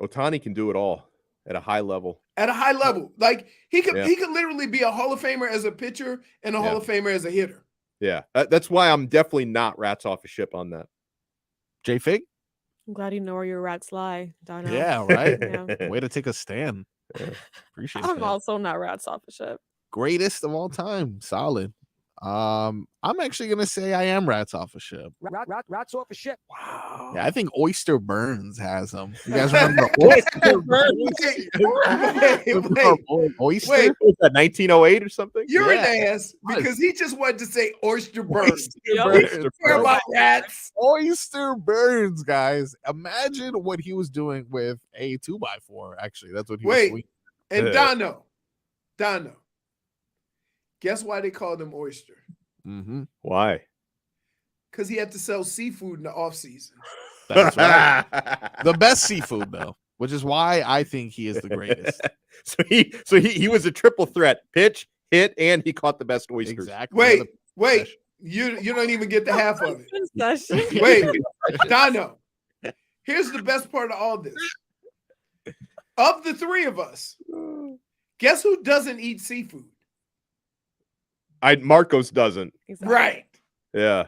Ohtani can do it all at a high level. At a high level. Like he could literally be a Hall of Famer as a pitcher and a Hall of Famer as a hitter. Yeah. That's why I'm definitely not rats off a ship on that. J Fig? I'm glad you know where your rats lie, Dono. Yeah, right. Way to take a stand. Appreciate it. I'm also not rats off a ship. Greatest of all time. Solid. I'm actually gonna say I am rats off a ship. Rats off a ship. Wow. Yeah, I think Oyster Burns has them. You guys remember Oyster Burns? Oyster? Was that 1908 or something? You're an ass because he just wanted to say Oyster Burns. Care about rats. Oyster Burns, guys. Imagine what he was doing with a 2x4. Actually, that's what he was doing. And Donno. Guess why they called him Oyster? Mm-hmm. Why? Because he had to sell seafood in the offseason. That's right. The best seafood, though, which is why I think he is the greatest. So he was a triple threat: pitch, hit, and he caught the best oysters. Exactly. Wait. You don't even get the half of it. Wait, Donno. Here's the best part of all this. Of the three of us, guess who doesn't eat seafood? Marcos doesn't. Exactly. Right. Yeah.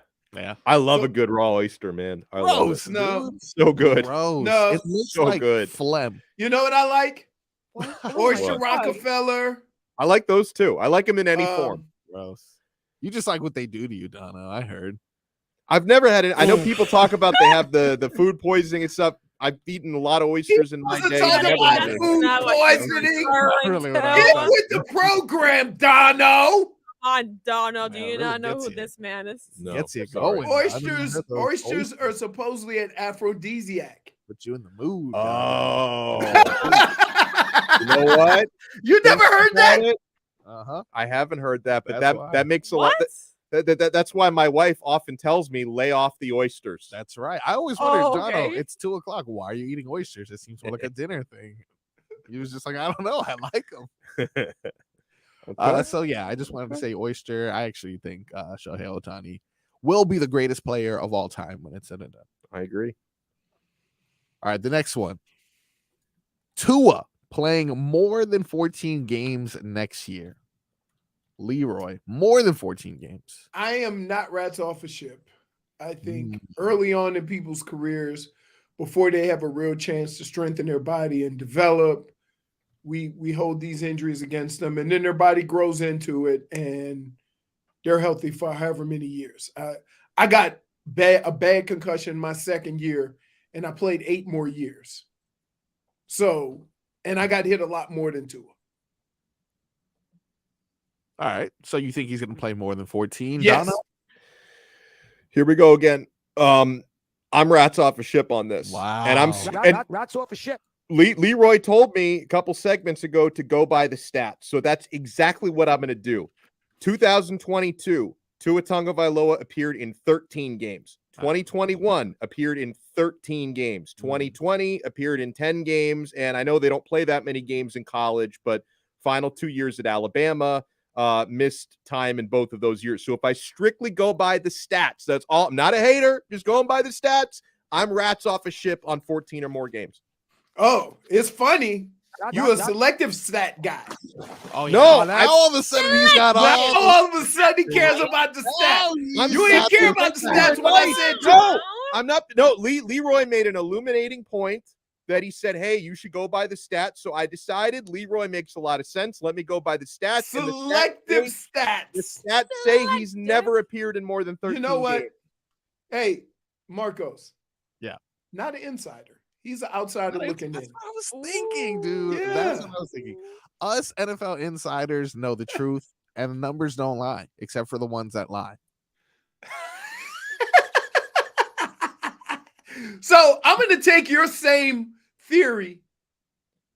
I love a good raw oyster, man. I love it. No. So good. Gross. No. It looks so like good. phlegm. You know what I like? Oh Oyster Rockefeller. I like those too. I like them in any form. Gross. You just like what they do to you, Dono. I heard. I've never had it. I know people talk about they have the food poisoning and stuff. I've eaten a lot of oysters in my day. Talking Never about had it. food poisoning. Get with the program, Donno. On Dono, do Yeah, you really not know gets who you. this man is? No, Gets you sorry. going. I didn't Oysters, know those oysters are supposedly an aphrodisiac. put you in the mood. Oh, you know what? You never heard that? Uh-huh. I haven't heard that, but That's why. that makes a What? lot. That's why my wife often tells me lay off the oysters. That's right. I always wondered, Oh, Dono, okay. it's 2:00. Why are you eating oysters? It seems more like a dinner thing. He was just like, I don't know. I like them. So yeah, I just wanted to say oyster. I actually think Shohei Ohtani will be the greatest player of all time when it's said and done. I agree. All right, the next one. Tua playing more than 14 games next year. Leroy, more than 14 games. I am not rats off a ship. I think early on in people's careers, before they have a real chance to strengthen their body and develop, we hold these injuries against them, and then their body grows into it, and they're healthy for however many years. I got a bad concussion my second year, and I played 8 more years. So, and I got hit a lot more than Tua. All right. So you think he's going to play more than 14? Yes. Dono? Here we go again. I'm rats off a ship on this. Wow. And Rats off a ship. Leroy told me a couple segments ago to go by the stats. So that's exactly what I'm going to do. 2022, Tua Tagovailoa appeared in 13 games. 2021 appeared in 13 games. 2020 appeared in 10 games. And I know they don't play that many games in college, but final 2 years at Alabama, missed time in both of those years. So if I strictly go by the stats, that's all. I'm not a hater, just going by the stats. I'm rats off a ship on 14 or more games. Oh, it's funny. You a selective stat guy. Oh, yeah. No, now all of a sudden he's got All of a sudden he cares about the stats. You didn't care about the stats when I said no. I'm not. No, Leroy made an illuminating point that he said, "Hey, you should go by the stats." So I decided Leroy makes a lot of sense. Let me go by the stats. And selective stats. The stats say he's never appeared in more than 13 You know what? games. Hey, Marcos. Yeah. Not an insider. He's an outsider looking in. That's what I was thinking, dude. Yeah. That's what I was thinking. Us NFL insiders know the truth, and the numbers don't lie, except for the ones that lie. So I'm going to take your same theory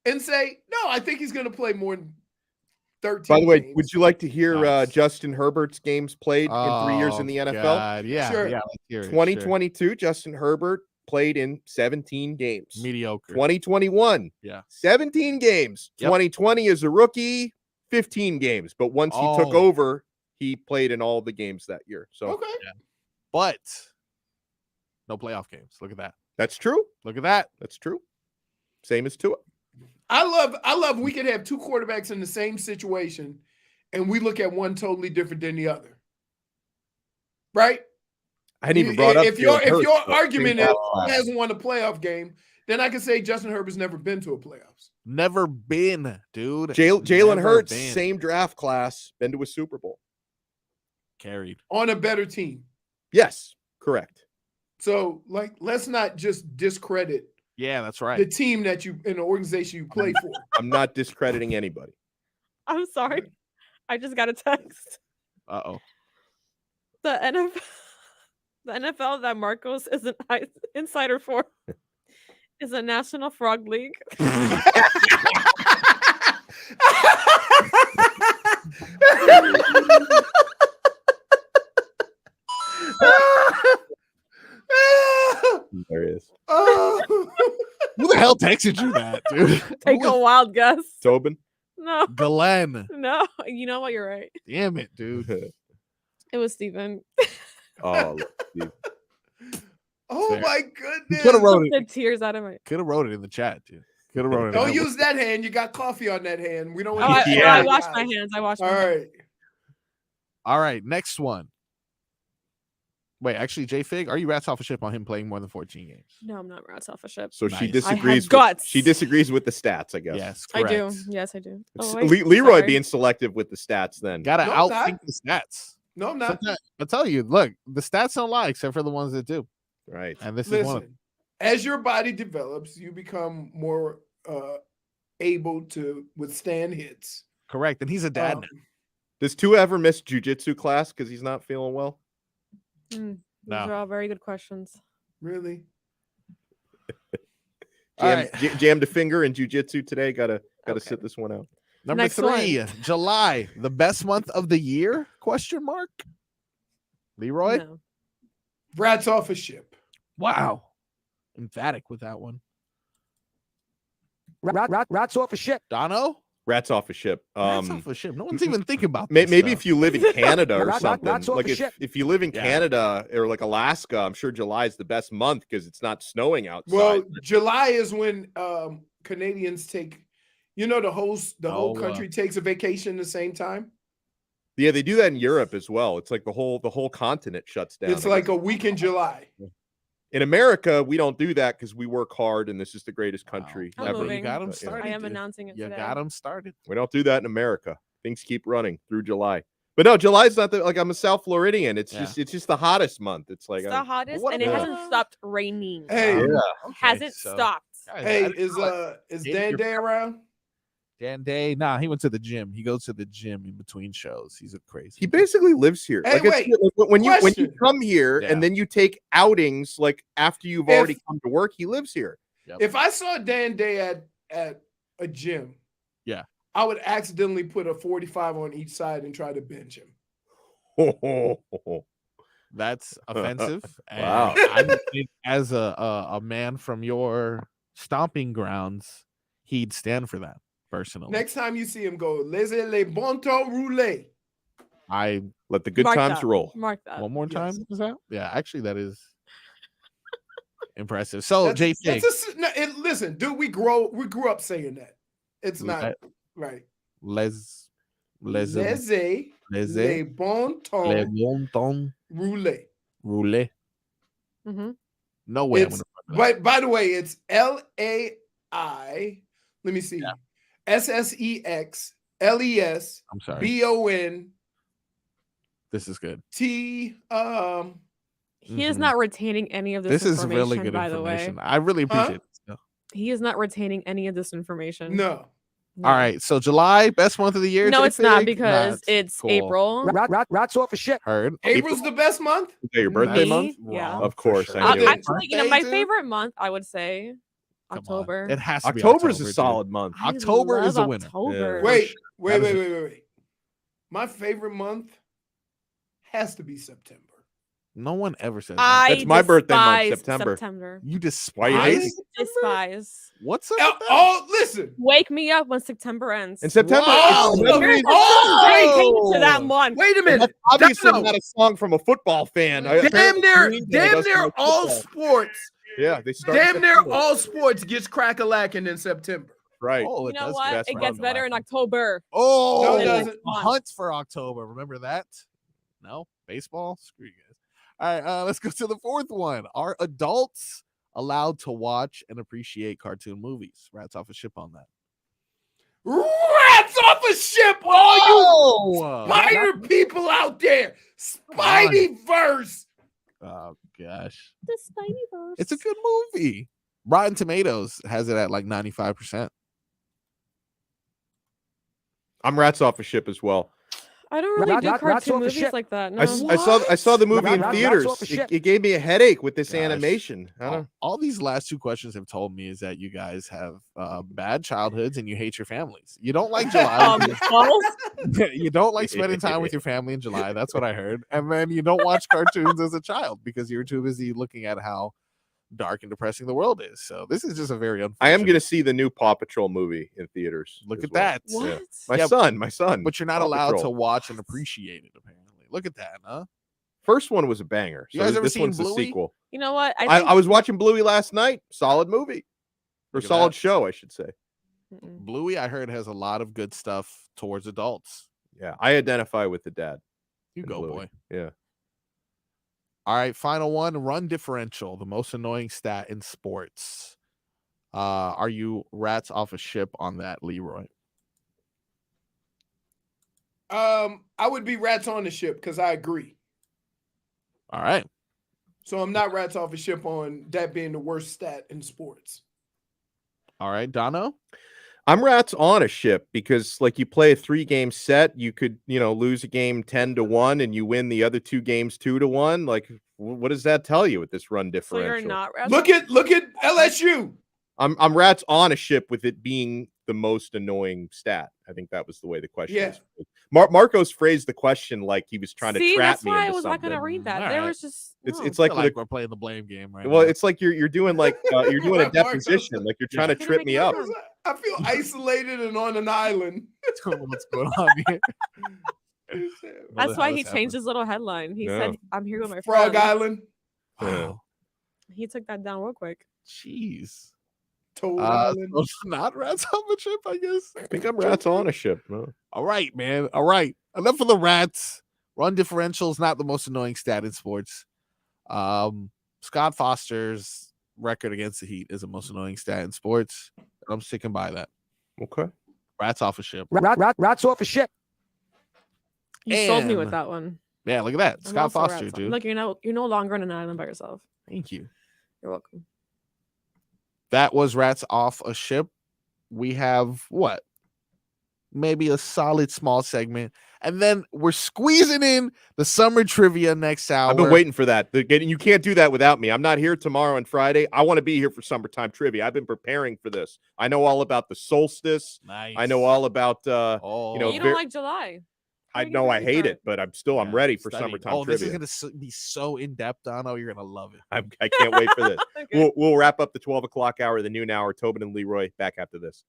and say, no, I think he's going to play more than 13 By the way, games. would you like to hear Nice. Justin Herbert's games played in 3 years in the NFL? God. Yeah, Sure. yeah. Let's hear it. 2022, Justin Herbert played in 17 games. Sure. Mediocre. 2021, Yeah. 17 games. Yep. 2020 as a rookie, 15 games. But once he took Oh. over, he played in all the games that year. So Okay. But no playoff games. Look at that. that's true. Look at that. That's true. Same as Tua. I love we could have 2 quarterbacks in the same situation and we look at one totally different than the other. Right? I hadn't even brought up if your Jalen Hurts, but argument is same he hasn't won a playoff game, then I can say Justin Herbert's never been to a playoffs. Never been, dude. Jalen Never Hurts, been. same draft class, been to a Super Bowl. Carried. On a better team. Yes, correct. So, like, let's not just discredit Yeah, that's the right. team that you in the organization you play for. I'm not discrediting anybody. I'm sorry. I just got a text. Uh-oh. The NFL that Marcos is an insider for is a National Frog League. There is. Who the hell texted you that, dude? Take a wild guess. Tobin. No, Glenn. no. You know what? You're right. Damn it, dude. It was Steven. Oh, Steve. Oh Fair. my goodness. Could have wrote The it. tears out of my. Could have wrote it in the chat, dude. Could have wrote it. Don't in. use that hand. You got coffee on that hand. We don't Oh, want I washed my hands. I washed All my hands. right. All right, next one. Wait, actually, J Fig, are you rats off a ship on him playing more than 14 games? No, I'm not rats off a ship. So she Nice. disagrees. guts. She disagrees with the stats, I guess. Yes, I correct. do. Yes, I do. It's Oh, wait, Leroy sorry. being selective with the stats then. Gotta No, I'm outthink not. the stats. No, I'm not. I'll tell you, look, the stats don't lie except for the ones that do. Right. And this is one of Listen, as your body develops, you become more able to withstand hits. correct. And he's a dad now. Does Tua ever miss jujitsu class because he's not feeling well? Those No. are all very good questions. Really? Jammed a finger in jujitsu today. Gotta sit this one out. Number Next 3, July, the best month of the year? Question mark. Leroy. No. Rats off a ship. Wow, emphatic with that one. Rats off a ship. Dono. Rats off a ship. Rats off a ship. No one's even thinking about this Maybe stuff. if you live in Canada or something, rats off like a ship. if you live in Yeah. Canada or like Alaska, I'm sure July is the best month because it's not snowing outside. Well, July is when Canadians take, the whole country takes a vacation the same time. Yeah, they do that in Europe as well. It's like the whole continent shuts down. It's like a week in July. In America, we don't do that because we work hard and this is the greatest country I'm ever. moving. You got him But, yeah. started. I am dude. announcing it You today. got him started. We don't do that in America. Things keep running through July. But no, July's not like I'm a South Floridian. It's just the hottest month. It's like It's the hottest, what and it about- hasn't stopped raining. Hey, Hasn't stopped. Guys, hey, I didn't know it. is Dave, Dan you're Day around? Dan Day? Nah, he went to the gym. He goes to the gym in between shows. He's a crazy. He basically lives here. Hey, like it's, wait, like, when you question. come here Yeah. and then you take outings like after you've If- already come to work, he lives here. If I saw Dan Day at a gym, Yeah. I would accidentally put a 45 on each side and try to bench him. That's offensive. And Wow. I would think as a man from your stomping grounds, he'd stand for that personally. Next time you see him, go, laissez les bon temps rouler. I Let the good Mark times that. roll. Mark that. one more time. Yes. Is that? Yeah, actually, that is impressive. So JP, Listen, dude, we grew up saying that. It's not Let- right. les Laissez les bon temps les bon temps rouler. rouler. Mm-hmm. No way. I'm It's, gonna fuck that. by the way, it's LAI. Let me see. Yeah. SSEXLES I'm sorry. BONT. This is good. He is Mhm. not retaining any of this. This is really good by the way. information. I really appreciate this. He is not retaining any of this information. No. All right. So July, best month of the year. No, it's not JP? because Nah, it's cool. April. Rats off a ship. Heard. April's the best month. Is that your birthday Me? month? Yeah. Wrong, Of for course, sure. I knew it. Actually, my Birthday, dude? favorite month, I would say Come on. October. It has to be October's October, a dude. solid month. I October is love a winner. October. Wait. That is Wait. My favorite month has to be September. No one ever said that. I That's my birthday month, despise September. You despise. Why you hate it? Despise. What's up? Oh, with that? oh, listen. Wake me up when September ends. In September, Wow. it's You're September- dedicated to that month. Wait a minute. That's obviously Dono. not a song from a football fan. Damn near all sports. Yeah, they start. Damn near September. all sports gets crack-a-lacking in September. Right. Oh, You it know does what? that's It gets fun. better in October. Oh, No, it doesn't. Hunt for October. Remember that? No baseball. Screw you guys. All right, let's go to the fourth one. Are adults allowed to watch and appreciate cartoon movies? Rats off a ship on that. Rats off a ship, all you Oh, spider people out there. Spideyverse. oh gosh, The Spideyverse. it's a good movie. Rotten Tomatoes has it at like 95%. I'm rats off a ship as well. I don't really do Rats cartoon off a movies ship. like that. No. I saw the movie in Rats theaters. off a ship. It gave me a headache with this Gosh. animation. I don't. All these last two questions have told me is that you guys have bad childhoods and you hate your families. You don't like July. You don't like spending time with your family in July. That's what I heard. And then you don't watch cartoons as a child because you're too busy looking at how dark and depressing the world is. So this is just a very unfortunate. I am going to see the new Paw Patrol movie in theaters. Look as at well. that. What? My son. But you're not Paw allowed Patrol. to watch and appreciate it, apparently. Look at that, huh? First one was a banger. You So guys ever this seen one's the Bluey? sequel. You know what? I was watching Bluey last night. Solid movie. Or Look at solid that. show, I should say. Mm-mm. Bluey, I heard, has a lot of good stuff towards adults. Yeah, I identify with the dad. You in go, Bluey. boy. Yeah. All right, final one. Run differential, the most annoying stat in sports. Are you rats off a ship on that, Leroy? I would be rats on the ship because I agree. All right. So I'm not rats off a ship on that being the worst stat in sports. All right, Dono. I'm rats on a ship because, like, you play a 3-game set, you could, lose a game 10-1, and you win the other 2 games 2-1. Like, what does that tell you with this run So differential? you're not rats. Look at LSU. I'm rats on a ship with it being the most annoying stat. I think that was the way the question was phrased. Marcos phrased the question like he was trying to trap that's me why into I was not something. gonna read that. All There right. was just It's I like, feel like we're playing the blame game right well, now. it's like you're doing like you're doing a Marcos. deposition, like you're trying to Couldn't trip make me it up. up. I feel isolated and on an island. What's going on here? That's why he What's changed his little headline. He No. said, "I'm here with my Frog friend." Island, Wow. He took that down real quick. Jeez. Toad Island. So not rats on the ship, I guess. I think I'm rats on a ship. No. All right, man. All right. Enough of the rats. Run differential is not the most annoying stat in sports. Scott Foster's record against the Heat is the most annoying stat in sports. I'm sticking by that. Okay. Rats off a ship. Rats off a ship. You sold me with And- that one. Yeah, look at that. I'm Scott also Foster, rats on- dude. Look, you're no longer on an island by yourself. Thank you. You're welcome. That was rats off a ship. We have what? Maybe a solid small segment. And then we're squeezing in the summer trivia next hour. I've been waiting for that. You can't do that without me. I'm not here tomorrow and Friday. I want to be here for summertime trivia. I've been preparing for this. I know all about the solstice. Nice. I know all about You don't like July. I know I hate it, but I'm ready for summertime trivia. This is going to be so in depth, Dono. You're going to love it. I can't wait for this. Okay. We'll wrap up the 12 o'clock hour, the noon hour. Tobin and Leroy back after this.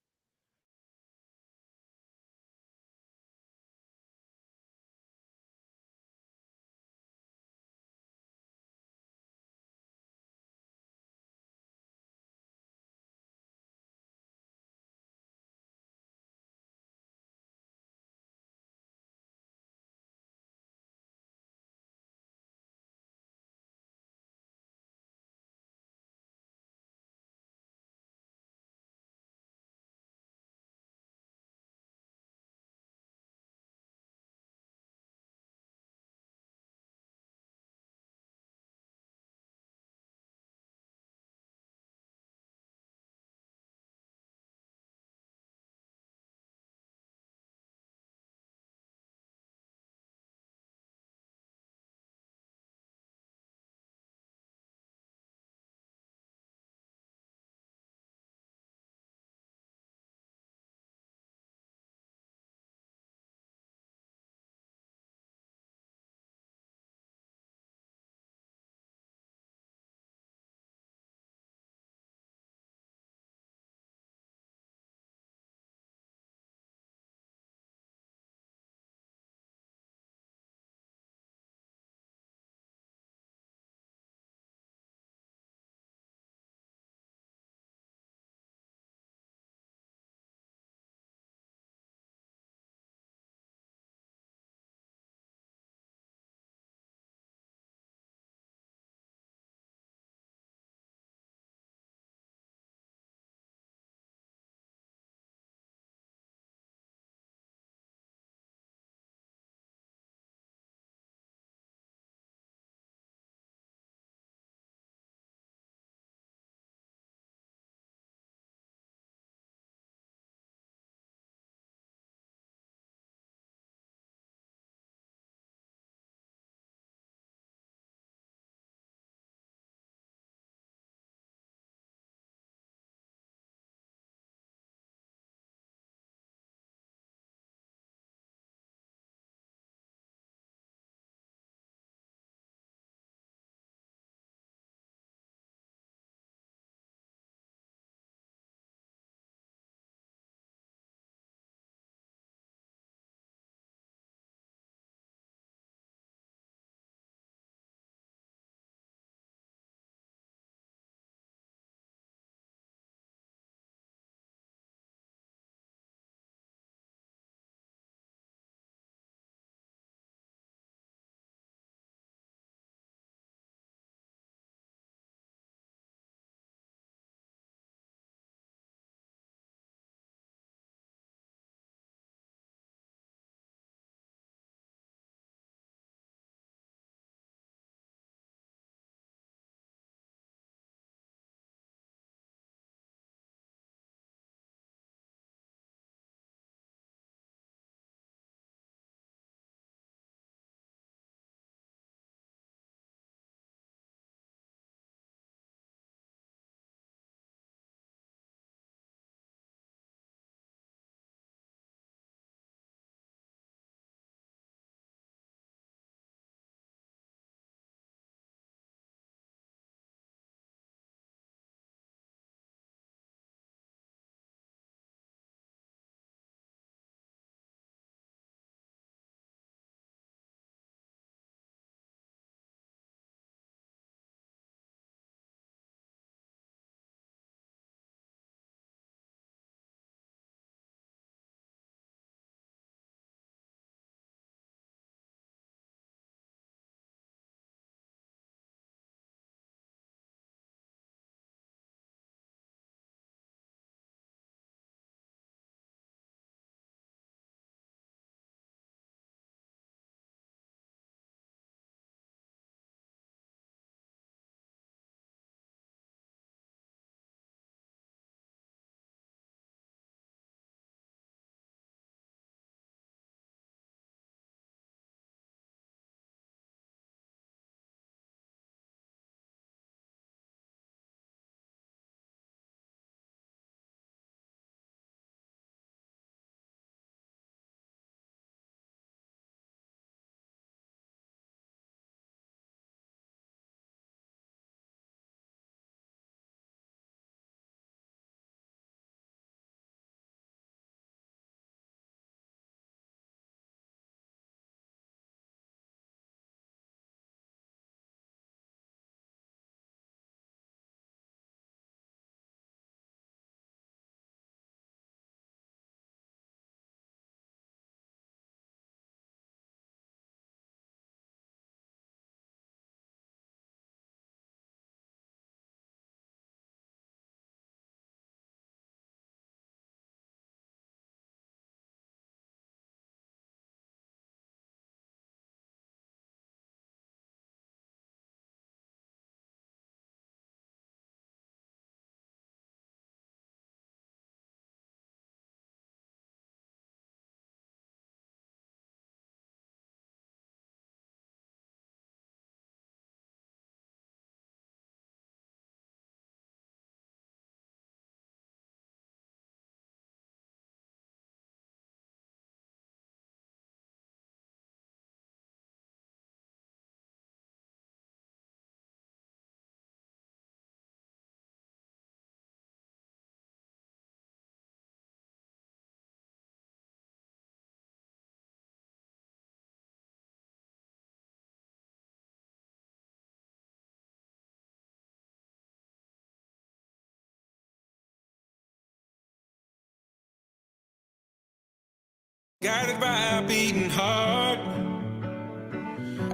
Guided by a beating heart.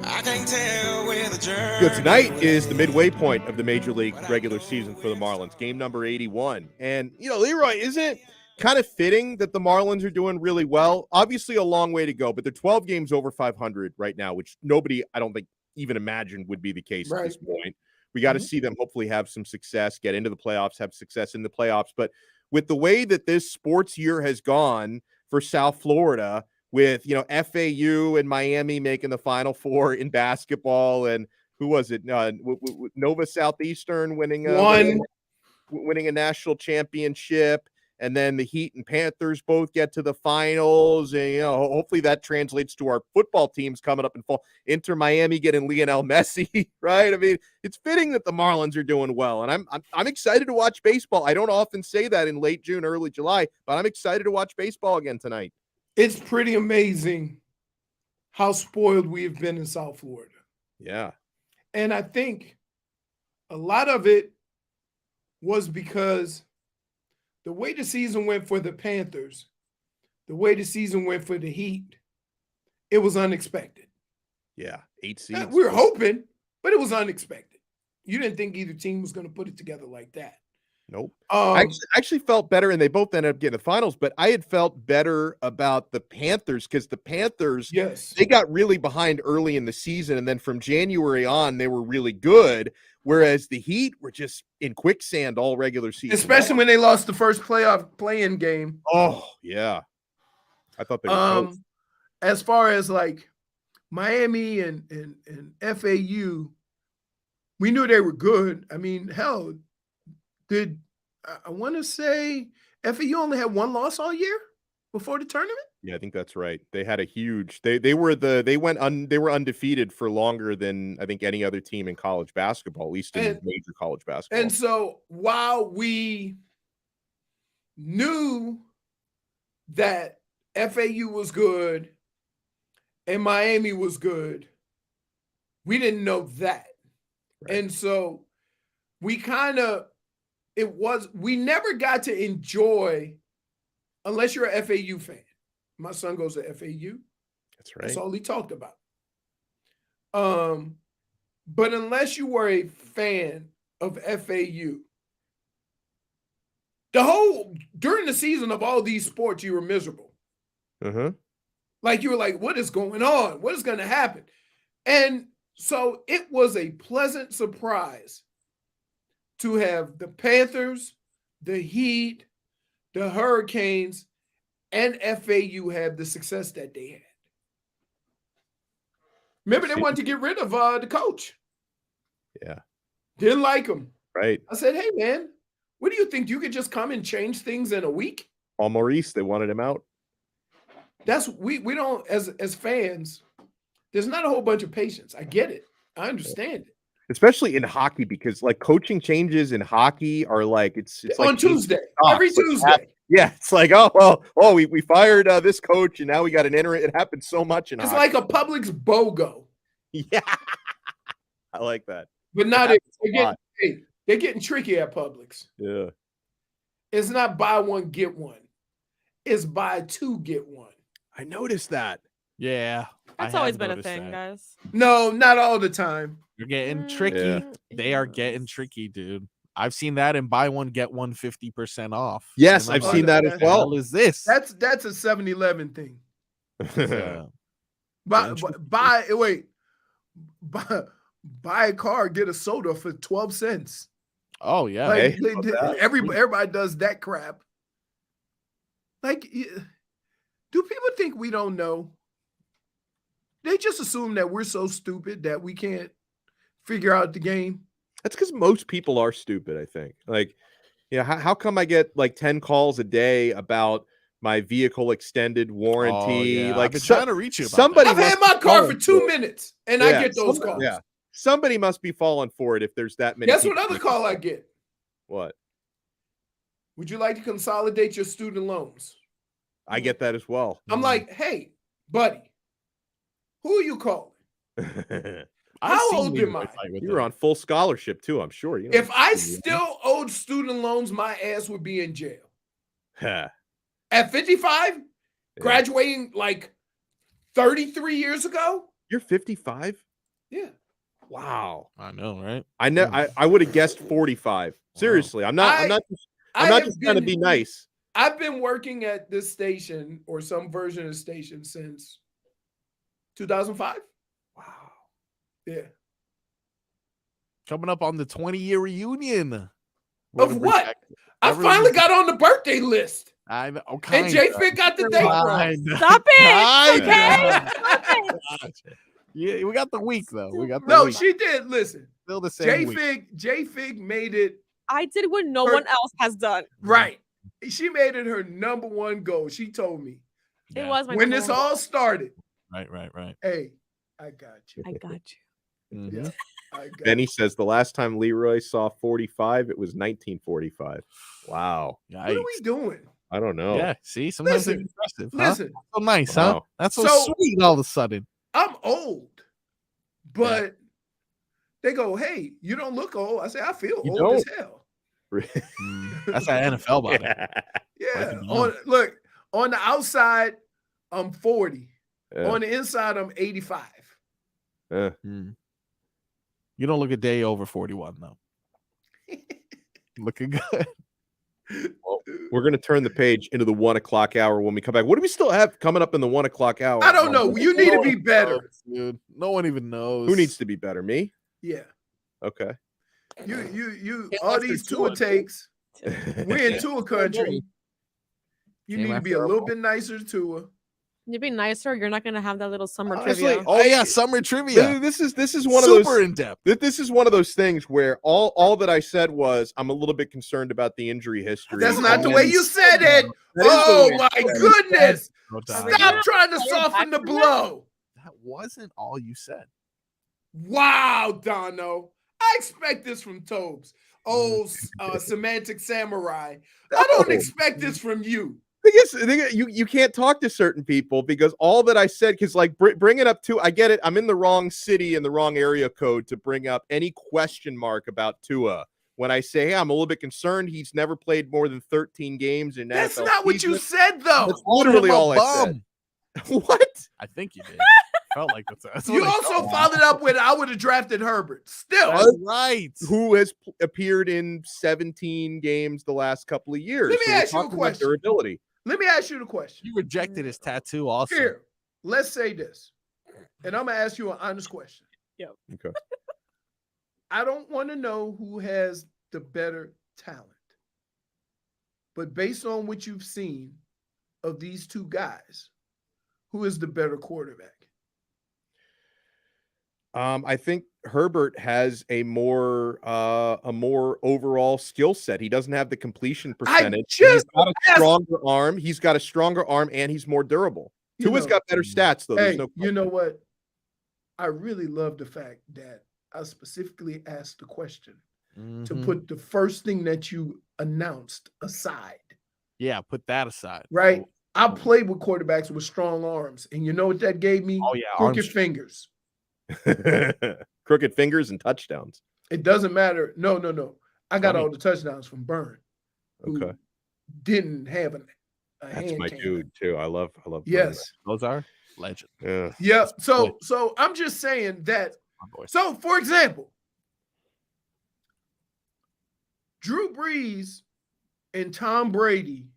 I can't tell where the journey. Good. Tonight is the midway point of the Major League regular season for the Marlins. Game number 81. And, Leroy, isn't it kind of fitting that the Marlins are doing really well? Obviously a long way to go, but they're 12 games over 500 right now, which nobody, I don't think, even imagined would be the case at this point. We got to see them hopefully have some success, get into the playoffs, have success in the playoffs. But with the way that this sports year has gone for South Florida, with FAU and Miami making the Final Four in basketball, and who was it? Nova Southeastern winning a national championship, and then the Heat and Panthers both get to the finals, and hopefully that translates to our football teams coming up in fall. Inter Miami getting Lionel Messi, right? I mean, it's fitting that the Marlins are doing well, and I'm excited to watch baseball. I don't often say that in late June, early July, but I'm excited to watch baseball again tonight. It's pretty amazing how spoiled we have been in South Florida. Yeah. And I think a lot of it was because the way the season went for the Panthers, the way the season went for the Heat, it was unexpected. Yeah, 8 seeds. We were hoping, but it was unexpected. You didn't think either team was going to put it together like that. Nope. I actually felt better, and they both ended up getting the finals, but I had felt better about the Panthers because the Panthers, they got really behind early in the season, and then from January on, they were really good, whereas the Heat were just in quicksand all regular season. Especially when they lost the first playoff play-in game. Oh, yeah. I thought they were as far as like Miami and FAU, we knew they were good. I mean, hell, I want to say FAU only had one loss all year before the tournament? Yeah, I think that's right. They had a huge they were undefeated for longer than I think any other team in college basketball, at least in major college basketball. And so while we knew that FAU was good and Miami was good, we didn't know that. Right. And so we we never got to enjoy, unless you're an FAU fan. My son goes to FAU. That's right. That's all he talked about. But unless you were a fan of FAU, during the season of all these sports, you were miserable. Like you were like, what is going on? What is going to happen? And so it was a pleasant surprise to have the Panthers, the Heat, the Hurricanes, and FAU have the success that they had. Remember, they wanted to get rid of the coach. Yeah. Didn't like him. Right. I said, hey, man, what do you think? You could just come and change things in a week? Paul Maurice, they wanted him out. We don't, as fans, there's not a whole bunch of patience. I get it. I understand it. Especially in hockey, because like coaching changes in hockey are like it's on like Tuesday, every Tuesday. Yeah, it's like we fired this coach and now we got an interim. It happens so much in it's hockey. Like a Publix BOGO. Yeah, I like that. But not they're getting tricky at Publix. Yeah, it's not buy one get one; it's buy two get one. I noticed that. Yeah, that's always been a thing, guys. No, not all the time. You're getting tricky. Yeah. They are getting tricky, dude. I've seen that and buy one, get one 50% off. Yes, I've seen that as well. What is this? That's a 7-Eleven thing. Buy a car, get a soda for 12 cents. Oh, yeah. Like, everybody does that crap. Like, do people think we don't know? They just assume that we're so stupid that we can't figure out the game. That's because most people are stupid, I think. Like, how come I get like 10 calls a day about my vehicle extended warranty? Oh, yeah. Like, I've been trying to reach you about I've had my car for 2 minutes, and I get those calls. Yeah, somebody must be falling for it if there's that many. Guess what other call I get? What? Would you like to consolidate your student loans? I get that as well. I'm like, hey, buddy, who are you calling? How old am I? You were on full scholarship too, I'm sure. If I still owed student loans, my ass would be in jail. At 55, graduating like 33 years ago. You're 55? Yeah. Wow. I know, right? I would have guessed 45. Seriously, I'm not just trying to be nice. I've been working at this station or some version of the station since 2005. Wow. Yeah. Coming up on the 20-year reunion. Of what? I finally got on the birthday list. I know. And J-Fit got the date wrong. Stop it. Okay. Yeah, we got the week though. She did. Listen, still the same. J-Fig made it. I did what no one else has done. Right. She made it her number one goal. She told me. It was my when number this one all goal. started. Right. Hey, I got you. I got you. Mm-hmm. Yeah, I got Benny says the last time Leroy saw 45, it was 1945. Wow. Yikes. What are we doing? I don't know. Yeah, see, sometimes Listen, it's impressive. listen. Huh? So nice, Wow. huh? That's so So- sweet all of a sudden. I'm old, but they go, "Hey, you don't look old." I say, "I feel You old as don't. hell." That's that NFL body. Yeah. Like, On the outside, I'm 40. Yeah. On the inside, I'm 85. Yeah. You don't look a day over 41 though. Looking good. Well, we're going to turn the page into the 1 o'clock hour when we come back. What do we still have coming up in the 1 o'clock hour? I don't know. You need to be better. Dude. No one even knows. Who needs to be better? Me? Yeah. Okay. You Can't all after these Tua. Tua takes. We're in Tua country. You Came need to be a after little bit nicer to Tua. You'd be nicer. You're not gonna have that little summer Honestly, trivia. Oh yeah, summer trivia. This is one of those Super in depth. This is one of those things where all that I said was I'm a little bit concerned about the injury history. That's not the And way you said it. That is the Oh way my I said it. goodness. No doubt. Stop trying to soften the blow. That wasn't all you said. Wow, Donno. I expect this from Tobes. Oh, semantic samurai. I don't expect this from you. Thing is, you can't talk to certain people because all that I said, because like bring it up to, I get it. I'm in the wrong city and the wrong area code to bring up any question mark about Tua. When I say, hey, I'm a little bit concerned, he's never played more than 13 games in That's NFL not what you season. said, though. That's literally all I said. What? I think you did. Felt like that's You what I also felt. followed up with, I would have drafted Herbert. Still. That's right. Who has appeared in 17 games the last couple of years? Let me So we're ask you a talking about question. Durability. Let me ask you the question. You rejected his tattoo also. Here, let's say this. And I'm going to ask you an honest question. Okay. I don't want to know who has the better talent. But based on what you've seen of these two guys, who is the better quarterback? I think Herbert has a more overall skill set. He doesn't have the completion percentage. He's got a stronger arm. He's got a stronger arm, and he's more durable. Tua's got better stats, though. Hey, There's no you know what? I really love the fact that I specifically asked the question to put the first thing that you announced aside. Yeah, put that aside. Right? I played with quarterbacks with strong arms, and you know what that gave me? Oh yeah, crooked fingers. Crooked fingers and touchdowns. It doesn't matter. No. I got all the touchdowns from Byrne. Okay. Didn't have a That's hand my cannon. dude too. I love. Yes. Those are legend. Yeah. Yeah. So I'm just saying that. So for example, Drew Brees and Tom Brady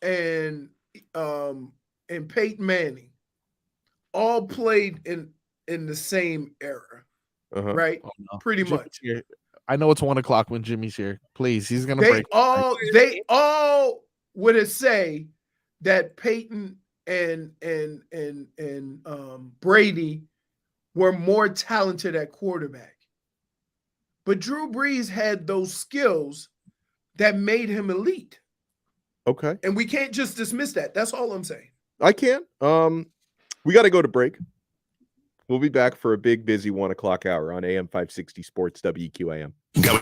and Peyton Manning all played in the same era, right? Oh, no. Pretty Jimmy's much. here. I know it's 1 o'clock when Jimmy's here. Please, he's gonna They break. all would have say that Peyton and Brady were more talented at quarterback. But Drew Brees had those skills that made him elite. Okay. And we can't just dismiss that. That's all I'm saying. I can. We got to go to break. We'll be back for a big, busy 1 o'clock hour on AM 560 Sports WQAM. Go.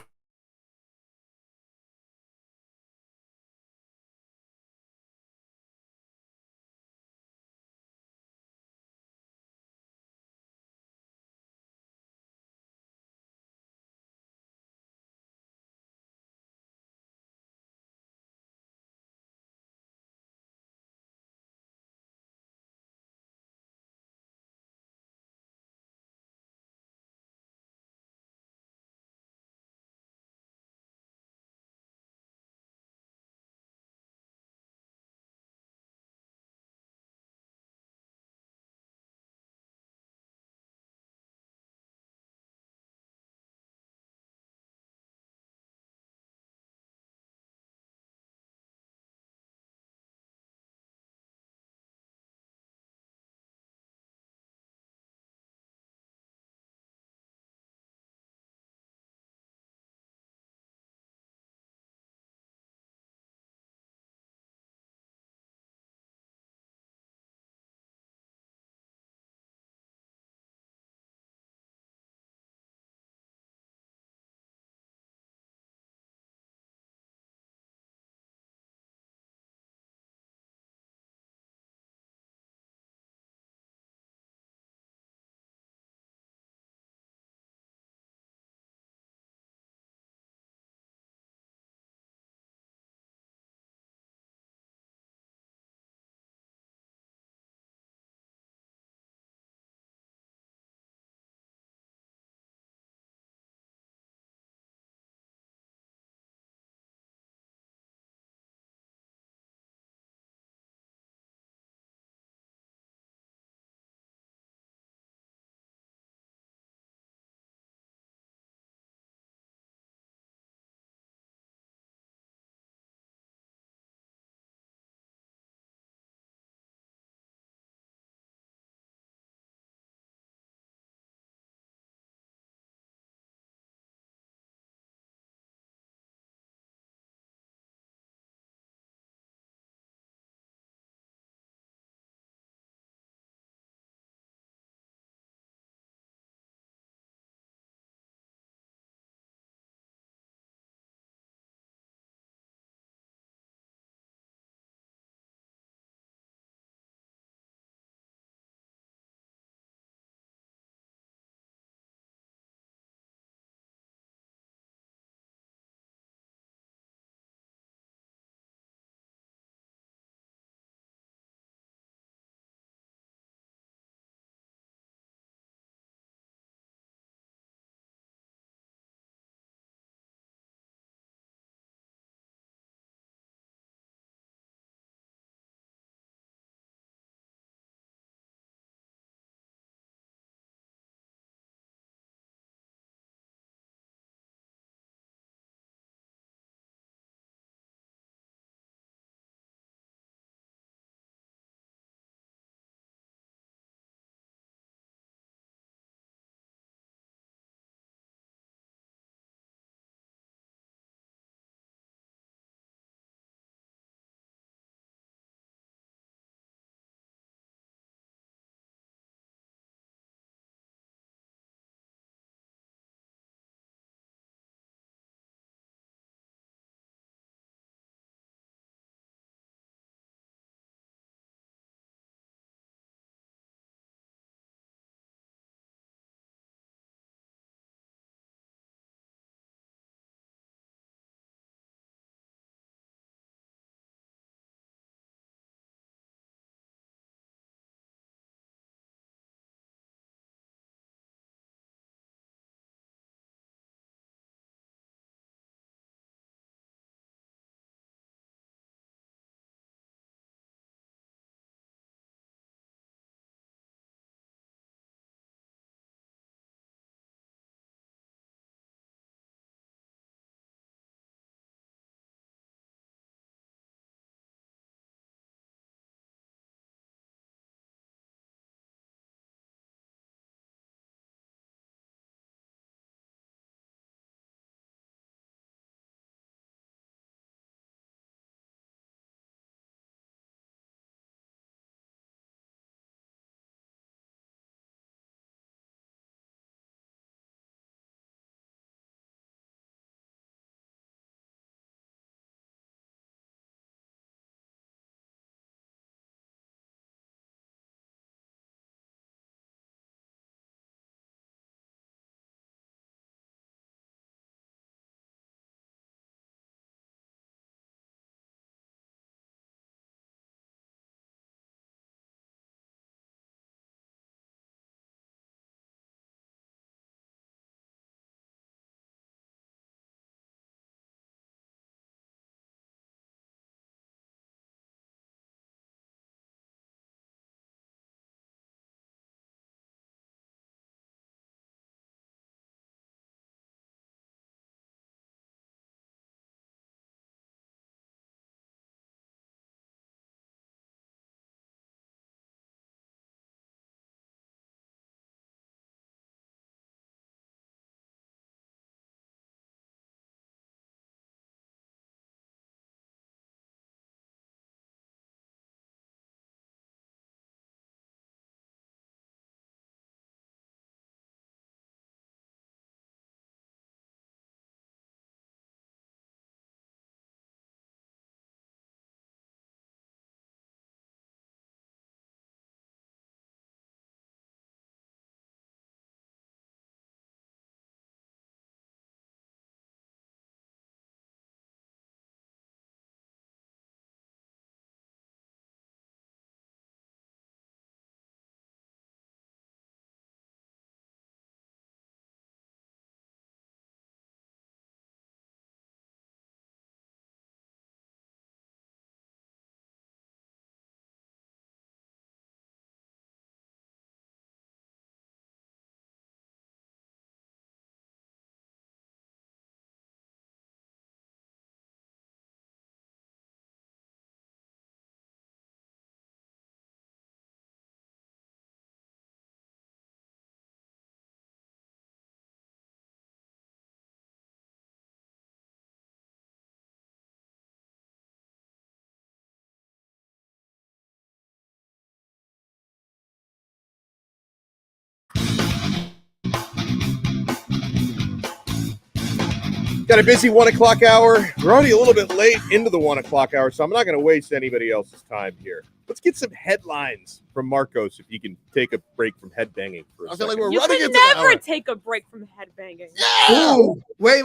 Got a busy 1 o'clock hour. We're already a little bit late into the 1 o'clock hour, so I'm not going to waste anybody else's time here. Let's get some headlines from Marcos if you can take a break from headbanging for a I feel second. like we're You running can into the never hour. take a break from headbanging. Ooh, wait.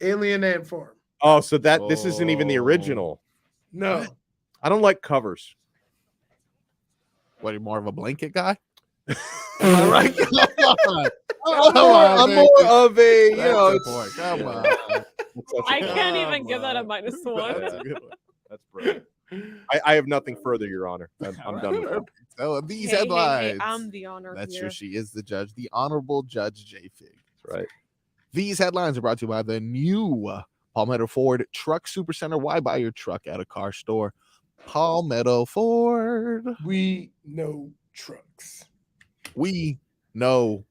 Alien Ant Farm. Oh, so this isn't even the original. No. I don't like covers. What, are you more of a blanket guy? Am I right? I'm more of a, you know. Come on. I can't even give that a -1. That's a good one. That's brilliant. I have nothing further, Your Honor. I'm done with that. So these Hey, headlines. I'm the honor. That's here. true. She is the judge, the Honorable Judge J Fig. That's right. These headlines are brought to you by the new Palmetto Ford Truck Supercenter. Why buy your truck at a car store? Palmetto Ford. We know trucks. We know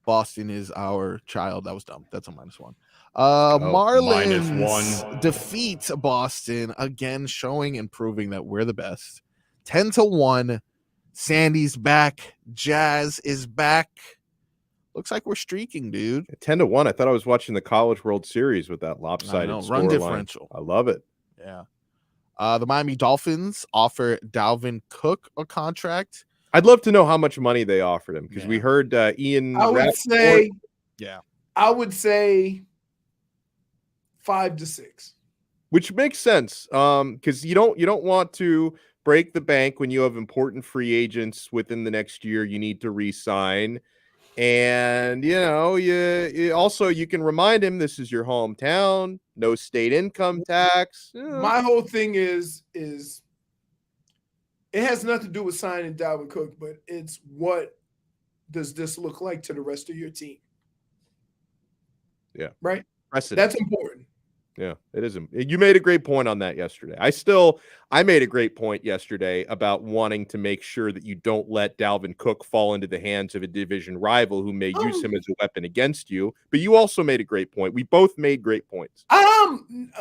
Boston is our child. That was dumb. That's a -1. -1. Marlins defeat Boston again, showing and proving that we're the best. 10-1. Sandy's back. Jazz is back. Looks like we're streaking, dude. 10-1. I thought I was watching the College World Series with that lopsided Run scoreline. differential. I love it. Yeah. The Miami Dolphins offer Dalvin Cook a contract. I'd love to know how much money they offered him because we heard Ian. I would Rappaport- say 5 to 6. which makes sense because you don't want to break the bank when you have important free agents within the next year. You need to re-sign, and you also you can remind him this is your hometown, no state income tax. My whole thing is it has nothing to do with signing Dalvin Cook, but it's what does this look like to the rest of your team? Yeah. Right? Precedent. That's important. Yeah, it is. You made a great point on that yesterday. I made a great point yesterday about wanting to make sure that you don't let Dalvin Cook fall into the hands of a division rival who may use him as a weapon against you. But you also made a great point. We both made great points. I'm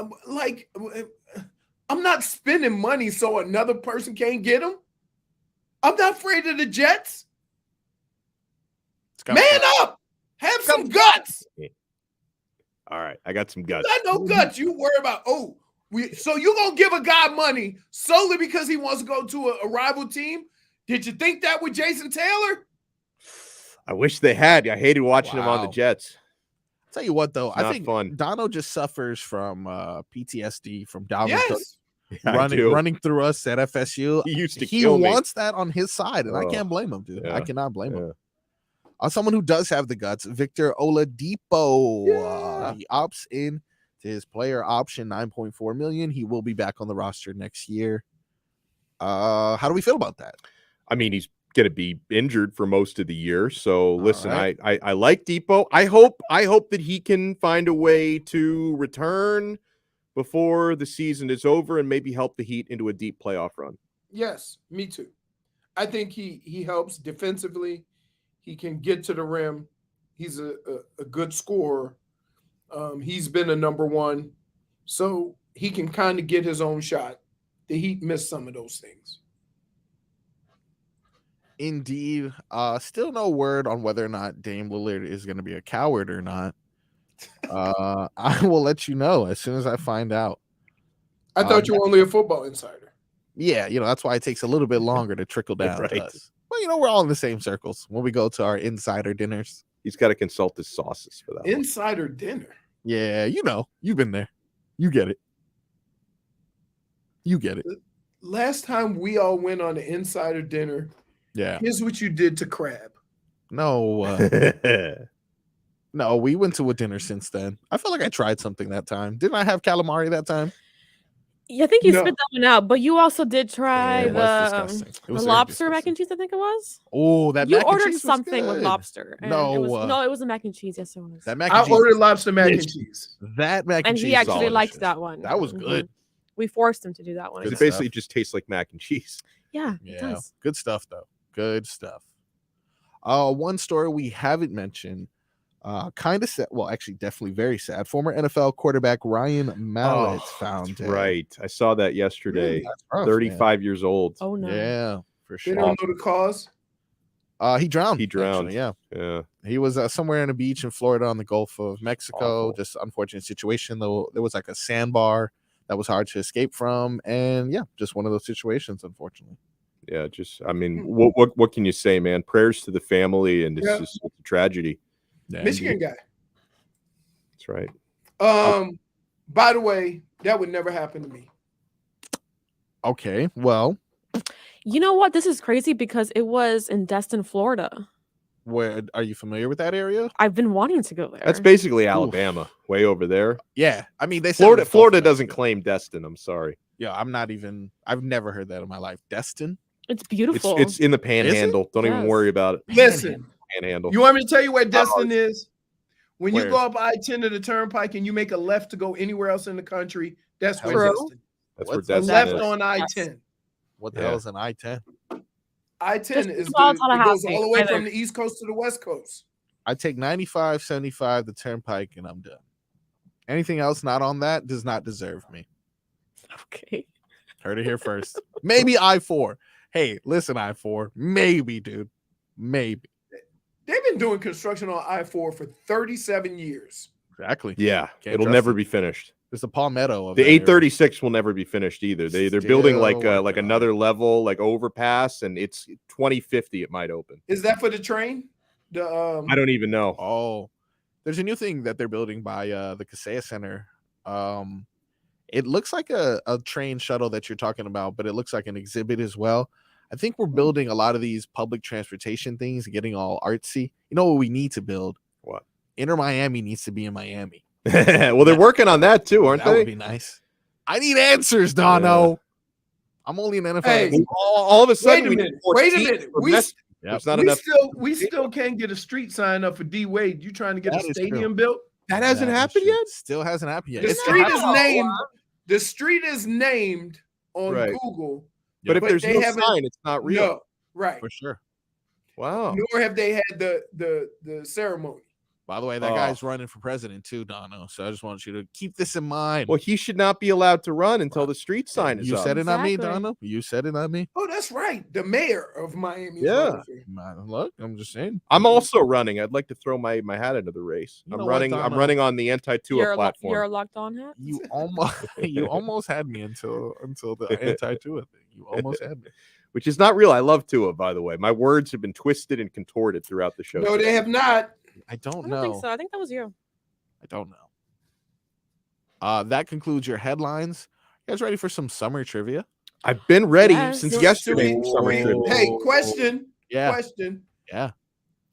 not spending money so another person can't get him. I'm not afraid of the Jets. Man up. Have some guts. All right, I got some guts. I got no guts. You worry about, so you're going to give a guy money solely because he wants to go to a rival team? Did you think that with Jason Taylor? I wish they had. I hated watching him on the Jets. I'll tell you what, though. I not think fun. Donno just suffers from PTSD from Dalvin Yes. running through us at FSU. He used to kill me. Wants that on his side, and I can't blame him, dude. Yeah. I cannot blame him. Someone who does have the guts, Victor Oladipo. He opts in to his player option, $9.4 million. He will be back on the roster next year. How do we feel about that? I mean, he's going to be injured for most of the year. So listen, right. I like Depot. I hope that he can find a way to return before the season is over and maybe help the Heat into a deep playoff run. Yes, me too. I think he helps defensively. He can get to the rim. He's a good scorer. He's been a number one. So he can kind of get his own shot. The Heat missed some of those things. Indeed. Still no word on whether or not Dame Lillard is going to be a coward or not. I will let you know as soon as I find out. I thought you were only a football insider. Yeah, that's why it takes a little bit longer to trickle down to us. Well, we're all in the same circles when we go to our insider dinners. He's got to consult his sauces for that. Insider dinner. Yeah, you've been there. You get it. You get it. Last time we all went on an insider dinner, here's what you did to Crab. No, no, we went to a dinner since then. I feel like I tried something that time. Didn't I have calamari that time? Yeah, I think you spit that one out, but you also did try the lobster mac and cheese. I think it was. Oh, that you mac and ordered cheese something was with good. lobster. And No, it was a mac and cheese. Yes, it was. That mac and I cheese. ordered lobster mac and cheese. That mac and cheese. And he actually liked that one. That was good. We forced him to do that one. It basically just tastes like mac and cheese. Yeah, it does. Good stuff, though. Good stuff. One story we haven't mentioned. Kind of sad. Well, actually, definitely very sad. Former NFL quarterback Ryan Mallett found it. Right. I saw that yesterday. Rough, 35 years old. Oh, no. Yeah, for They sure. don't know the cause. He drowned. He drowned. Actually, yeah. Yeah. He was somewhere on a beach in Florida on the Gulf of Mexico. Awful. Just unfortunate situation, though. There was like a sandbar that was hard to escape from, and yeah, just one of those situations, unfortunately. Yeah, I mean, what can you say, man? Prayers to the family, and it's just a tragedy. Yeah, Michigan indeed. guy. That's right. By the way, that would never happen to me. Okay, well, You know what? This is crazy because it was in Destin, Florida. where are you familiar with that area? I've been wanting to go there. That's basically Alabama, way over there. Yeah, I mean, they said Florida doesn't claim Destin. I'm sorry. Yeah, I've never heard that in my life. Destin? It's beautiful. It's in the Panhandle. Don't even Yes. worry about it. Listen, Panhandle. you want me to tell you where Destin is? When you Where? go up I-10 to the Turnpike and you make a left to go anywhere else in the country, that's where True. Destin. That's where What's Destin Left is. on I-10. What the Yeah. hell is an I-10? I-10 Just is as well as it goes Tallahassee, all the way either. from the East Coast to the West Coast. I take 95, 75, the Turnpike, and I'm done. Anything else not on that does not deserve me. Okay. Heard it here first. Maybe I-4. Hey, listen, I-4. Maybe, dude. Maybe. They've been doing construction on I-4 for 37 years. Exactly. Yeah, Can't it'll trust never it. be finished. It's the palmetto of The that area. 836 will never be finished either. They're building Still like working on another level, like overpass, and it's 2050. It might open. Is that for the train? I don't even know. Oh, there's a new thing that they're building by the Kaseya Center. It looks like a train shuttle that you're talking about, but it looks like an exhibit as well. I think we're building a lot of these public transportation things and getting all artsy. You know what we need to build? What? Inter Miami needs to be in Miami. Well, they're working on that too, aren't That they? would be nice. I need answers, Dono. Yeah. I'm only an NFL. Hey, expert. All of a sudden, Wait a minute. Wait a minute. There's not we enough. still can't get a street sign up for D Wade. You trying to get That a is stadium true. built? That hasn't That is happened true. yet. Still hasn't happened yet. The It's street is happening. named. The street is named on Right. Google. But if But there's they no haven't- sign, it's not real. No, right. For sure. Wow. Nor have they had the ceremony. By the way, that guy's running for president too, Dono. So I just want you to keep this in mind. Well, he should not be allowed to run until the street sign is You up. said it, not me, Exactly. Dono. You said it, not me. Oh, that's right. The mayor of Miami. is Yeah. running for- Look, I'm just saying. I'm also running. I'd like to throw my hat into the race. You I'm know what, running. I'm Dono? running on the anti-Tua You're a platform. locked on hat. You almost had me until the anti-Tua thing. You almost had me. Which is not real. I love Tua, by the way. My words have been twisted and contorted throughout the show. No, today. they have not. I don't I know. don't think so. I think that was you. I don't know. That concludes your headlines. You guys ready for some summer trivia? I've been ready Yes. since So- yesterday. so for summer we- trivia. Hey, question. Yeah. Question. Yeah.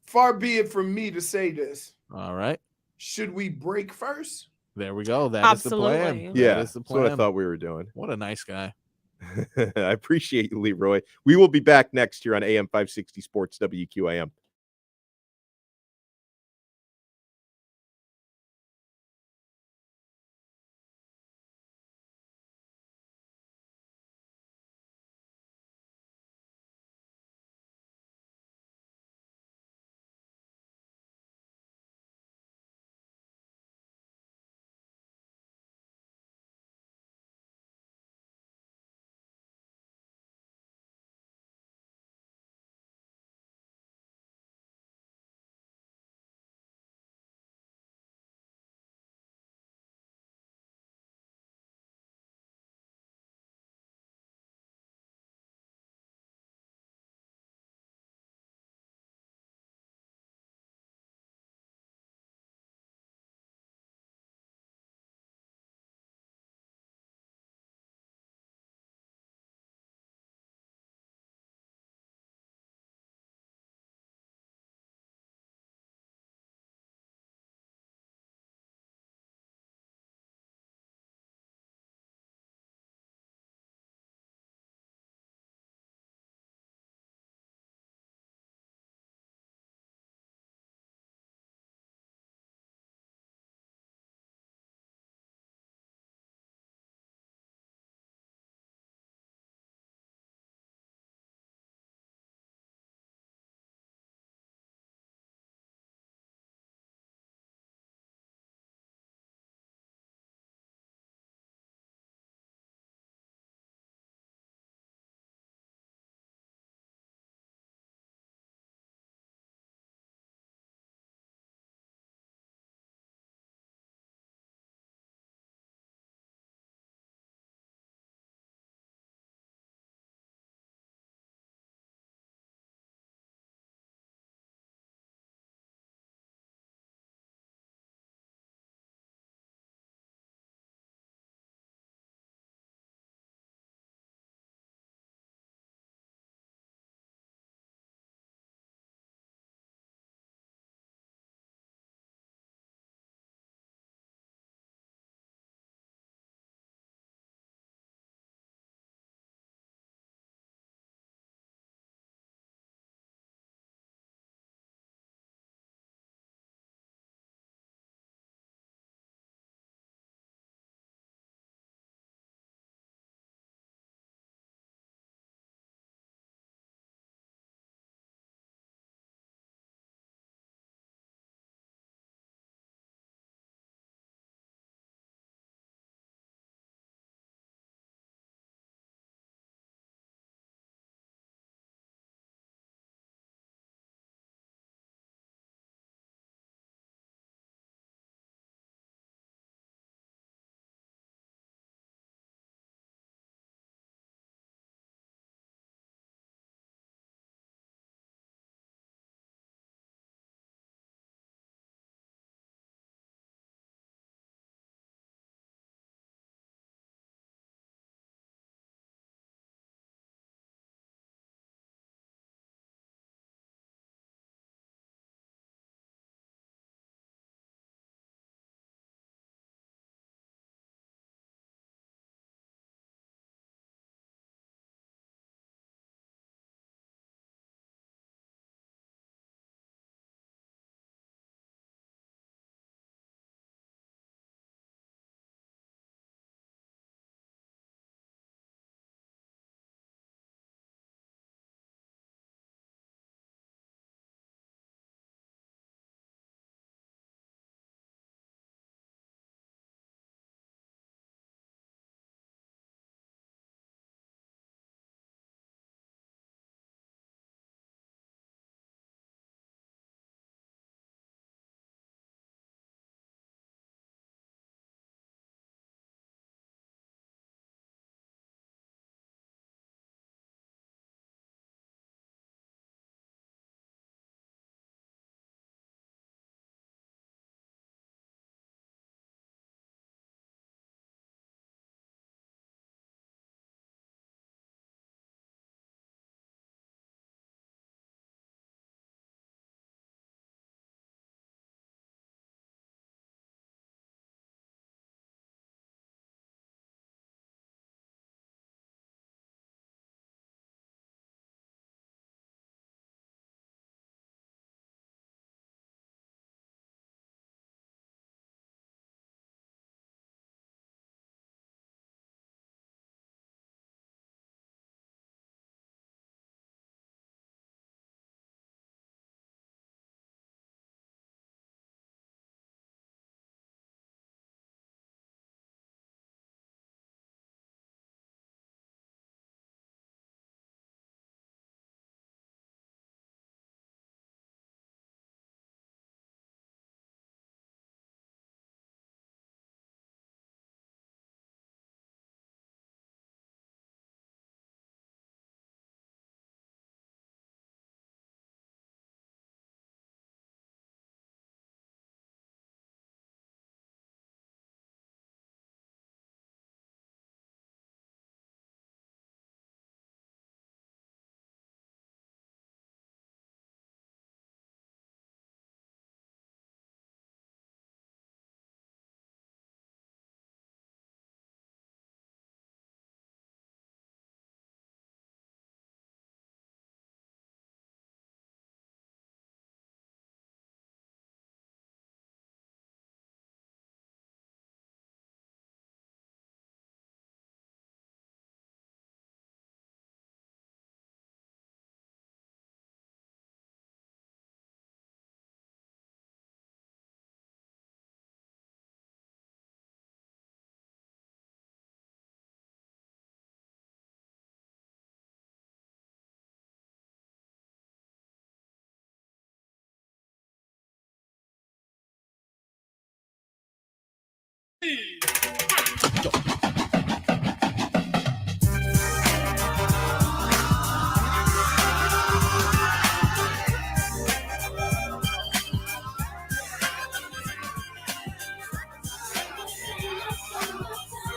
Far be it from me to say this. All right. Should we break first? There we go. That is the plan. Absolutely. Yeah, That is the that's what I plan. thought we were doing. What a nice guy. I appreciate you, Leroy. We will be back next year on AM 560 Sports WQAM.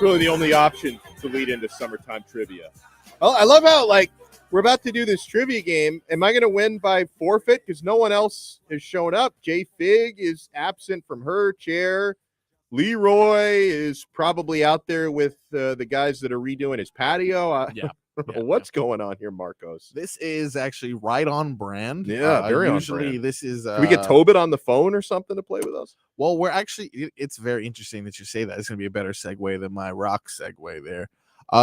really the only option to lead into summertime trivia. Oh, I love how, like, we're about to do this trivia game. Am I going to win by forfeit? Because no one else has shown up. J Fig is absent from her chair. Leroy is probably out there with the guys that are redoing his patio. What's going on here, Marcos? This is actually right on brand. Yeah, very on usually brand. This is. Can we get Tobin on the phone or something to play with us? Well, we're actually. It's very interesting that you say that. It's going to be a better segue than my rock segue there.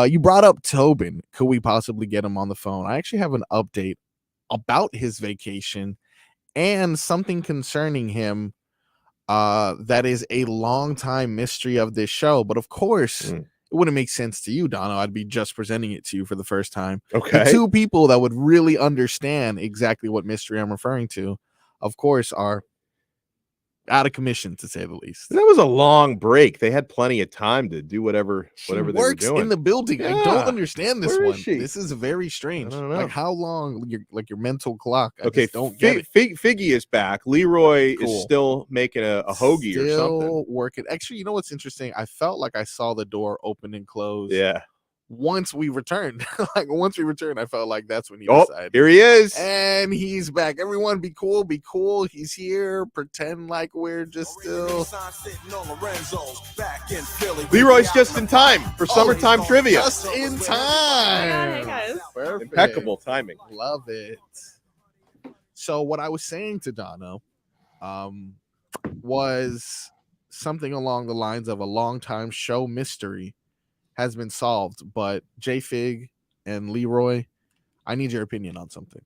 You brought up Tobin. Could we possibly get him on the phone? I actually have an update about his vacation and something concerning him. That is a long time mystery of this show, but of course. It wouldn't make sense to you, Donno. I'd be just presenting it to you for the first time. Okay. The two people that would really understand exactly what mystery I'm referring to, of course, are out of commission, to say the least. That was a long break. They had plenty of time to do whatever they were works doing. in the building. I don't understand this Where is one. she? This is very strange. I don't know. Like how long your mental clock. I Okay, just don't get it. Figgy is back. Leroy Cool. is still making a hoagie or something. Still working. Actually, you know what's interesting? I felt like I saw the door open and close. Yeah. Once we returned, I felt like that's when he Oh, decided. here he is. And he's back. Everyone be cool, be cool. He's here. Pretend like we're just still. Leroy's just in time for summertime trivia. Just in time. Hey guys. Perfect. Impeccable timing. Love it. So what I was saying to Donno was something along the lines of a long time show mystery has been solved, but J-Fig and Leroy, I need your opinion on something.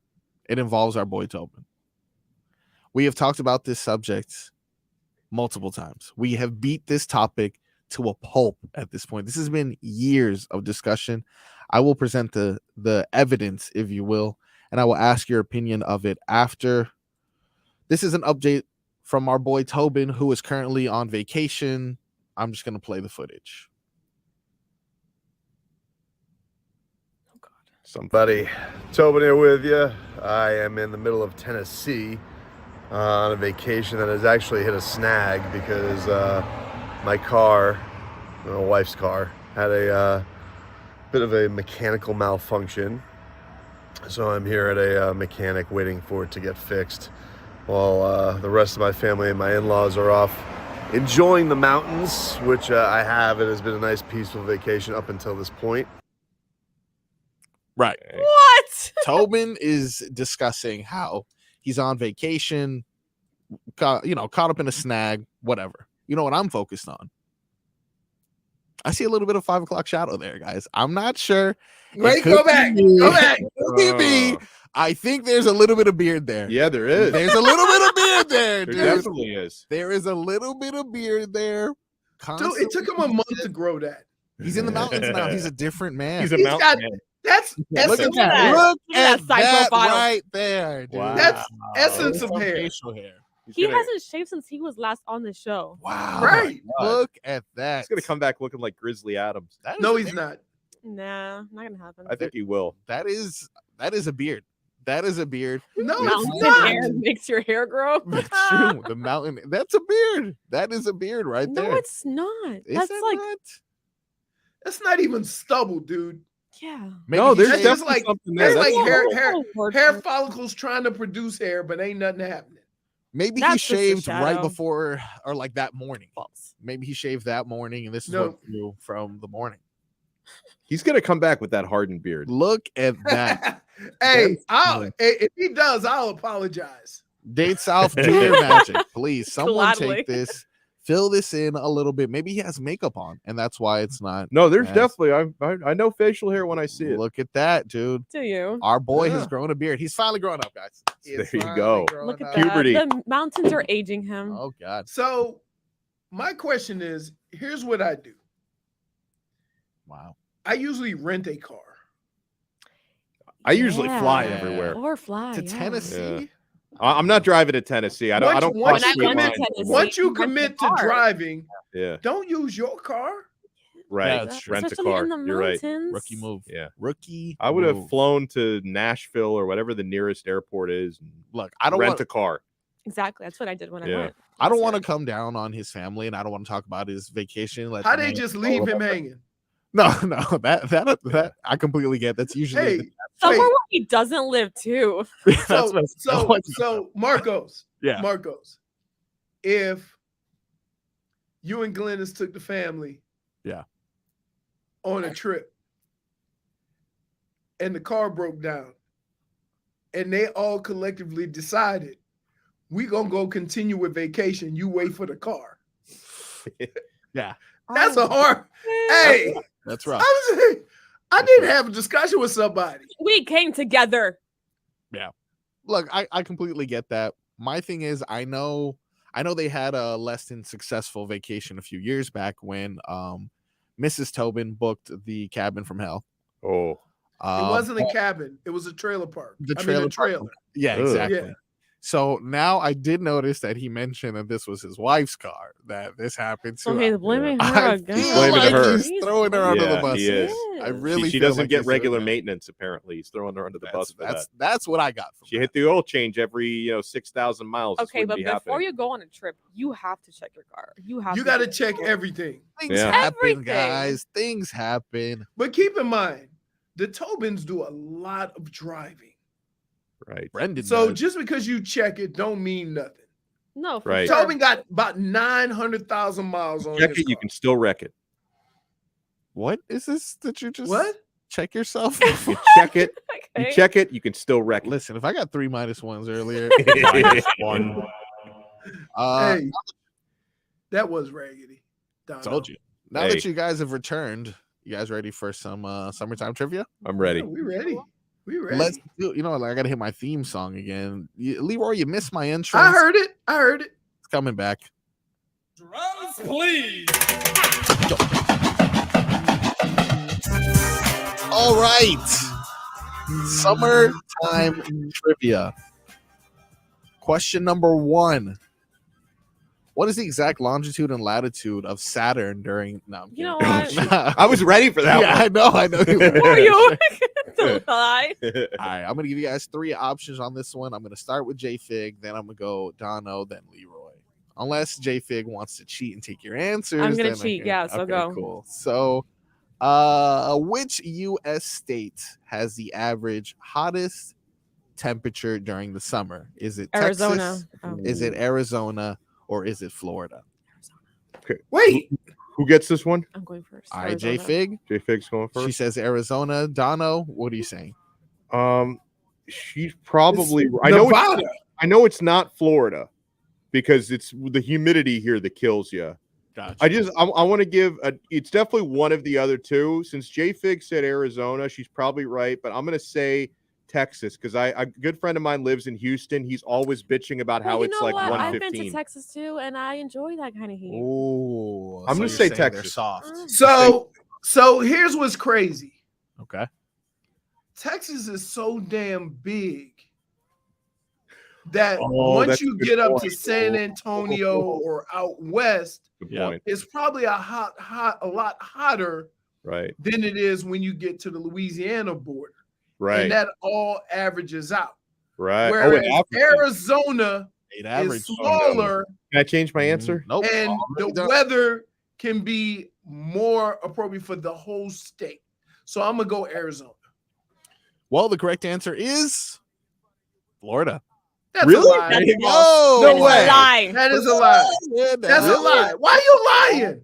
It involves our boy Tobin. We have talked about this subject multiple times. We have beat this topic to a pulp at this point. This has been years of discussion. I will present the evidence, if you will, and I will ask your opinion of it after. This is an update from our boy Tobin, who is currently on vacation. I'm just going to play the footage. Somebody, Tobin here with you. I am in the middle of Tennessee on a vacation that has actually hit a snag because my car, my wife's car, had a bit of a mechanical malfunction. So I'm here at a mechanic waiting for it to get fixed while the rest of my family and my in-laws are off enjoying the mountains, which I have. It has been a nice, peaceful vacation up until this point. Right. What? Tobin is discussing how he's on vacation, caught up in a snag, whatever. You know what I'm focused on? I see a little bit of 5 o'clock shadow there, guys. I'm not sure. Wait, go back. Go back. Could be. I think there's a little bit of beard there. Yeah, there is. There's a little bit of beard there, dude. There definitely is. There is a little bit of beard there. Dude, it took him a month to grow that. He's in the mountains now. He's a different man. He's a mountain man. That's Look essence at of that. hair. Look Look at at that side that profile. right there, dude. Wow. That's essence of Some hair. facial hair. He hasn't shaved since he was last on the show. Wow. Right. Look at that. He's gonna come back looking like Grizzly Adams. That is No, a he's beard. not. Nah, not gonna happen. I think he will. That is a beard. That is a beard. No, Mountain it's not. hair makes your hair grow. That's true. The mountain. That's a beard. That is a beard right No, there. it's not. Is That's it like, not? That's not even stubble, dude. yeah. Maybe No, he there's shaved- That's definitely like- something that's there. like That's- hair follicles trying to produce hair, but ain't nothing happening. maybe he That's just a shaved right shadow. before or like that morning. False. Maybe he shaved that morning, and this is No. what grew from the morning. He's gonna come back with that hardened beard. Look at that. Hey, That's- if he does, I'll apologize. Date South, do your magic, please. Someone Gladly. take this, fill this in a little bit. Maybe he has makeup on, and that's why it's not. No, there's Yes. definitely. I know facial hair when I see it. Look at that, dude. Do you? Our boy has Yeah. grown a beard. He's finally grown up, guys. He is There you finally go. grown Look at up. that. Puberty. The mountains are aging him. Oh God. So, my question is, here's what I do. Wow. I usually rent a car. I usually fly Yeah. everywhere. Or fly. To yeah. Tennessee. I'm not driving to Tennessee. I don't. I don't. Once fuck you with commit- mine. Tennessee, Once you rent the commit to car. driving, Yeah. don't use your car. Right. that's true. Rent a Especially car. in the You're right. mountains. Rookie move. Yeah. Rookie. I would have move. flown to Nashville or whatever the nearest airport is. And Look, I don't rent want. a car. Exactly. That's what I did when Yeah. I went. I don't want to come down on his family, and I don't want to talk about his vacation. How they just leave him hanging? No, that I completely get. That's usually somewhere where he doesn't live too. So Marcos, yeah, Marcos, if you and Glennis took the family, on a trip, and the car broke down, and they all collectively decided we gonna go continue with vacation. You wait for the car. Yeah, that's a hard. Hey, that's right. I didn't have a discussion with somebody. We came together. Yeah, look, I completely get that. My thing is, I know they had a less than successful vacation a few years back when Mrs. Tobin booked the cabin from hell. Oh, it wasn't a cabin; it was a trailer park. The trailer. Yeah, exactly. Yeah. So now I did notice that he mentioned that this was his wife's car that this happened to. So he's blaming her again. He's blaming her. He's throwing her under the bus. He is. I really. She doesn't get regular maintenance. Apparently, he's throwing her under the bus. That's what I got from. She hit the oil change every 6,000 miles. Okay, but before you go on a trip, you have to check your car. You got to check everything. Things happen, guys. Things happen. But keep in mind, the Tobins do a lot of driving. Right. Brendan so does. Just because you check it don't mean nothing. No, right. Sure. Tobin got about 900,000 miles on check his it, car. you can still wreck it. What is this that you just check yourself? You check it. Okay. You check it, you can still wreck it. Listen, if I got 3 -1s earlier, -1. Hey, that was raggedy. Donno. Told you. Now that you guys have returned, you guys ready for some summertime trivia? I'm ready. Yeah, we ready. We ready. Let's do. You know, I gotta hit my theme song again. Leroy, you missed my entrance. I heard it. It's coming back. Drums, please. All right. Summertime trivia. Question number 1. What is the exact longitude and latitude of Saturn during? No, you know what? I was ready for that. Yeah, one. I know. You were you? Don't lie. All right, I'm gonna give you guys 3 options on this one. I'm gonna start with J-Fig, then I'm gonna go Donno, then Leroy. Unless J-Fig wants to cheat and take your answers. I'm gonna cheat. Yeah, so go. Cool. So, which U.S. state has the average hottest temperature during the summer? Is it Arizona? Texas? Is it Arizona? Or is it Florida? Okay. Wait. Who gets this one? I'm going first. All right, J-Fig. J-Fig's going first. She says Arizona. Donno, what are you saying? She's probably. I know it's not Florida because it's the humidity here that kills you. Gotcha. I want to give it's definitely one of the other two. Since J-Fig said Arizona, she's probably right, but I'm going to say Texas because a good friend of mine lives in Houston. He's always bitching about how it's like 115. I've been to Texas too, and I enjoy that kind of heat. Oh, I'm gonna say Texas. Soft. So here's what's crazy. Okay. Texas is so damn big that once you get up to San Antonio or out west, it's probably a lot hotter, right, than it is when you get to the Louisiana border. Right. And that all averages out. Right. Whereas Arizona is smaller. Can I change my answer? Nope. And the weather can be more appropriate for the whole state. So I'm going to go Arizona. Well, the correct answer is Florida. That's really? a lie. No way. That is a lie. That's a lie. Why are you lying?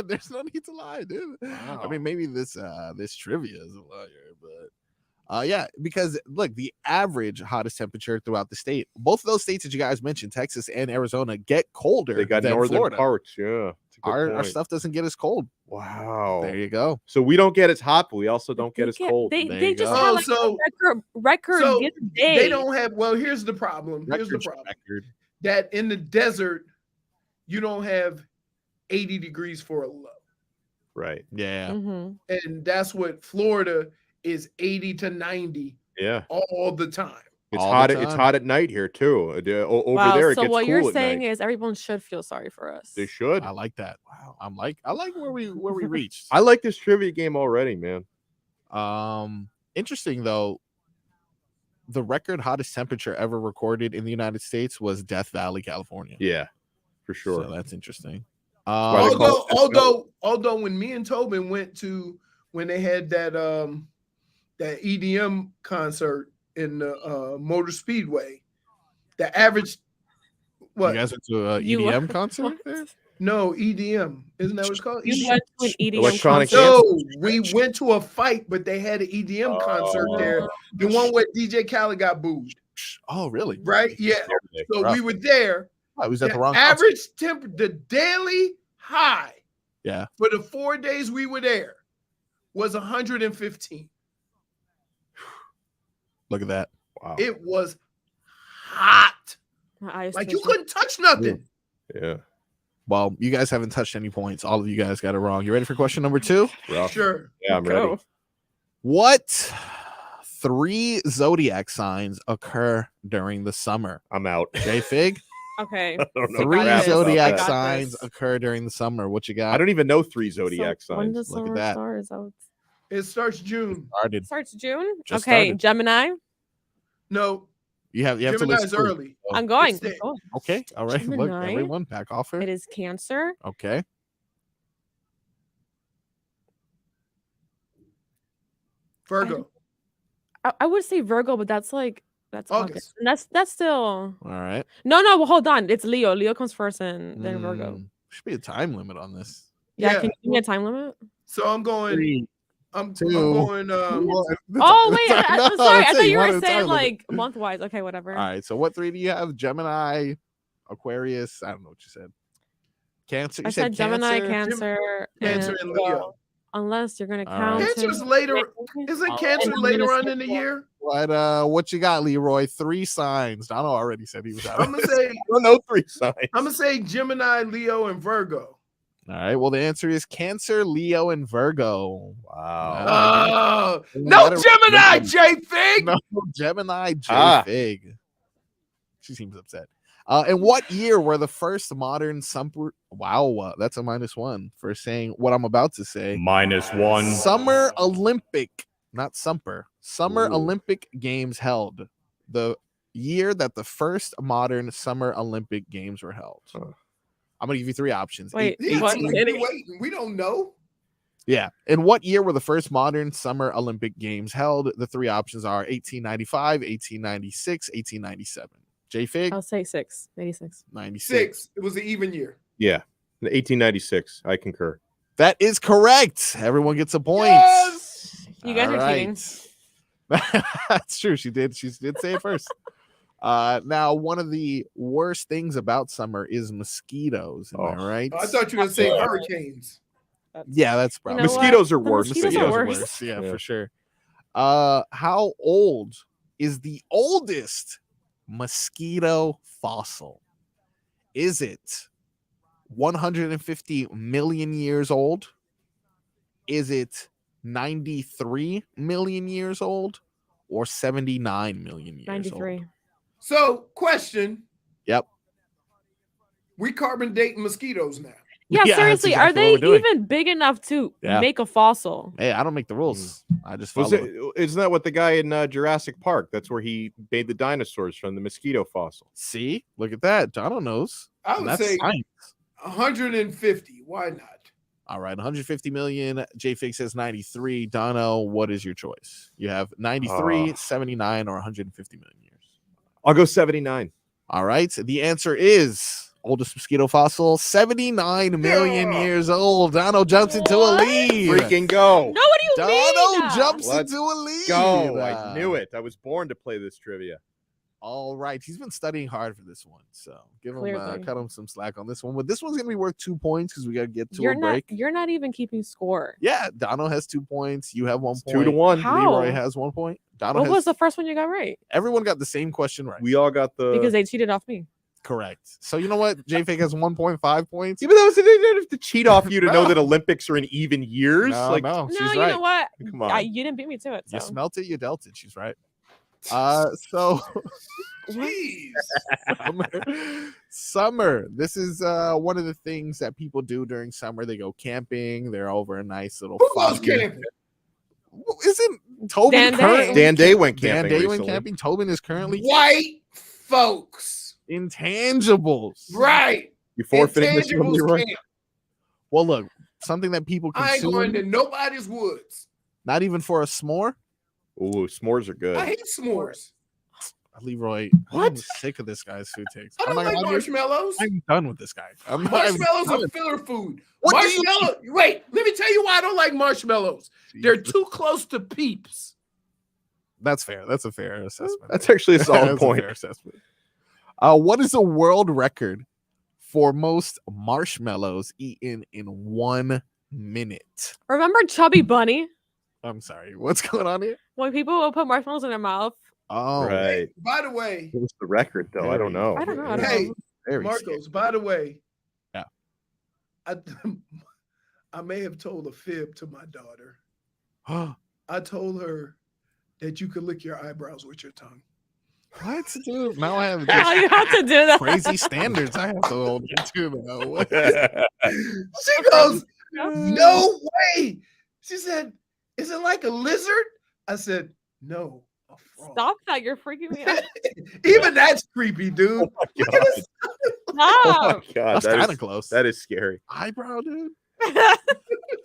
There's no need to lie, dude. Wow. I mean, maybe this trivia is a liar, but yeah, because look, the average hottest temperature throughout the state, both of those states that you guys mentioned, Texas and Arizona, get colder. They got than northern Florida. parts, yeah. Our stuff doesn't get as cold. Wow. There you go. So we don't get as hot, but we also don't get as cold. They just have like a record day. They don't have. Well, here's the problem. That in the desert, you don't have 80 degrees for a low. Right. Yeah. Mm-hmm. And that's what Florida is 80 to 90. Yeah. All the time. It's hot. It's hot at night here too. Over there, it so gets cool. So what you're saying is everyone should feel sorry for us. They should. I like that. Wow. I like where we reached. I like this trivia game already, man. Interesting though. The record hottest temperature ever recorded in the United States was Death Valley, California. Yeah. for sure. So that's interesting. why they call Although when me and Tobin went to when they had that that EDM concert in the Motor Speedway, the average You guys went to an EDM concert there? No, EDM. Isn't that what it's called? You went to an EDM Electronic concert. No, we went to a fight, but they had an EDM concert there. The one where DJ Khaled got booed. Oh, really? Right? Yeah. So we were there. I was at the wrong average the daily high Yeah. for the 4 days we were there was 115. Look at that. Wow. It was hot. My eyes Like you twitching. couldn't touch nothing. Yeah. Well, you guys haven't touched any points. All of you guys got it wrong. You ready for question number 2? Rough. Sure. Yeah, I'm ready. What 3 zodiac signs occur during the summer? I'm out. J-Fig? Okay. I don't know 3 crap about zodiac that. signs this. occur during the summer. What you got? I don't even know 3 zodiac So when signs. does Look at summer that. start? Is that what It starts June. Started. starts June? Just Okay, started. Gemini. No, You have to Gemini's list 3. early. I'm going. It's the- I'm going. Okay. All right. Look, Gemini. everyone back off her. It is Cancer. Okay. Virgo. I would say Virgo, but that's like that's August. And that's still All right. no. Well, hold on. It's Leo. Leo comes first, and then Virgo. Should be a time limit on this. Yeah, Yeah. can you give me a time limit? So I'm going. 3, I'm 2. going. Oh wait, I'm No, sorry. I that's it. thought you wanted were a saying time limit. like month wise. Okay, whatever. All right. So what 3 do you have? Gemini, Aquarius. I don't know what you said. Cancer. You I said Gemini, Cancer, Cancer and Leo. Unless you're gonna All count. right. Cancer's in- later. Oh, Isn't And Cancer I'm later gonna on say in the Leo. year? What you got, Leroy? 3 signs. Donno already said he was out. I'm gonna say. I don't know 3 signs. I'm gonna say Gemini, Leo, and Virgo. All right. Well, the answer is Cancer, Leo, and Virgo. Oh, You no gotta- Gemini, J Fig. No, Gemini, J-Fig. She seems upset. And what year were the first modern summer? Wow, that's a -1 for saying what I'm about to say. -1. Summer Olympic, not Summer. Summer Ooh. Olympic Games held. The year that the first modern Summer Olympic Games were held. I'm gonna give you 3 options. Wait, Yeah, what? wait, we don't know. Yeah. In what year were the first modern Summer Olympic Games held? The 3 options are 1895, 1896, 1897. J-Fig? I'll say 86. 96. 6. It was an even year. Yeah. 1896. I concur. That is correct. Everyone gets a point. Yes! You guys All are cheating. right. That's true. She did say it first. Now, one of the worst things about summer is mosquitoes. Am I right? I thought you were gonna say hurricanes. Yeah, that's probably You know what? Mosquitoes are The worse. mosquitoes Mosquitoes are are worse. worse. Yeah, Yeah. for sure. How old is the oldest mosquito fossil? Is it 150 million years old? Is it 93 million years old? Or 79 million years 93. old? So, question: Yep. we carbon dating mosquitoes now. Yeah, Yeah, that's seriously, exactly are what they we're doing. even big enough to Yeah. make a fossil? Hey, I don't make the rules. I just follow. Was it? Isn't that what the guy in Jurassic Park? That's where he made the dinosaurs from the mosquito fossil. See, look at that. Donno knows. I And would that's say science. 150. Why not? All right, 150 million. J-Fig says 93. Dono, what is your choice? You have 93, 79, or 150 million years. I'll go 79. All right. The answer is oldest mosquito fossil, 79 million years old. Dono jumps into a lead. Freaking go. No, what do you Dono mean? jumps Let's into a lead. Go. I knew it. I was born to play this trivia. All right. He's been studying hard for this one. So give him Clearly. cut him some slack on this one. But this one's gonna be worth 2 points because we gotta get to You're a not. break. You're not even keeping score. Yeah, Dono has 2 points. You have 1 It's point. 2-1. How? Leroy has 1 point. Dono What has was the first one you got right? everyone got the same question right. We all got the. Because they cheated off me. Correct. So you know what? J-Fig has 1.5 points. Yeah, but that was they didn't have to cheat off you to know No. that Olympics are in even years. No, like, no, No, she's you right. know what? come on. You didn't beat me to it. So. You smelt it, you dealt it. She's right. So Jeez. summer. This is one of the things that people do during summer. They go camping. They're over a nice little. Who goes foggy- camping? Isn't Tobin Dan Day. currently? Dan Day went Dan camping. Day went recently. camping. Tobin is currently White folks. intangibles. Right. You forfeiting this one, Intangibles Leroy? can't. Well, look, something that people I ain't going to consume, nobody's woods. not even for a s'more. Ooh, s'mores are good. I hate s'mores. Leroy, What? I'm sick of this guy's food takes. I don't like marshmallows. I'm done with this guy. Marshmallows are filler food. What do you Wait, let me tell you why I don't like marshmallows. They're too close to Peeps. That's fair. That's a fair assessment. That's actually a solid That's point. fair assessment. What is the world record for most marshmallows eaten in 1 minute? Remember Chubby Bunny? I'm sorry. What's going on here? When people will put marshmallows in their mouth. Oh, Right. By the way, What's the record though? I don't know. I don't know. hey, Very Marcos, by the way, Yeah. I may have told a fib to my daughter. scary. I told her that you could lick your eyebrows with your tongue. What, dude? Now I have Now you have to do that. crazy standards I have to hold to. Now. She goes, no way. She said, is it like a lizard? I said, no, a frog. Stop that. You're freaking me out. Even that's creepy, dude. Oh my Look at this. Oh my Stop. God, That's that kind of is- close. That is scary. Eyebrow, dude.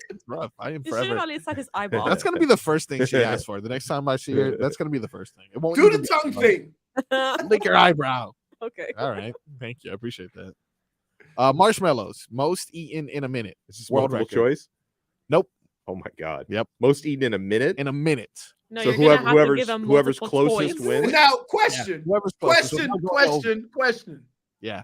It's rough. I am You should have forever. at least said his eyeball. That's gonna be the first thing she asks for. The next time I see her, that's gonna be the first thing. It won't Do even the be- tongue thing. Lick your eyebrow. Okay. All right. Thank you. I appreciate that. Marshmallows, most eaten in a minute. Is this World multiple record. choice? Nope. Oh my God. Yep. Most eaten in a minute. In a minute. No, So you're gonna have to give whoever's them whoever's multiple closest choice. wins. Now, question. Whoever's closest. So Question, we'll go over. question. Yeah.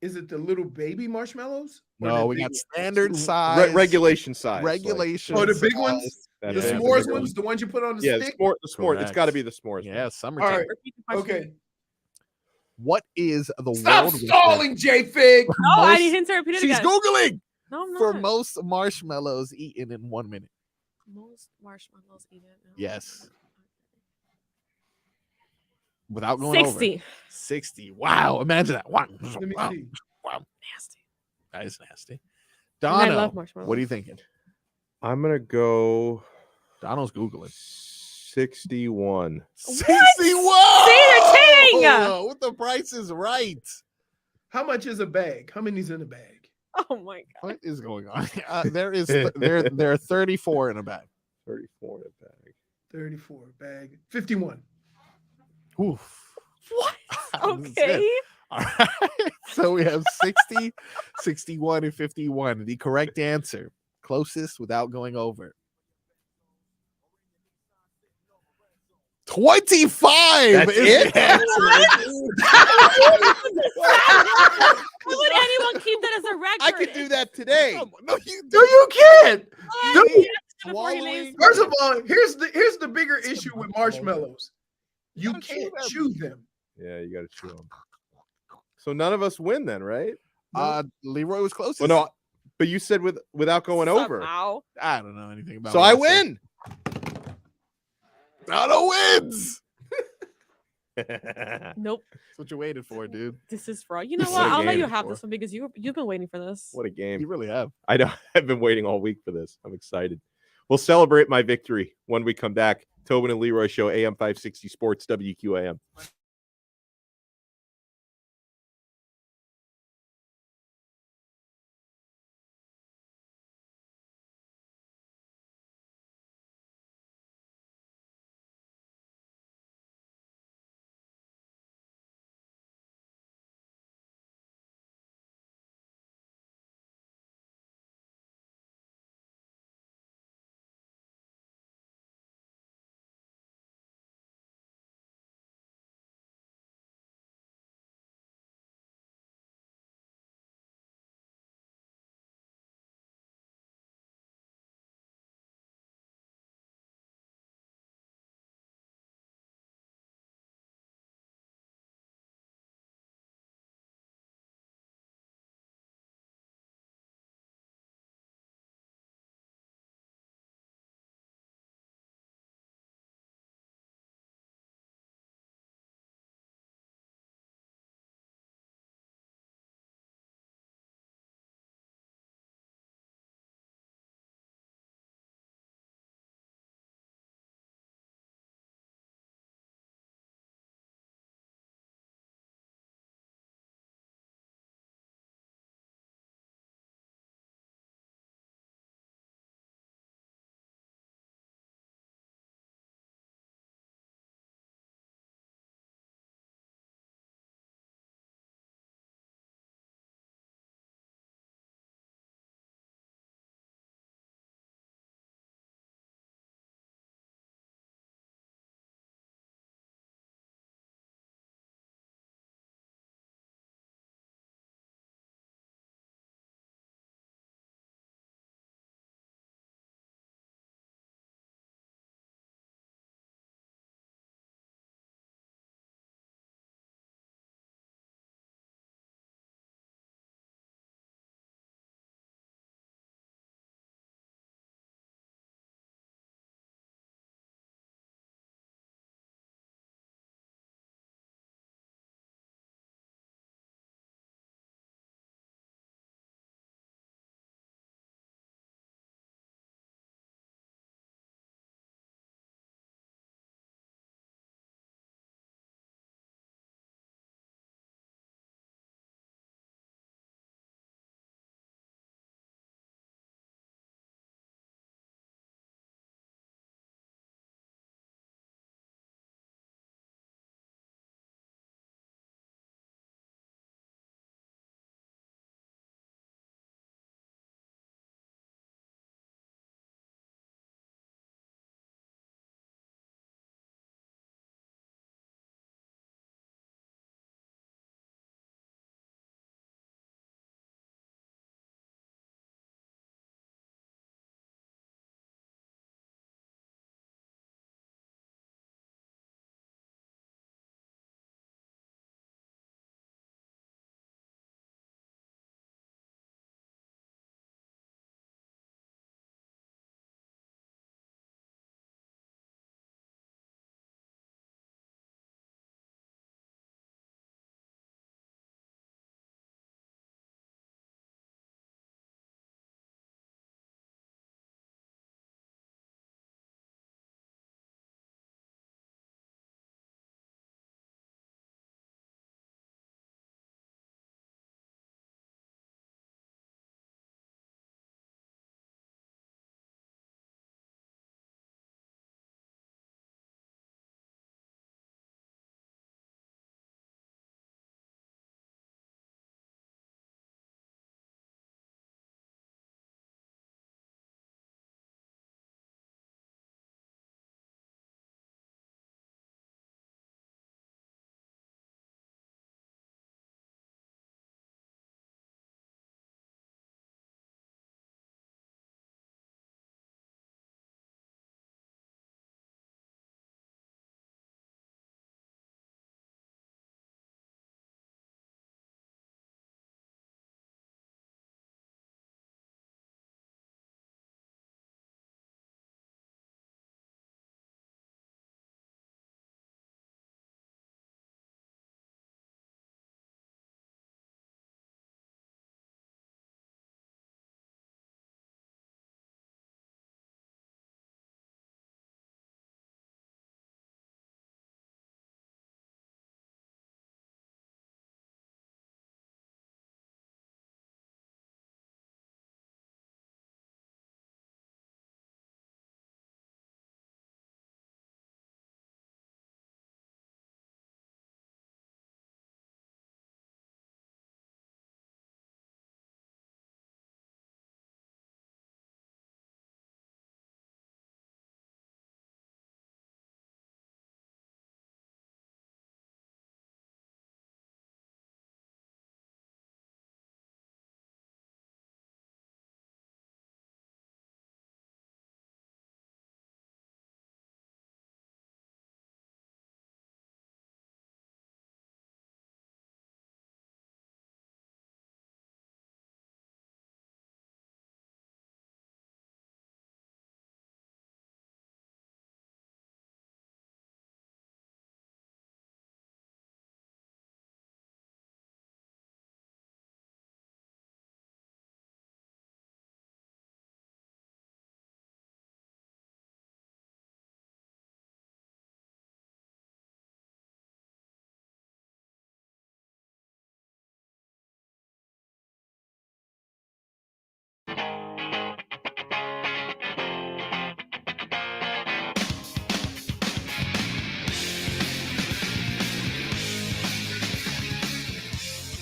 Is it the little baby marshmallows? Or No, the we big got ones? standard size. Regulation size. Regulation. Oh, the big size. ones? Like, The that is. s'mores big ones? The ones you put on the Yeah, stick? the s'more. It's got to Correct. be the s'mores. Yeah, All summertime. right. Repeat the question. Okay. What is the Stop world record stalling, J Fig. No, I most- need him to repeat it She's again. Googling No, I'm not. for most marshmallows eaten in 1 minute. Most marshmallows eaten. No. Yes. Without going over. 60. 60. Wow. Imagine that. Wow. Let me Wow. see. Wow. Nasty. That is nasty. And I Donno, love marshmallows. what are you thinking? I'm gonna go Donno's Googling. 61. 61. See, the king! With the price is right. How much is a bag? How many's in a bag? Oh my god. What is going on? There are 34 in a bag. 34 in a bag. 34 bag. 51. Oof. What? This is good. Okay. All right. So we have 60, 61, and 51. The correct answer, closest without going over. 25 That's is it? the answer. Why would anyone keep that as a record? I could do that today. No, you No, you can't. No, Dude, before he leaves. First of all, here's the bigger issue with marshmallows. You gotta chew can't them. chew them. Yeah, you got to chew them. So none of us win then, right? Leroy was closest. Well, no, but you said without going over. Somehow. I don't know anything about So what I said. win. Donno wins. Nope. That's what you waited for, dude. This is fraud. You know What what? a I'll let game you have for. this one because you've been waiting for this. What a game. You really have. I know. I've been waiting all week for this. I'm excited. We'll celebrate my victory when we come back. Tobin and Leroy Show, AM 560 Sports, WQAM.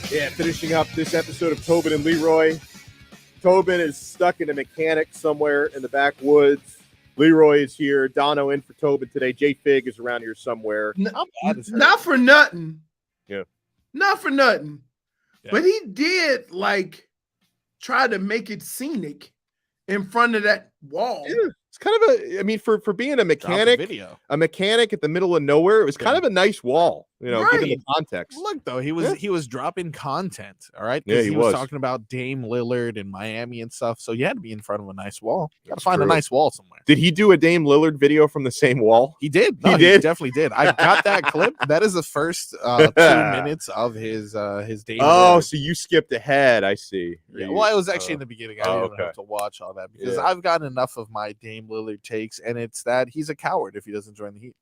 Yeah, finishing up this episode of Tobin and Leroy. Tobin is stuck in a mechanic somewhere in the backwoods. Leroy is here. Donno in for Tobin today. J Fig is around here somewhere. Not for nothing. Yeah. Not for nothing. Yeah. But he did like try to make it scenic in front of that wall. Yeah, it's kind of a, I mean, for being a mechanic, a mechanic at the middle of nowhere, it was kind of a nice wall, you know, given the context. Look, though, he was dropping content, all right? Yeah, he was talking about Dame Lillard and Miami and stuff, so you had to be in front of a nice wall. You got to find a nice wall somewhere. Did he do a Dame Lillard video from the same wall? He did. He did? Definitely did. I got that clip. That is the first 2 minutes of his Dame Oh, Lillard. so you skipped ahead. I see. Yeah, well, it was actually in the beginning. I didn't even have to watch all that because Yeah. I've gotten enough of my Dame Lillard takes, and it's that he's a coward if he doesn't join the Heat.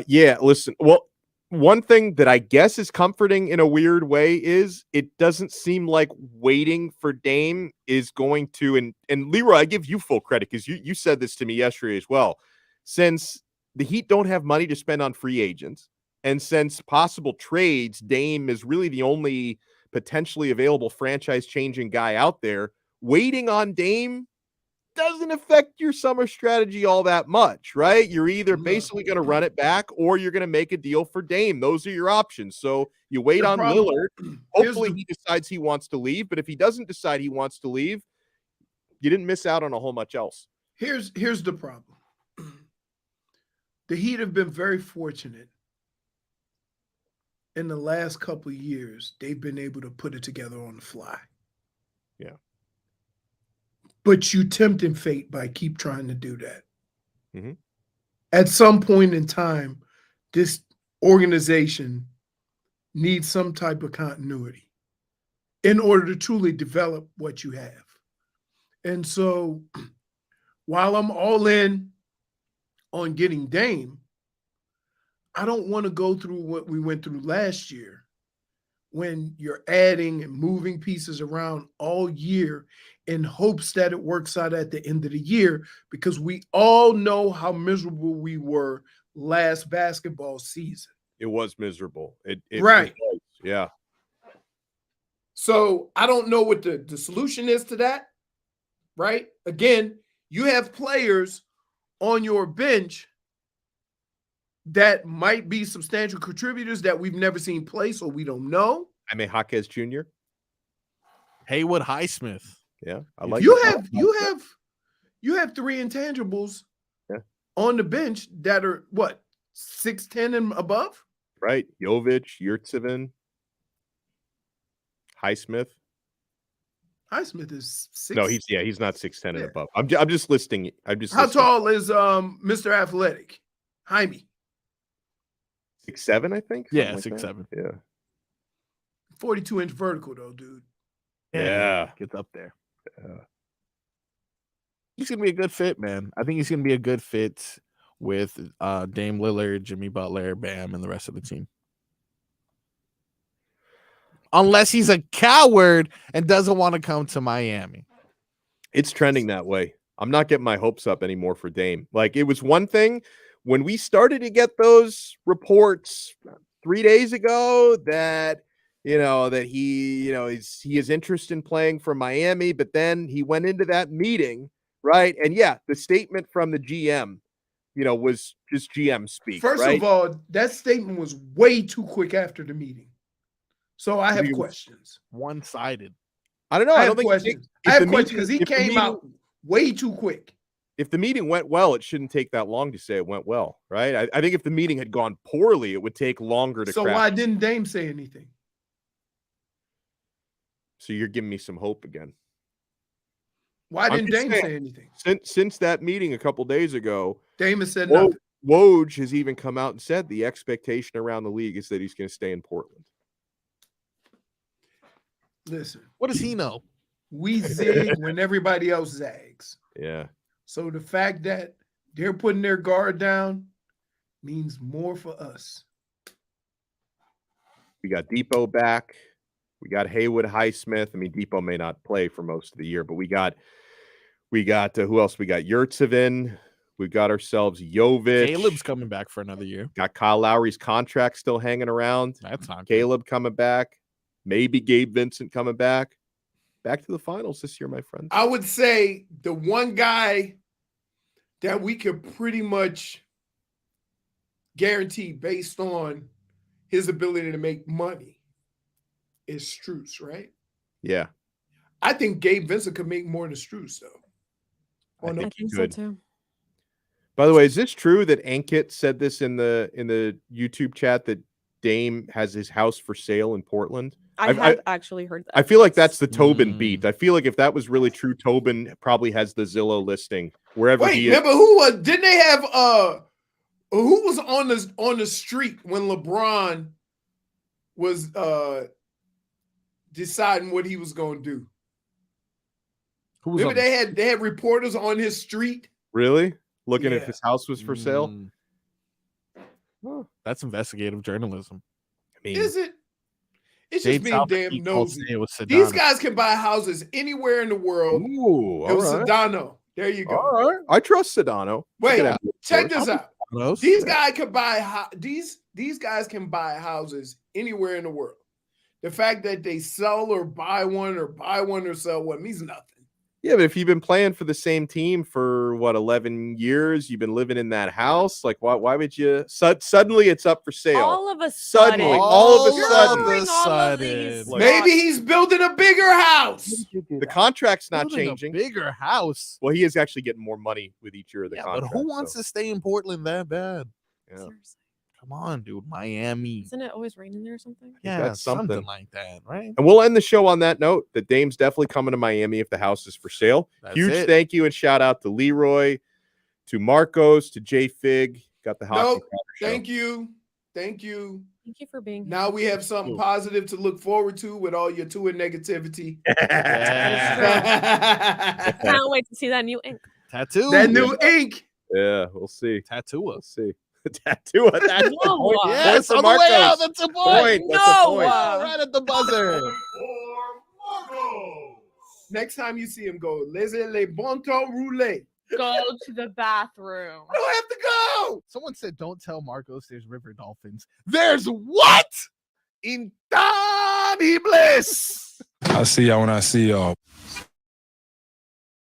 Yeah, listen. Well, one thing that I guess is comforting in a weird way is it doesn't seem like waiting for Dame is going to, and Leroy, I give you full credit because you said this to me yesterday as well. Since the Heat don't have money to spend on free agents, and since possible trades, Dame is really the only potentially available franchise-changing guy out there. Waiting on Dame doesn't affect your summer strategy all that much, right? You're either basically going to run it back or you're going to make a deal for Dame. Those are your options. So you wait on Lillard. Hopefully he decides he wants to leave, but if he doesn't decide he wants to leave, you didn't miss out on a whole much else. Here's the problem. The Heat have been very fortunate. In the last couple of years, they've been able to put it together on the fly. Yeah. But you tempting fate by keep trying to do that. Mm-hmm. At some point in time, this organization needs some type of continuity in order to truly develop what you have. And so while I'm all in on getting Dame, I don't want to go through what we went through last year when you're adding and moving pieces around all year in hopes that it works out at the end of the year, because we all know how miserable we were last basketball season. It was miserable. It Right. was, yeah. So I don't know what the solution is to that, right? Again, you have players on your bench that might be substantial contributors that we've never seen play, so we don't know. I mean, Jaquez Jr. Haywood Highsmith. Yeah, I like You that. have three intangibles Yeah. on the bench that are what, 6'10" and above? Right. Jovic, Yurtseven, Highsmith. Highsmith is 6. No, he's not 6'10" and above. I'm just listing. How tall is Mr. Athletic? Jaime. 6'7", I think. Yeah, something like 6'7". that. Yeah. 42-inch vertical though, dude. Yeah. Gets up there. Yeah. He's gonna be a good fit, man. I think he's gonna be a good fit with Dame Lillard, Jimmy Butler, Bam, and the rest of the team. Unless he's a coward and doesn't want to come to Miami. It's trending that way. I'm not getting my hopes up anymore for Dame. Like, it was one thing when we started to get those reports 3 days ago that, that he has interest in playing for Miami, but then he went into that meeting, right? And yeah, the statement from the GM, was just GM speak. First right? of all, that statement was way too quick after the meeting. So I have questions. One-sided. I don't know. I don't think questions. I have questions because he came out way too quick. If the meeting went well, it shouldn't take that long to say it went well, right? I think if the meeting had gone poorly, it would take longer to So craft. why didn't Dame say anything? So you're giving me some hope again. Why didn't Dame say anything? Since that meeting a couple days ago, Dame has said nothing. Woj has even come out and said the expectation around the league is that he's going to stay in Portland. Listen. What does he know? We zig when everybody else zags. Yeah. So the fact that they're putting their guard down means more for us. We got Depot back. We got Haywood Highsmith. I mean, Depot may not play for most of the year, but we got who else? We got Yurtseven. We got ourselves Jovic. Caleb's coming back for another year. Got Kyle Lowry's contract still hanging around. That's not Caleb coming back. Maybe Gabe Vincent coming back. Back to the finals this year, my friend. I would say the one guy that we could pretty much guarantee based on his ability to make money is Strus, right? Yeah. I think Gabe Vincent could make more than Strus, though. I think so too. By the way, is this true that Ankit said this in the YouTube chat that Dame has his house for sale in Portland? I have actually heard that. I feel like that's the Tobin beat. I feel like if that was really true, Tobin probably has the Zillow listing wherever he is. Remember who was? Didn't they have who was on the street when LeBron was deciding what he was going to do? Remember they had reporters on his street. Really? Looking if his house was for sale? Oh, that's investigative journalism. I mean, is it? It's just being damn nosy. These guys can buy houses anywhere in the world. Ooh, it was Sedano. There you go. All right. I trust Sedano. Wait, check this out. These guys can buy these guys can buy houses anywhere in the world. The fact that they sell or buy one or sell one means nothing. Yeah, but if you've been playing for the same team for 11 years, you've been living in that house, like why would you suddenly it's up for sale? All of a sudden. All of a sudden. Maybe he's building a bigger house. The contract's not changing. A bigger house. Well, he is actually getting more money with each year of the contract. But who wants to stay in Portland that bad? Yeah. Seriously. Come on, dude. Miami. Isn't it always raining there or something? Yeah, that's something like that, right? And we'll end the show on that note that Dame's definitely coming to Miami if the house is for sale. Huge thank you and shout out to Leroy, to Marcos, to Jay Fig. Got the hockey. Thank you. Thank you for being here. Now we have something positive to look forward to with all your Tua negativity. Can't wait to see that new ink. Tattoo. That new ink. Yeah, we'll see. Tattoo. We'll see. Tattoo. That's the point. Yes, Point on for the way Marcos. out. That's a point. That's a point. Right at the buzzer. Next time you see him, go, laissez les bon temps rouler. Go to the bathroom. I don't have to go. Someone said, don't tell Marcos there's river dolphins. There's what? Intanibles. I'll see y'all when I see y'all.